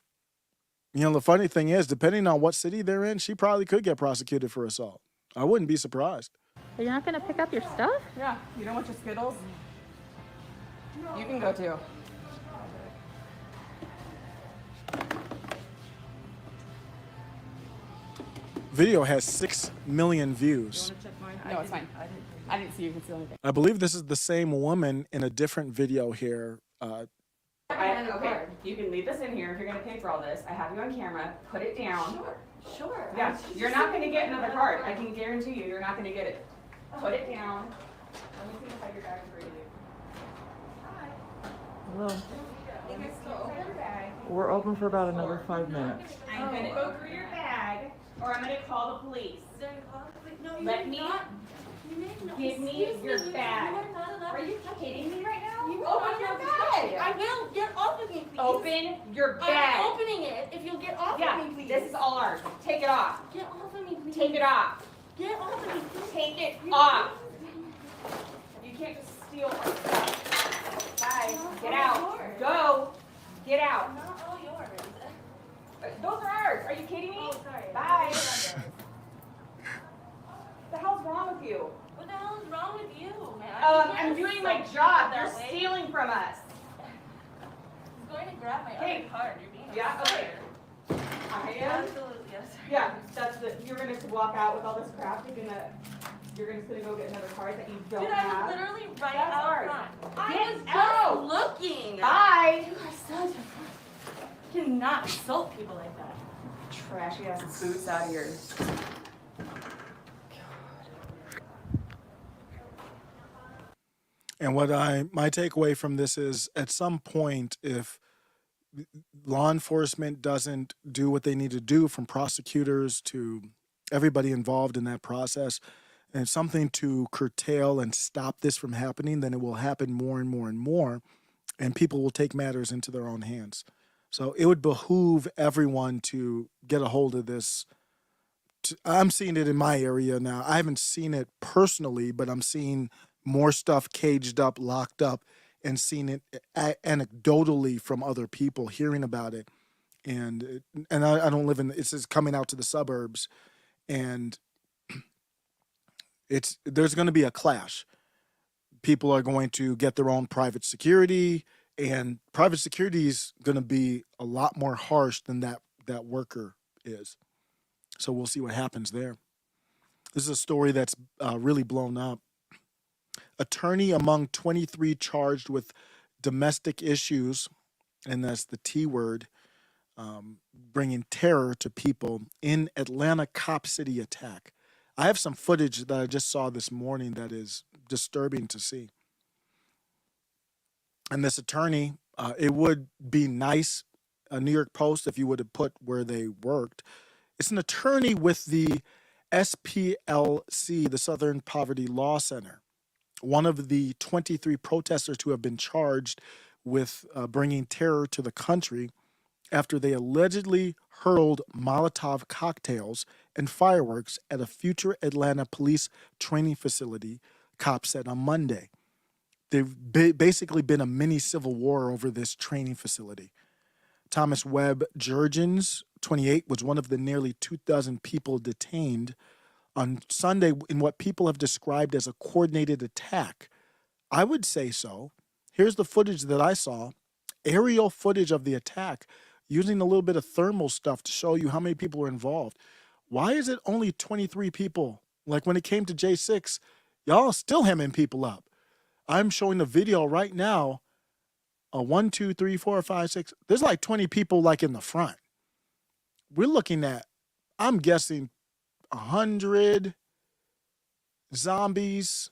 you know, the funny thing is, depending on what city they're in, she probably could get prosecuted for assault. I wouldn't be surprised. You're not going to pick up your stuff? Yeah, you don't want your Skittles? You can go too. Video has 6 million views. No, it's fine. I didn't see you conceal anything. I believe this is the same woman in a different video here. Okay, you can leave this in here if you're going to pay for all this. I have you on camera. Put it down. Sure. Yeah, you're not going to get another card. I can guarantee you, you're not going to get it. Put it down. Let me see inside your bag for you. Hello. You guys still open your bag. We're open for about another 5 minutes. I'm going to go through your bag, or I'm going to call the police. Let me give me your bag. Are you kidding me right now? Open your bag. I will. Get off of me, please. Open your bag. I'm opening it. If you'll get off of me, please. This is all ours. Take it off. Get off of me, please. Take it off. Get off of me, please. Take it off. You can't just steal my stuff. Bye. Get out. Go. Get out. Not all yours. Those are ours. Are you kidding me? Oh, sorry. Bye. What the hell's wrong with you? What the hell is wrong with you, man? I'm doing my job. You're stealing from us. I'm going to grab my other card. You're being Okay. I am. Absolutely, yes. Yeah, you're gonna walk out with all this crap. You're just gonna go get another card that you don't Dude, have. I was literally right That's out ours. front. I Get was out. just looking. Bye. You are such a... You cannot insult people like that. Trashy ass boots out of here. And my takeaway from this is, at some point, if law enforcement doesn't do what they need to do, from prosecutors to everybody involved in that process, and something to curtail and stop this from happening, then it will happen more and more and more, and people will take matters into their own hands. So it would behoove everyone to get a hold of this. I'm seeing it in my area now. I haven't seen it personally, but I'm seeing more stuff caged up, locked up, and seeing it anecdotally from other people, hearing about it. And I don't live in, it's just coming out to the suburbs, and there's going to be a clash. People are going to get their own private security, and private security is going to be a lot more harsh than that worker is. So we'll see what happens there. This is a story that's really blown up. Attorney among 23 charged with domestic issues, and that's the T word, bringing terror to people in Atlanta Cop City attack. I have some footage that I just saw this morning that is disturbing to see. And this attorney, it would be nice, a New York Post, if you would have put where they worked. It's an attorney with the SPLC, the Southern Poverty Law Center, one of the 23 protesters who have been charged with bringing terror to the country after they allegedly hurled Molotov cocktails and fireworks at a future Atlanta police training facility, cops said on Monday. They've basically been a mini civil war over this training facility. Thomas Webb Jurgens, 28, was one of the nearly 2,000 people detained on Sunday in what people have described as a coordinated attack. I would say so. Here's the footage that I saw, aerial footage of the attack, using a little bit of thermal stuff to show you how many people were involved. Why is it only 23 people? Like when it came to J6, y'all still hemming people up. I'm showing the video right now. 1, 2, 3, 4, 5, 6. There's like 20 people like in the front. We're looking at, I'm guessing, 100 zombies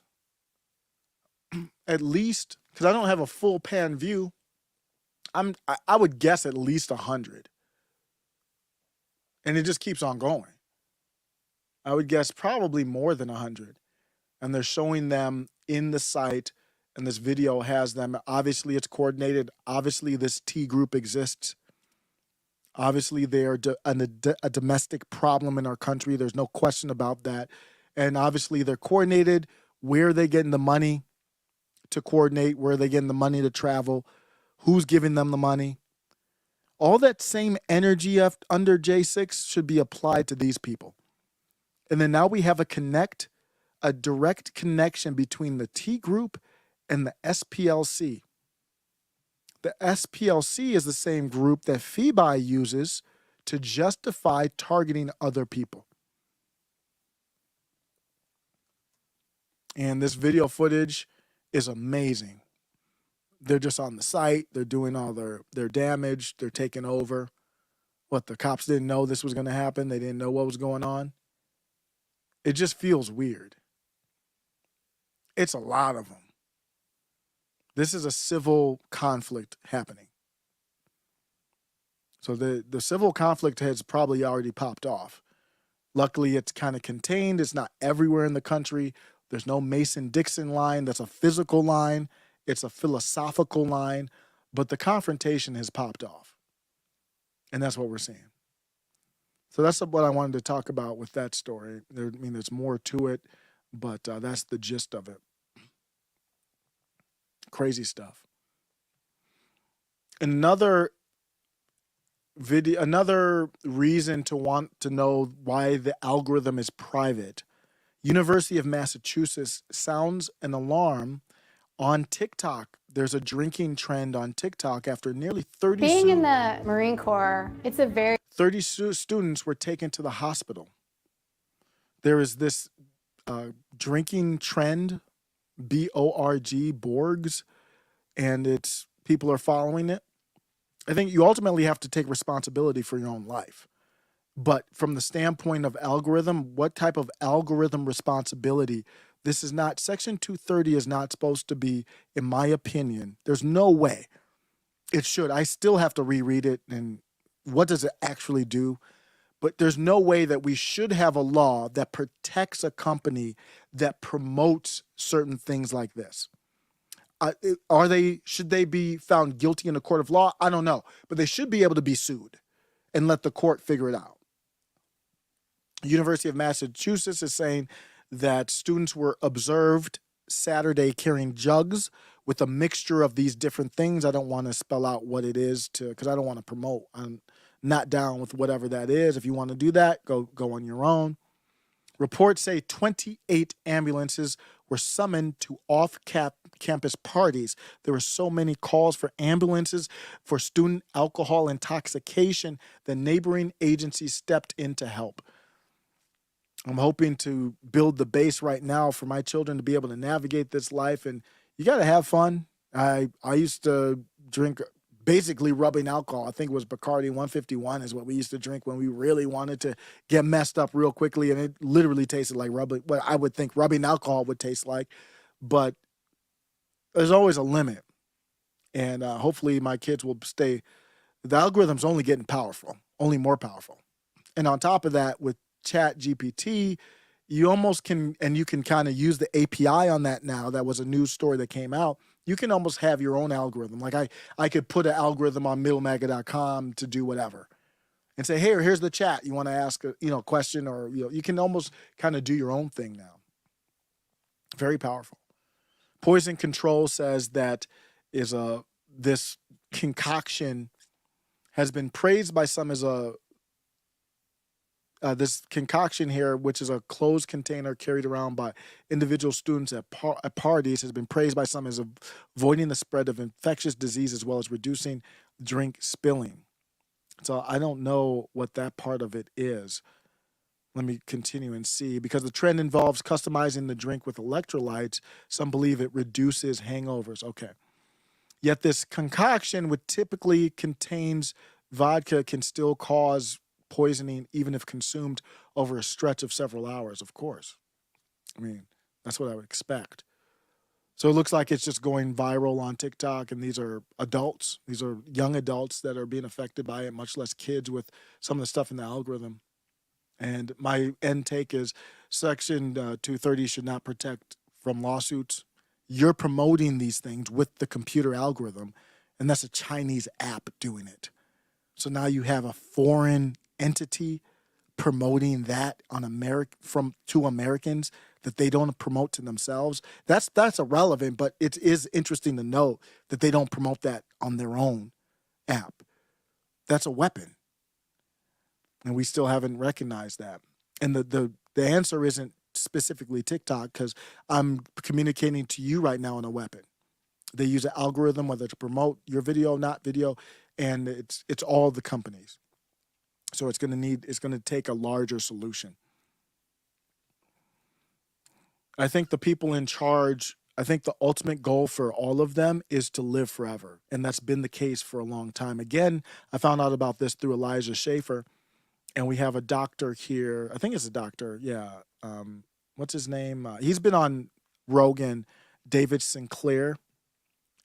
at least, because I don't have a full pan view. I would guess at least 100. And it just keeps on going. I would guess probably more than 100. And they're showing them in the site And this video has them. Obviously, it's coordinated. Obviously, this T group exists. Obviously, they're a domestic problem in our country. There's no question about that. And obviously, they're coordinated. Where are they getting the money to coordinate? Where are they getting the money to travel? Who's giving them the money? All that same energy under J6 should be applied to these people. And then now we have a direct connection between the T group and the SPLC. The SPLC is the same group that FEBI uses to justify targeting other people. And this video footage is amazing. They're just on the site. They're doing all their damage. They're taking over. What, the cops didn't know this was going to happen? They didn't know what was going on? It just feels weird. It's a lot of them. This is a civil conflict happening. So the civil conflict has probably already popped off. Luckily, it's kind of contained. It's not everywhere in the country. There's no Mason-Dixon line. That's a physical line. It's a philosophical line. But the confrontation has popped off. And that's what we're seeing. So that's what I wanted to talk about with that story. There's more to it, but that's the gist of it. Crazy stuff. Another reason to want to know why the algorithm is private. University of Massachusetts sounds an alarm on TikTok. There's a drinking trend on TikTok after nearly 30 Being in the Marine Corps, it's a very 30 students were taken to the hospital. There is this drinking trend, B-O-R-G, Borgs, and people are following it. I think you ultimately have to take responsibility for your own life. But from the standpoint of algorithm, what type of algorithm responsibility? This is not, Section 230 is not supposed to be, in my opinion, there's no way it should. I still have to reread it and what does it actually do? But there's no way that we should have a law that protects a company that promotes certain things like this. Should they be found guilty in a court of law? I don't know, but they should be able to be sued and let the court figure it out. University of Massachusetts is saying that students were observed Saturday carrying jugs with a mixture of these different things. I don't want to spell out what it is because I don't want to promote. I'm not down with whatever that is. If you want to do that, go on your own. Reports say 28 ambulances were summoned to off-campus parties. There were so many calls for ambulances for student alcohol intoxication that neighboring agencies stepped in to help. I'm hoping to build the base right now for my children to be able to navigate this life, and you got to have fun. I used to drink basically rubbing alcohol. I think it was Bacardi 151 is what we used to drink when we really wanted to get messed up real quickly, and it literally tasted like rubbing, what I would think rubbing alcohol would taste like. But there's always a limit, and hopefully my kids will stay. The algorithm's only getting powerful, only more powerful. And on top of that, with Chat GPT, you almost can, and you can kind of use the API on that now. That was a news story that came out. You can almost have your own algorithm. Like I could put an algorithm on middlemaga.com to do whatever and say, hey, here's the chat. You want to ask a question, or you can almost kind of do your own thing now. Very powerful. Poison Control says that this concoction has been praised by some as this concoction here, which is a closed container carried around by individual students at parties, has been praised by some as avoiding the spread of infectious disease as well as reducing drink spilling. So I don't know what that part of it is. Let me continue and see. Because the trend involves customizing the drink with electrolytes, some believe it reduces hangovers. Okay. Yet this concoction, which typically contains vodka, can still cause poisoning even if consumed over a stretch of several hours, of course. I mean, that's what I would expect. So it looks like it's just going viral on TikTok, and these are adults. These are young adults that are being affected by it, much less kids with some of the stuff in the algorithm. And my end take is Section 230 should not protect from lawsuits. you're promoting these things with the computer algorithm, and that's a Chinese app doing it. So now you have a foreign entity promoting that on to Americans that they don't promote to themselves. That's irrelevant, but it is interesting to note that they don't promote that on their own app. That's a weapon. And we still haven't recognized that. And the answer isn't specifically TikTok, because I'm communicating to you right now on a weapon. They use an algorithm, whether to promote your video, not video, and it's all the companies. So it's going to take a larger solution. I think the people in charge, I think the ultimate goal for all of them is to live forever. And that's been the case for a long time. Again, I found out about this through Elijah Schaffer. And we have a doctor here. I think it's a doctor. Yeah. What's his name? He's been on Rogan, David Sinclair.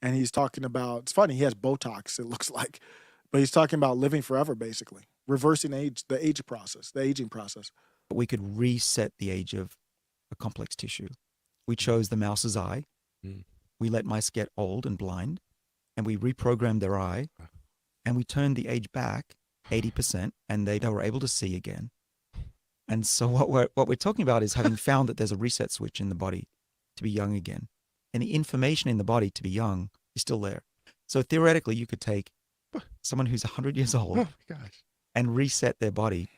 And he's talking about, it's funny, he has Botox, it looks like. But he's talking about living forever, basically. Reversing the aging process. We could reset the age of a complex tissue. We chose the mouse's eye. We let mice get old and blind. And we reprogrammed their eye. And we turned the age back 80%, and they were able to see again. And so what we're talking about is having found that there's a reset switch in the body to be young again. And the information in the body to be young is still there. So theoretically, you could take someone who's 100 years old and reset their body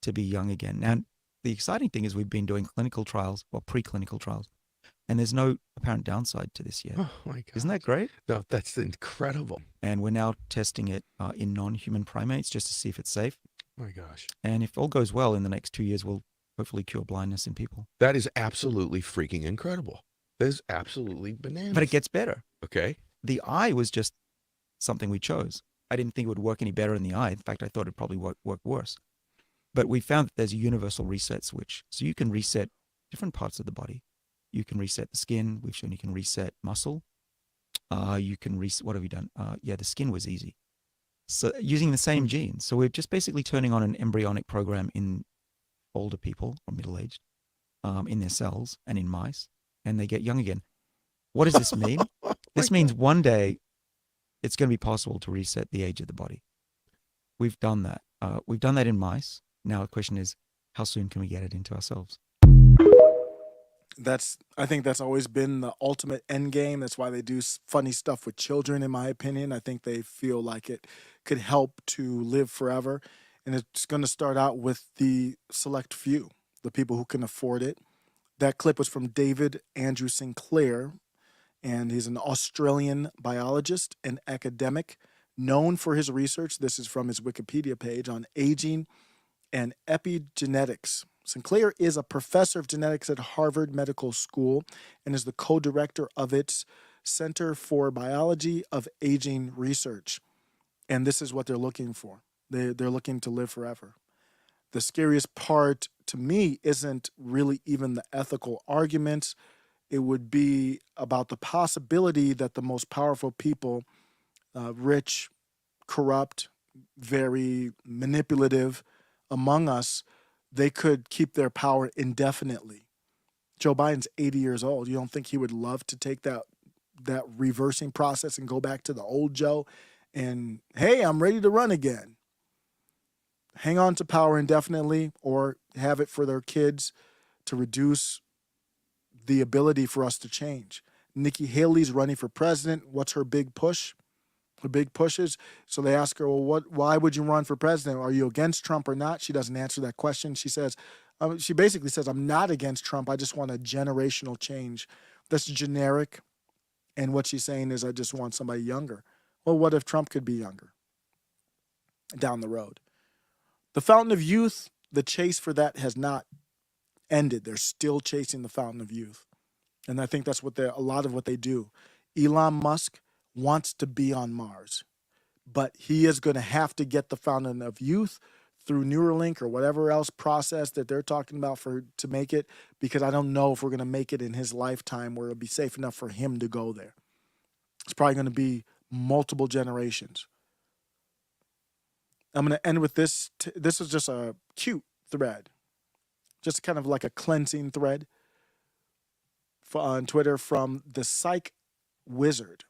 to be young again. Now, the exciting thing is we've been doing clinical trials or preclinical trials, and there's no apparent downside to this yet. Oh my God. Isn't that great? No, that's incredible. And we're now testing it in non-human primates just to see if it's safe. Oh my gosh. And if all goes well, in the next 2 years, we'll hopefully cure blindness in people. That is absolutely freaking incredible. That is absolutely bananas. But it gets better. Okay. The eye was just something we chose. I didn't think it would work any better in the eye. In fact, I thought it'd probably work worse. But we found that there's a universal reset switch. So you can reset different parts of the body. You can reset the skin. We've shown you can reset muscle. You can reset, what have we done? The skin was easy. So using the same genes. So we're just basically turning on an embryonic program in older people or middle-aged in their cells and in mice, and they get young again. What does this mean? This means one day it's going to be possible to reset the age of the body. We've done that. We've done that in mice. Now the question is, how soon can we get it into ourselves? I think that's always been the ultimate end game. That's why they do funny stuff with children, in my opinion. I think they feel like it could help to live forever. And it's going to start out with the select few, the people who can afford it. That clip was from David Andrew Sinclair, and he's an Australian biologist and academic known for his research. This is from his Wikipedia page on aging and epigenetics. Sinclair is a professor of genetics at Harvard Medical School and is the co-director of its Center for Biology of Aging Research. And this is what they're looking for. They're looking to live forever. The scariest part to me isn't really even the ethical arguments. It would be about the possibility that the most powerful people, rich, corrupt, very manipulative among us, they could keep their power indefinitely. Joe Biden's 80 years old. You don't think he would love to take that reversing process and go back to the old Joe and, hey, I'm ready to run again? Hang on to power indefinitely or have it for their kids to reduce the ability for us to change. Nikki Haley's running for president. What's her big push? Her big pushes. So they ask her, well, why would you run for president? Are you against Trump or not? She doesn't answer that question. She says, she basically says, I'm not against Trump. I just want a generational change. That's generic. And what she's saying is, I just want somebody younger. Well, what if Trump could be younger down the road? The Fountain of Youth, the chase for that has not ended. They're still chasing the Fountain of Youth. And I think that's what a lot of what they do. Elon Musk wants to be on Mars, but he is going to have to get the Fountain of Youth through Neuralink or whatever else process that they're talking about to make it, because I don't know if we're going to make it in his lifetime where it'll be safe enough for him to go there. It's probably going to be multiple generations. I'm going to end with this. This is just a cute thread, just kind of like a cleansing thread on Twitter from the Psych Wizard.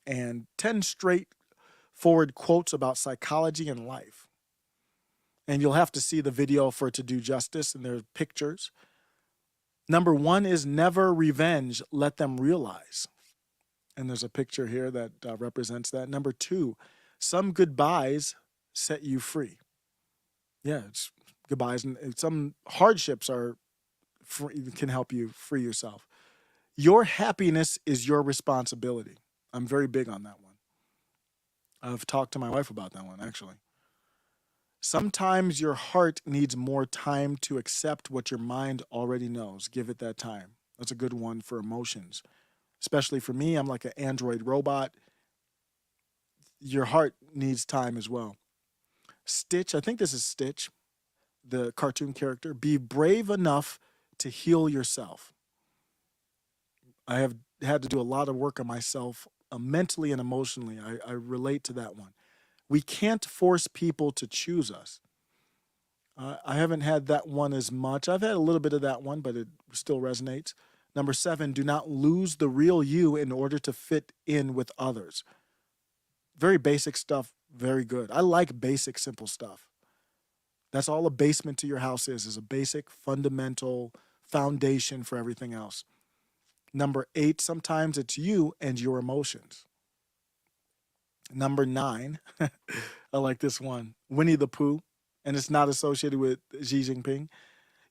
And 10 straightforward quotes about psychology and life. And you'll have to see the video for it to do justice, and there's pictures. Number 1 is never revenge, let them realize. And there's a picture here that represents that. Number 2, some goodbyes set you free. Yeah, it's goodbyes, and some hardships can help you free yourself. Your happiness is your responsibility. I'm very big on that one. I've talked to my wife about that one, actually. Sometimes your heart needs more time to accept what your mind already knows. Give it that time. That's a good one for emotions. Especially for me, I'm like an android robot. Your heart needs time as well. Stitch, I think this is Stitch, the cartoon character. Be brave enough to heal yourself. I have had to do a lot of work on myself mentally and emotionally. I relate to that one. We can't force people to choose us. I haven't had that one as much. I've had a little bit of that one, but it still resonates. Number 7, do not lose the real you in order to fit in with others. Very basic stuff, very good. I like basic, simple stuff. That's all a basement to your house is a basic, fundamental foundation for everything else. Number 8, sometimes it's you and your emotions. Number 9, I like this one, Winnie the Pooh, and it's not associated with Xi Jinping.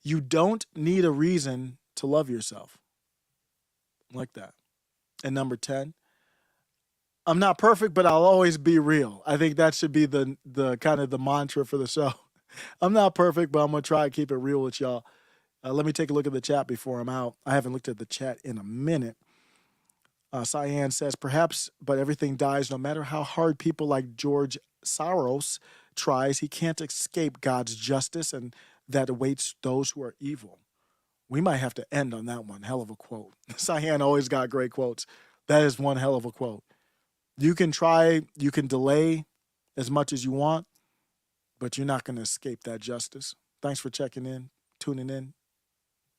You don't need a reason to love yourself. I like that. And number 10, I'm not perfect, but I'll always be real. I think that should be the kind of the mantra for the show. I'm not perfect, but I'm going to try to keep it real with y'all. Let me take a look at the chat before I'm out. I haven't looked at the chat in a minute. Cyan says, perhaps, but everything dies. No matter how hard people like George Soros tries, he can't escape God's justice, and that awaits those who are evil. We might have to end on that one. Hell of a quote. Cyan always got great quotes. That is one hell of a quote. You can try, you can delay as much as you want, but you're not going to escape that justice. Thanks for checking in, tuning in.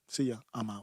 See ya. I'm out.